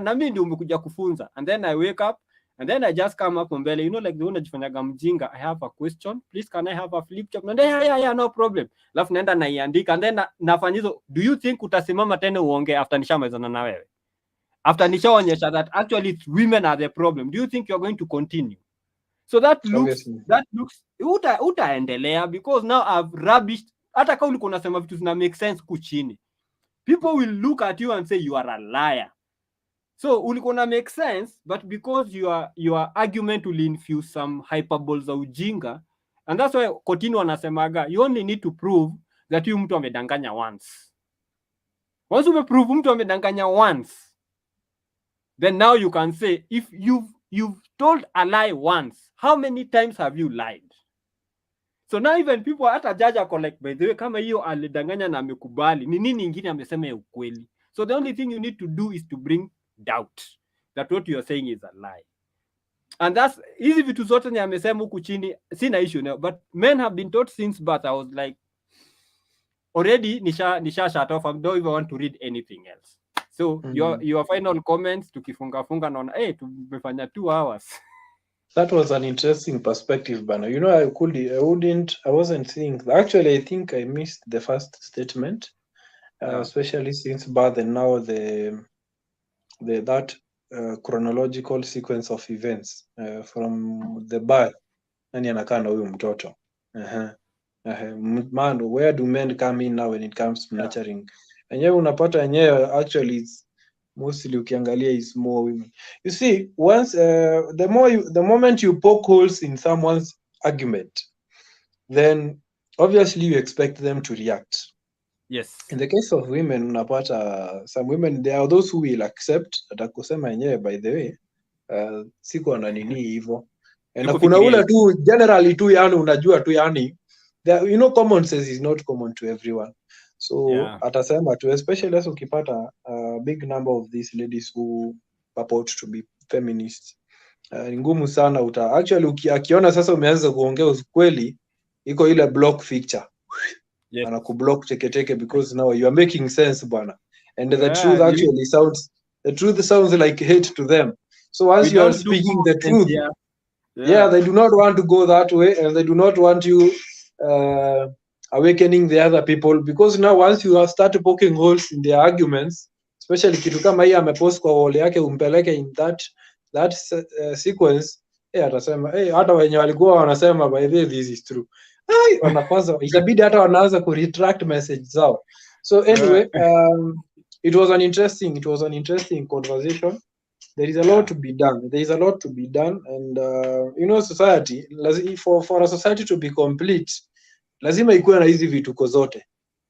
na mimi ndio umekuja kufunza, and then I wake up and then I just come up mbele, like the unajifanyaga mjinga, I have a question, please can I have a flip chart? And yeah, no problem. Alafu naenda naiandika, and then nafanyizo, do you think utasimama tena uongee after nishamalizana na wewe? After nishaonyesha that actually women are the problem, do you think you're going to continue? So that looks utaendelea, because now I've rubbished. Hata kama ulikuwa unasema vitu zina make sense kuchini, people will look at you and say you are a liar. So ulikuwa na make sense, but because your argument will infuse some hyperbole za ujinga, and that's why Kotini wanasemaga you only need to prove that you mtu amedanganya once. Once umeprove mtu amedanganya once, then now you can say if you've told a lie once, how many times have you lied? So now even people hata judge ako like, by the way, kama hiyo alidanganya na amekubali, ni nini ingine amesema ya ukweli? So the only thing you need to do is to bring doubt that what you are saying is a lie. And that's hizi vitu zote ni amesema huku chini, sina issue now, but men have been taught since birth. I was like, already nisha shut off. I don't even want to read anything else. So your final comments, tukifunga naona tumefanya 2 hours. That was an interesting perspective, Bano. I wasn't thinking. Actually, I think I missed the first statement, especially since birth and now that chronological sequence of events from the birth. Nani anakaa na huyu mtoto? Man, where do men come in now when it comes to nurturing? Enyewe unapata enyewe actually it's mostly ukiangalia is more women. You see, once the moment you poke holes in someone's argument, then obviously you expect them to react. Yes. In the case of women, unapata some women, there are those who will accept atakusema yenyewe, by the way, siko na nini hivyo. Na kuna ule tu generally tu yani unajua tu yani common sense is not common to everyone. So atasema tu, especially as ukipata a big number of these ladies who purport to be feminists, ni ngumu sana actually akiona sasa umeanza kuongea ukweli, iko ile block feature. Yes. Anakublock teke because now you are making sense bwana, and the truth sounds like hate to them. So once you are speaking the truth, they do not want to go that way, and they do not want you awakening the other people, because now once you start poking holes in their arguments, especially kitu kama hii amepost kwa wall yake umpeleke in that sequence, atasema hata wenye walikuwa wanasema by the way this is true, wanaanza itabidi hata wanaanza ku retract message zao. So anyway, it was an interesting conversation. There is a lot to be done. There is a lot to be done, and society, for a society to be complete, lazima ikuwe na hizi vituko zote.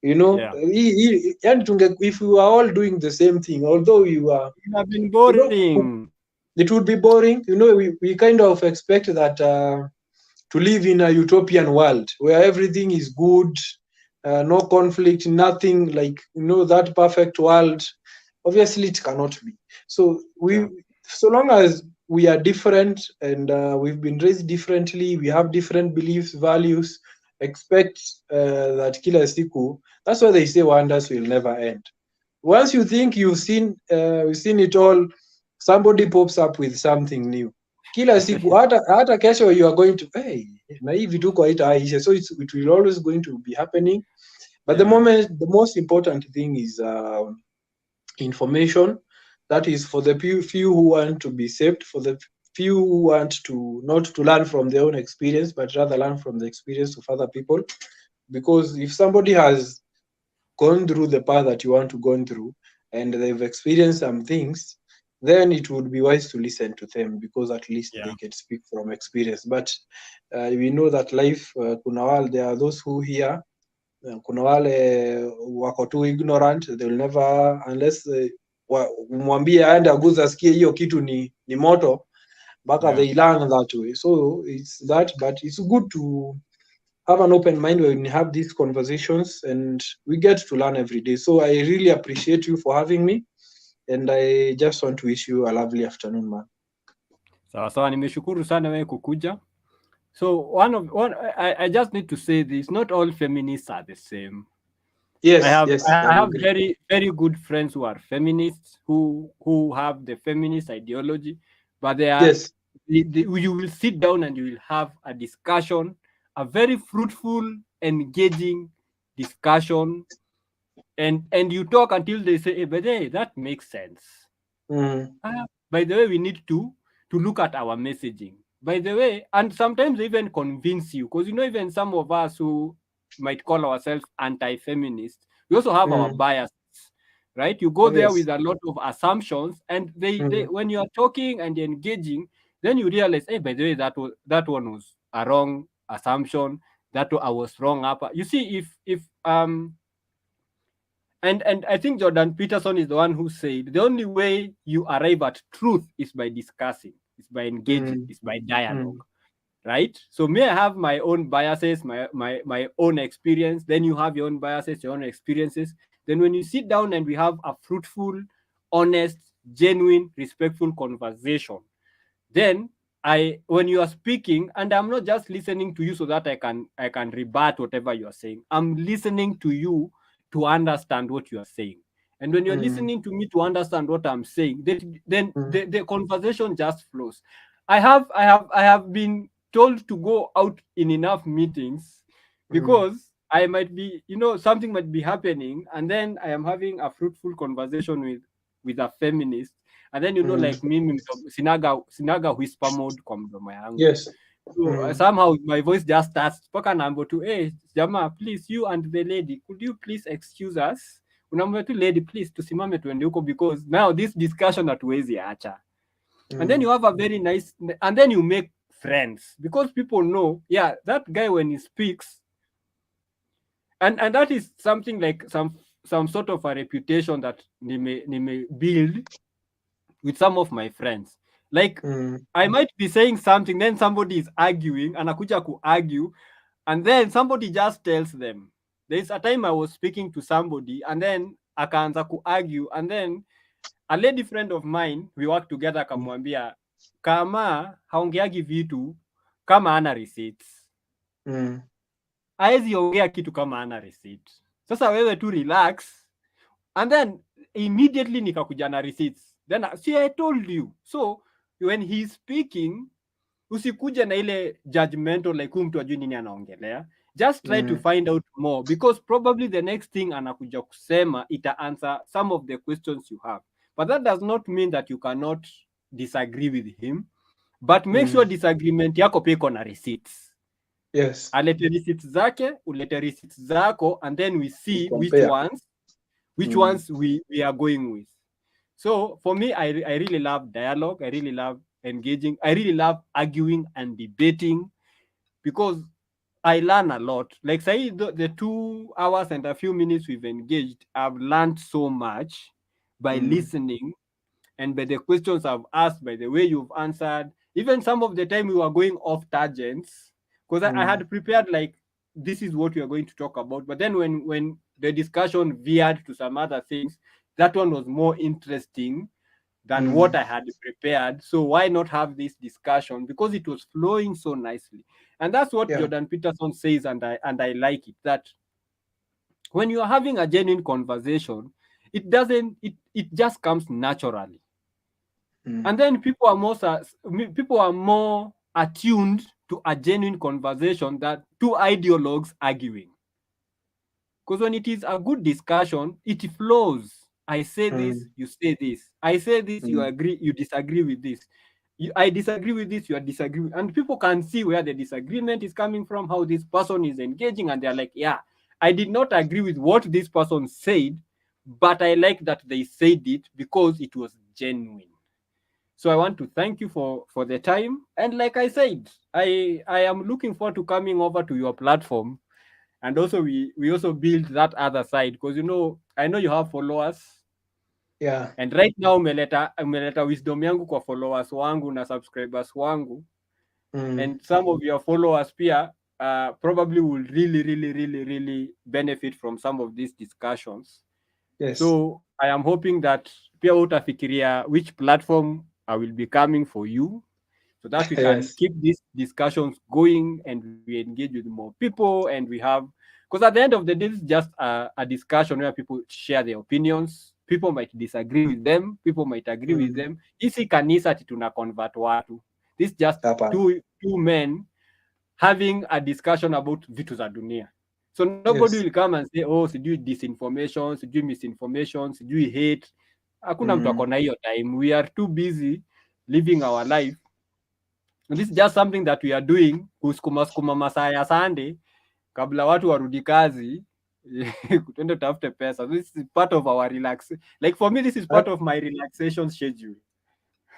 Yeah. If we were all doing the same thing, although we were, It have been boring. it would be boring. We kind of expect that to live in a utopian world where everything is good, no conflict, nothing, like that perfect world. Obviously it cannot be. So so long as we are different and we've been raised differently, we have different beliefs, values, expect that kila siku, that's why they say wonders will never end. Once you think you've seen it all, somebody pops up with something new kila siku. hata kesho you are going to, hey, na hii vituko haitaisha. So it will always going to be happening. But the most important thing is information. That is for the few who want to be saved, for the few who want to not to learn from their own experience, but rather learn from the experience of other people. Because if somebody has gone through the path that you want to go through and they've experienced some things, then it would be wise to listen to them, because at least they can speak from experience. But we know that life, there are those who hear, kuna wale wako too ignorant, they will never, unless umwambie aende aguza asikie hiyo kitu ni moto, mpaka they learn that way. So it's that, but it's good to have an open mind when we have these conversations, and we get to learn every day. So I really appreciate you for having me, and I just want to wish you a lovely afternoon, man. Sawa, nimeshukuru sana wewe kukuja. So I just need to say this, not all feminists are the same. Yes, I have very, very good friends who are feminists, who have the feminist ideology, but they are, you will sit down and you will have a discussion, a very fruitful, engaging discussion, and you talk until they say, hey, but hey, that makes sense. By the way, we need to look at our messaging. By the way, and sometimes they even convince you, because even some of us who might call ourselves anti-feminist, we also have our biases, right? You go there with a lot of assumptions, and they when you are talking and engaging, then you realize, hey, by the way, that one was a wrong assumption. That I was wrong up. You see, if and I think Jordan Peterson is the one who said the only way you arrive at truth is by discussing, is by engaging, is by dialogue, right? So may I have my own biases, my own experience, then you have your own biases, your own experiences. Then when you sit down and we have a fruitful, honest, genuine, respectful conversation, then when you are speaking, and I'm not just listening to you so that I can rebut whatever you are saying, I'm listening to you to understand what you are saying. And when you're listening to me to understand what I'm saying, then the conversation just flows. I have been told to go out in enough meetings because I might be, something might be happening, and then I am having a fruitful conversation with a feminist, and then like mimi sinaga whisper mode kwa mdomo yangu. Yes. So somehow my voice just starts paka number 2, hey jamaa, please, you and the lady, could you please excuse us? Unaambia tu lady, please tusimame tuende huko, because now this discussion hatuwezi acha. And then you have a very nice, and then you make friends, because people know, yeah, that guy when he speaks, and that is something like some sort of a reputation that nime build with some of my friends. Like I might be saying something, then somebody is arguing, anakuja ku argue, and then somebody just tells them. There's a time I was speaking to somebody, and then akaanza ku argue, and then a lady friend of mine, we work together, akamwambia kama haongeagi vitu kama ana receipts. Haezi ongea kitu kama ana receipt. Sasa wewe tu relax, and then immediately nikakuja na receipts. Then see, I told you. So when he's speaking, usikuja na ile judgmental like mtu ajui nini anaongelea. Just try to find out more, because probably the next thing anakuja kusema ita answer some of the questions you have. But that does not mean that you cannot disagree with him, but make sure disagreement yako pia iko na receipts. Yes. Alete receipts zake, ulete receipts zako, and then we see which ones we are going with. So for me, I really love dialogue. I really love engaging. I really love arguing and debating because I learn a lot. Like say the 2 hours and a few minutes we've engaged, I've learned so much by listening and by the questions I've asked, by the way you've answered. Even some of the time we were going off tangents because I had prepared like this is what we are going to talk about. But then when the discussion veered to some other things, that one was more interesting than what I had prepared. So why not have this discussion? Because it was flowing so nicely. And that's what Yeah. Jordan Peterson says, and I like it, that when you're having a genuine conversation, it just comes naturally. And then people are more attuned to a genuine conversation than two ideologues arguing. Because when it is a good discussion, it flows. I say this, you say this. I say this, you agree, you disagree with this. I disagree with this, you are disagreeing. And people can see where the disagreement is coming from, how this person is engaging, and they're like, yeah, I did not agree with what this person said, but I like that they said it because it was genuine. So I want to thank you for the time. And like I said, I am looking forward to coming over to your platform. And also we also build that other side because I know you have followers. Yeah. And right now umeleta wisdom yangu kwa followers wangu na subscribers wangu. And some of your followers pia probably will really benefit from some of these discussions. Yes. So I am hoping that pia utafikiria which platform I will be coming for you so that we can Yes. keep these discussions going and we engage with more people and we have, because at the end of the day, this is just a discussion where people share their opinions. People might disagree with them, people might agree with them. Isi kanisa ati tuna convert watu. This is just two men having a discussion about vitu za dunia. So nobody will come and say, oh, sijui disinformation, sijui misinformation, sijui hate. Hakuna mtu ako na hiyo time. We are too busy living our life. And this is just something that we are doing kusukuma masaa ya Sunday kabla watu warudi kazi tuende tafute pesa. This is part of our like for me, this is part of my relaxation schedule.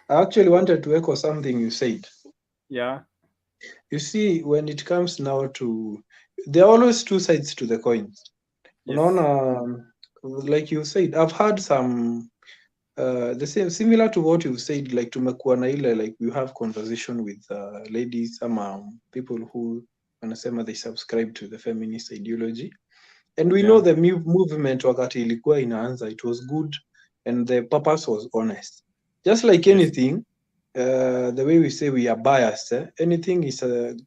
I actually wanted to echo something you said. Yeah. You see, when it comes now to, there are always two sides to the coin. Yes. Like you said, I've had some the same, similar to what you said, like tumekuwa na ile, like we have conversation with ladies, some people who wanasema they subscribe to the feminist ideology, and we know the movement wakati ilikuwa inaanza, it was good and the purpose was honest, just like anything. The way we say we are biased, anything is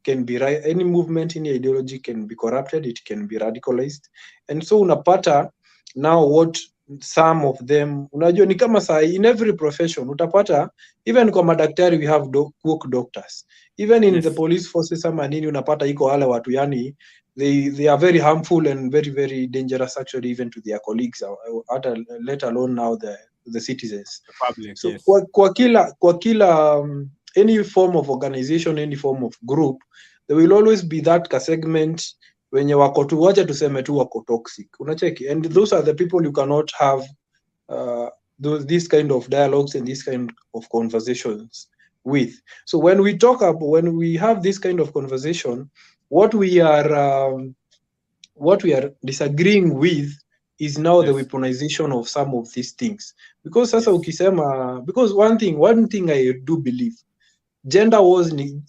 can be right. Any movement in ideology can be corrupted, it can be radicalized, and so unapata now what some of them, unajua ni kama saa in every profession utapata, even kwa madaktari we have woke doctors, even in the police forces ama nini, unapata iko wale watu yani they are very harmful and very dangerous actually, even to their colleagues, let alone now the citizens. The public, so yes. kwa kila any form of organization, any form of group, there will always be that segment wenye wako tu, wacha tuseme tu wako toxic, unacheki, and those are the people you cannot have these kind of dialogues and this kind of conversations with. So when we have this kind of conversation, what we are disagreeing with is now the weaponization of some of these things, because sasa ukisema, because one thing I do believe, gender war ni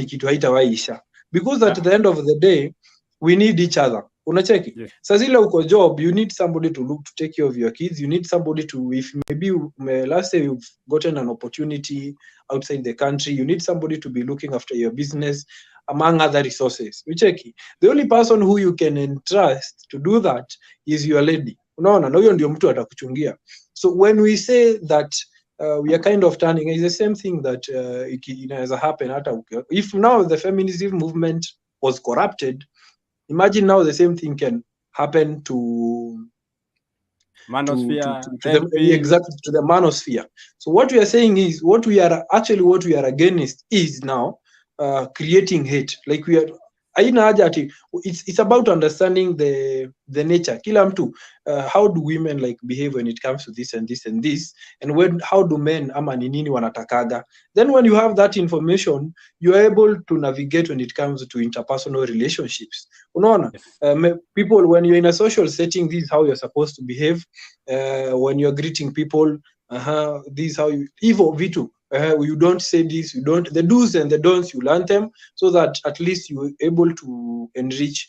kitu haitawaisha, because at the end of the day we need each other, unacheki. Sasa ile uko job, you need somebody to take care of your kids, you need somebody to, if maybe let's say you've gotten an opportunity outside the country, you need somebody to be looking after your business, among other resources, ucheki. The only person who you can entrust to do that is your lady, unaona, na huyo ndio mtu atakuchungia. So when we say that we are kind of turning, it's the same thing that inaweza happen hata if now the feminism movement was corrupted, imagine now the same thing can happen to the manosphere. So what we are saying is, what we are against is now creating hate. Like haina haja ati it's about understanding the nature kila mtu, how do women like behave when it comes to this and this and this, and how do men ama ni nini wanatakaga. Then when you have that information, you are able to navigate when it comes to interpersonal relationships. Unaona, Yes. people, when you're in a social setting, this is how you're supposed to behave. When you're greeting people, this is how you hivyo vitu, you don't say this, you don't, the do's and the don'ts, you learn them, so that at least you're able to enrich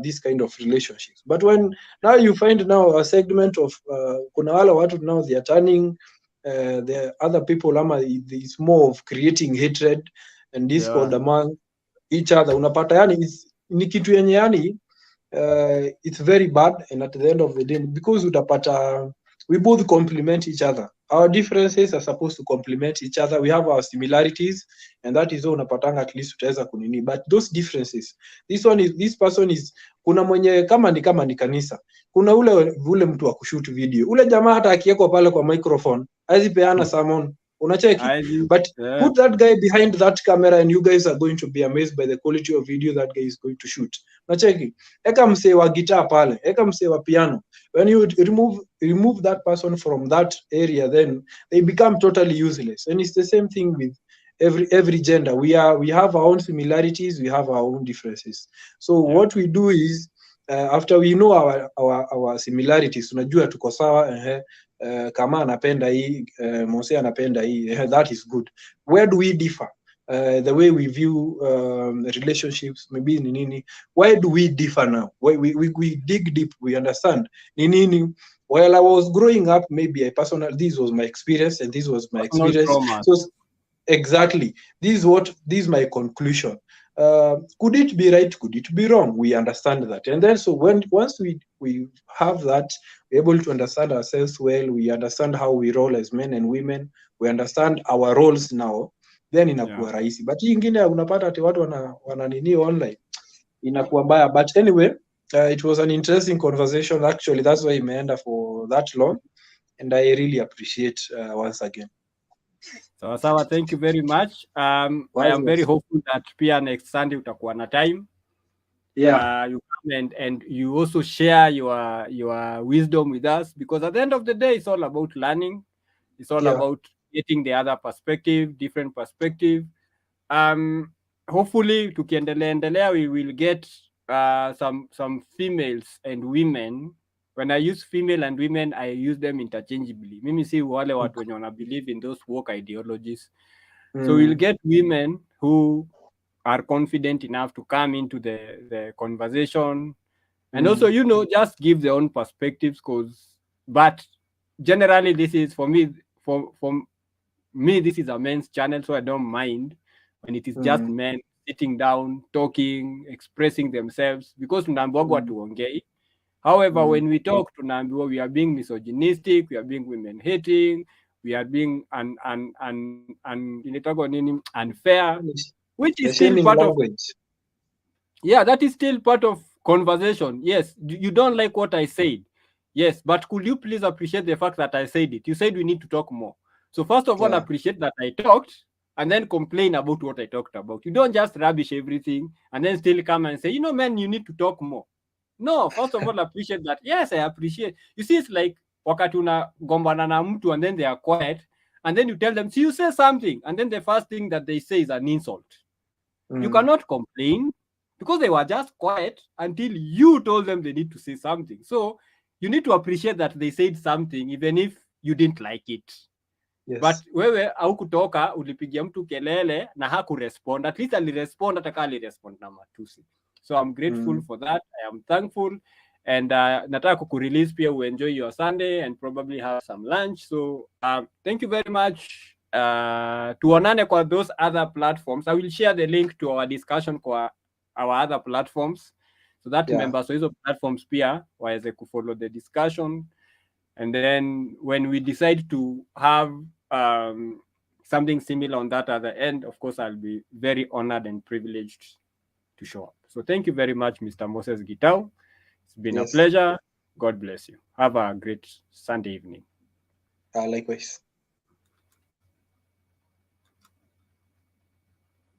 this kind of relationships. But when now you find now a segment of kuna wale watu now they are turning the other people, ama it's more of creating hatred and discord among each other. Unapata yani ni kitu yenye yani it's very bad, and at the end of the day, because utapata we both complement each other. Our differences are supposed to complement each other. We have our similarities, and that is all unapatanga at least utaweza kunini. But those differences, this person is, kuna mwenye kama ni kanisa, kuna ule mtu wa kushoot video, ule jamaa hata akiwekwa pale kwa microphone hazipeana sermon, unacheki. But put that guy behind that camera and you guys are going to be amazed by the quality of video that guy is going to shoot. Unacheki, eka msee wa guitar pale, eka msee wa piano, when you remove that person from that area, then they become totally useless. And it's the same thing with every gender. We have our own similarities, we have our own differences. So what we do is, after we know our similarities, tunajua tuko sawa, kama anapenda hii, Mose anapenda hii, that is good. Where do we differ? The way we view relationships, maybe ni nini. Why do we differ now? Why we dig deep, we understand ni nini. While I was growing up, maybe this was my experience, and this was my experience. So exactly, this is my conclusion. Could it be right? Could it be wrong? We understand that, and then so once we have that, we're able to understand ourselves well. We understand how we roll as men and women. We understand our roles now. Then inakuwa rahisi. But hii ingine unapata ati watu wana nini online, inakuwa mbaya. But anyway, it was an interesting conversation. Actually, that's why imeenda for that long, and I really appreciate once again. Sawa, thank you very much. I am very hopeful that pia next Sunday utakuwa na time. You come and you also share your wisdom with us, because at the end of the day, it's all about learning. It's all about getting the other perspective, different perspective. Hopefully tukiendelea, we will get some females and women. When I use female and women, I use them interchangeably. Mimi si wale watu wenye wana believe in those woke ideologies. So we'll get women who are confident enough to come into the conversation, and also, just give their own perspectives. But generally, this is for me, this is a men's channel, so I don't mind when it is just men sitting down, talking, expressing themselves, because tunaambiwa tuongei. However, when we talk, tunaambiwa we are being misogynistic, we are being women hating, we are being unfair, which is still part language. That is still part of conversation. Yes, you don't like what I said. Yes, but could you please appreciate the fact that I said it? You said we need to talk more. So first of all, appreciate that I talked, and then complain about what I talked about. You don't just rubbish everything and then still come and say, man, you need to talk more. No, first of all, appreciate that. Yes, I appreciate. You see, it's like wakati unagombana na mtu and then they are quiet, and then you tell them, see, you say something, and then the first thing that they say is an insult. You cannot complain because they were just quiet until you told them they need to say something. So you need to appreciate that they said something even if you didn't like it. Yes. But wewe haukutoka, ulipigia mtu kelele na hakurespond. At least alirespond, hata kama alirespond na matusi. So I'm grateful for that. I am thankful. And nataka kukurelease pia, enjoy your Sunday and probably have some lunch. So thank you very much. Tuonane kwa those other platforms. I will share the link to our discussion kwa our other platforms, so that members of those platforms pia waweze kufollow the discussion. And then when we decide to have something similar on that other end, of course, I'll be very honored and privileged to show up. So thank you very much, Mr. Moses Gitau. It's been a pleasure. God bless you. Have a great Sunday evening. Likewise.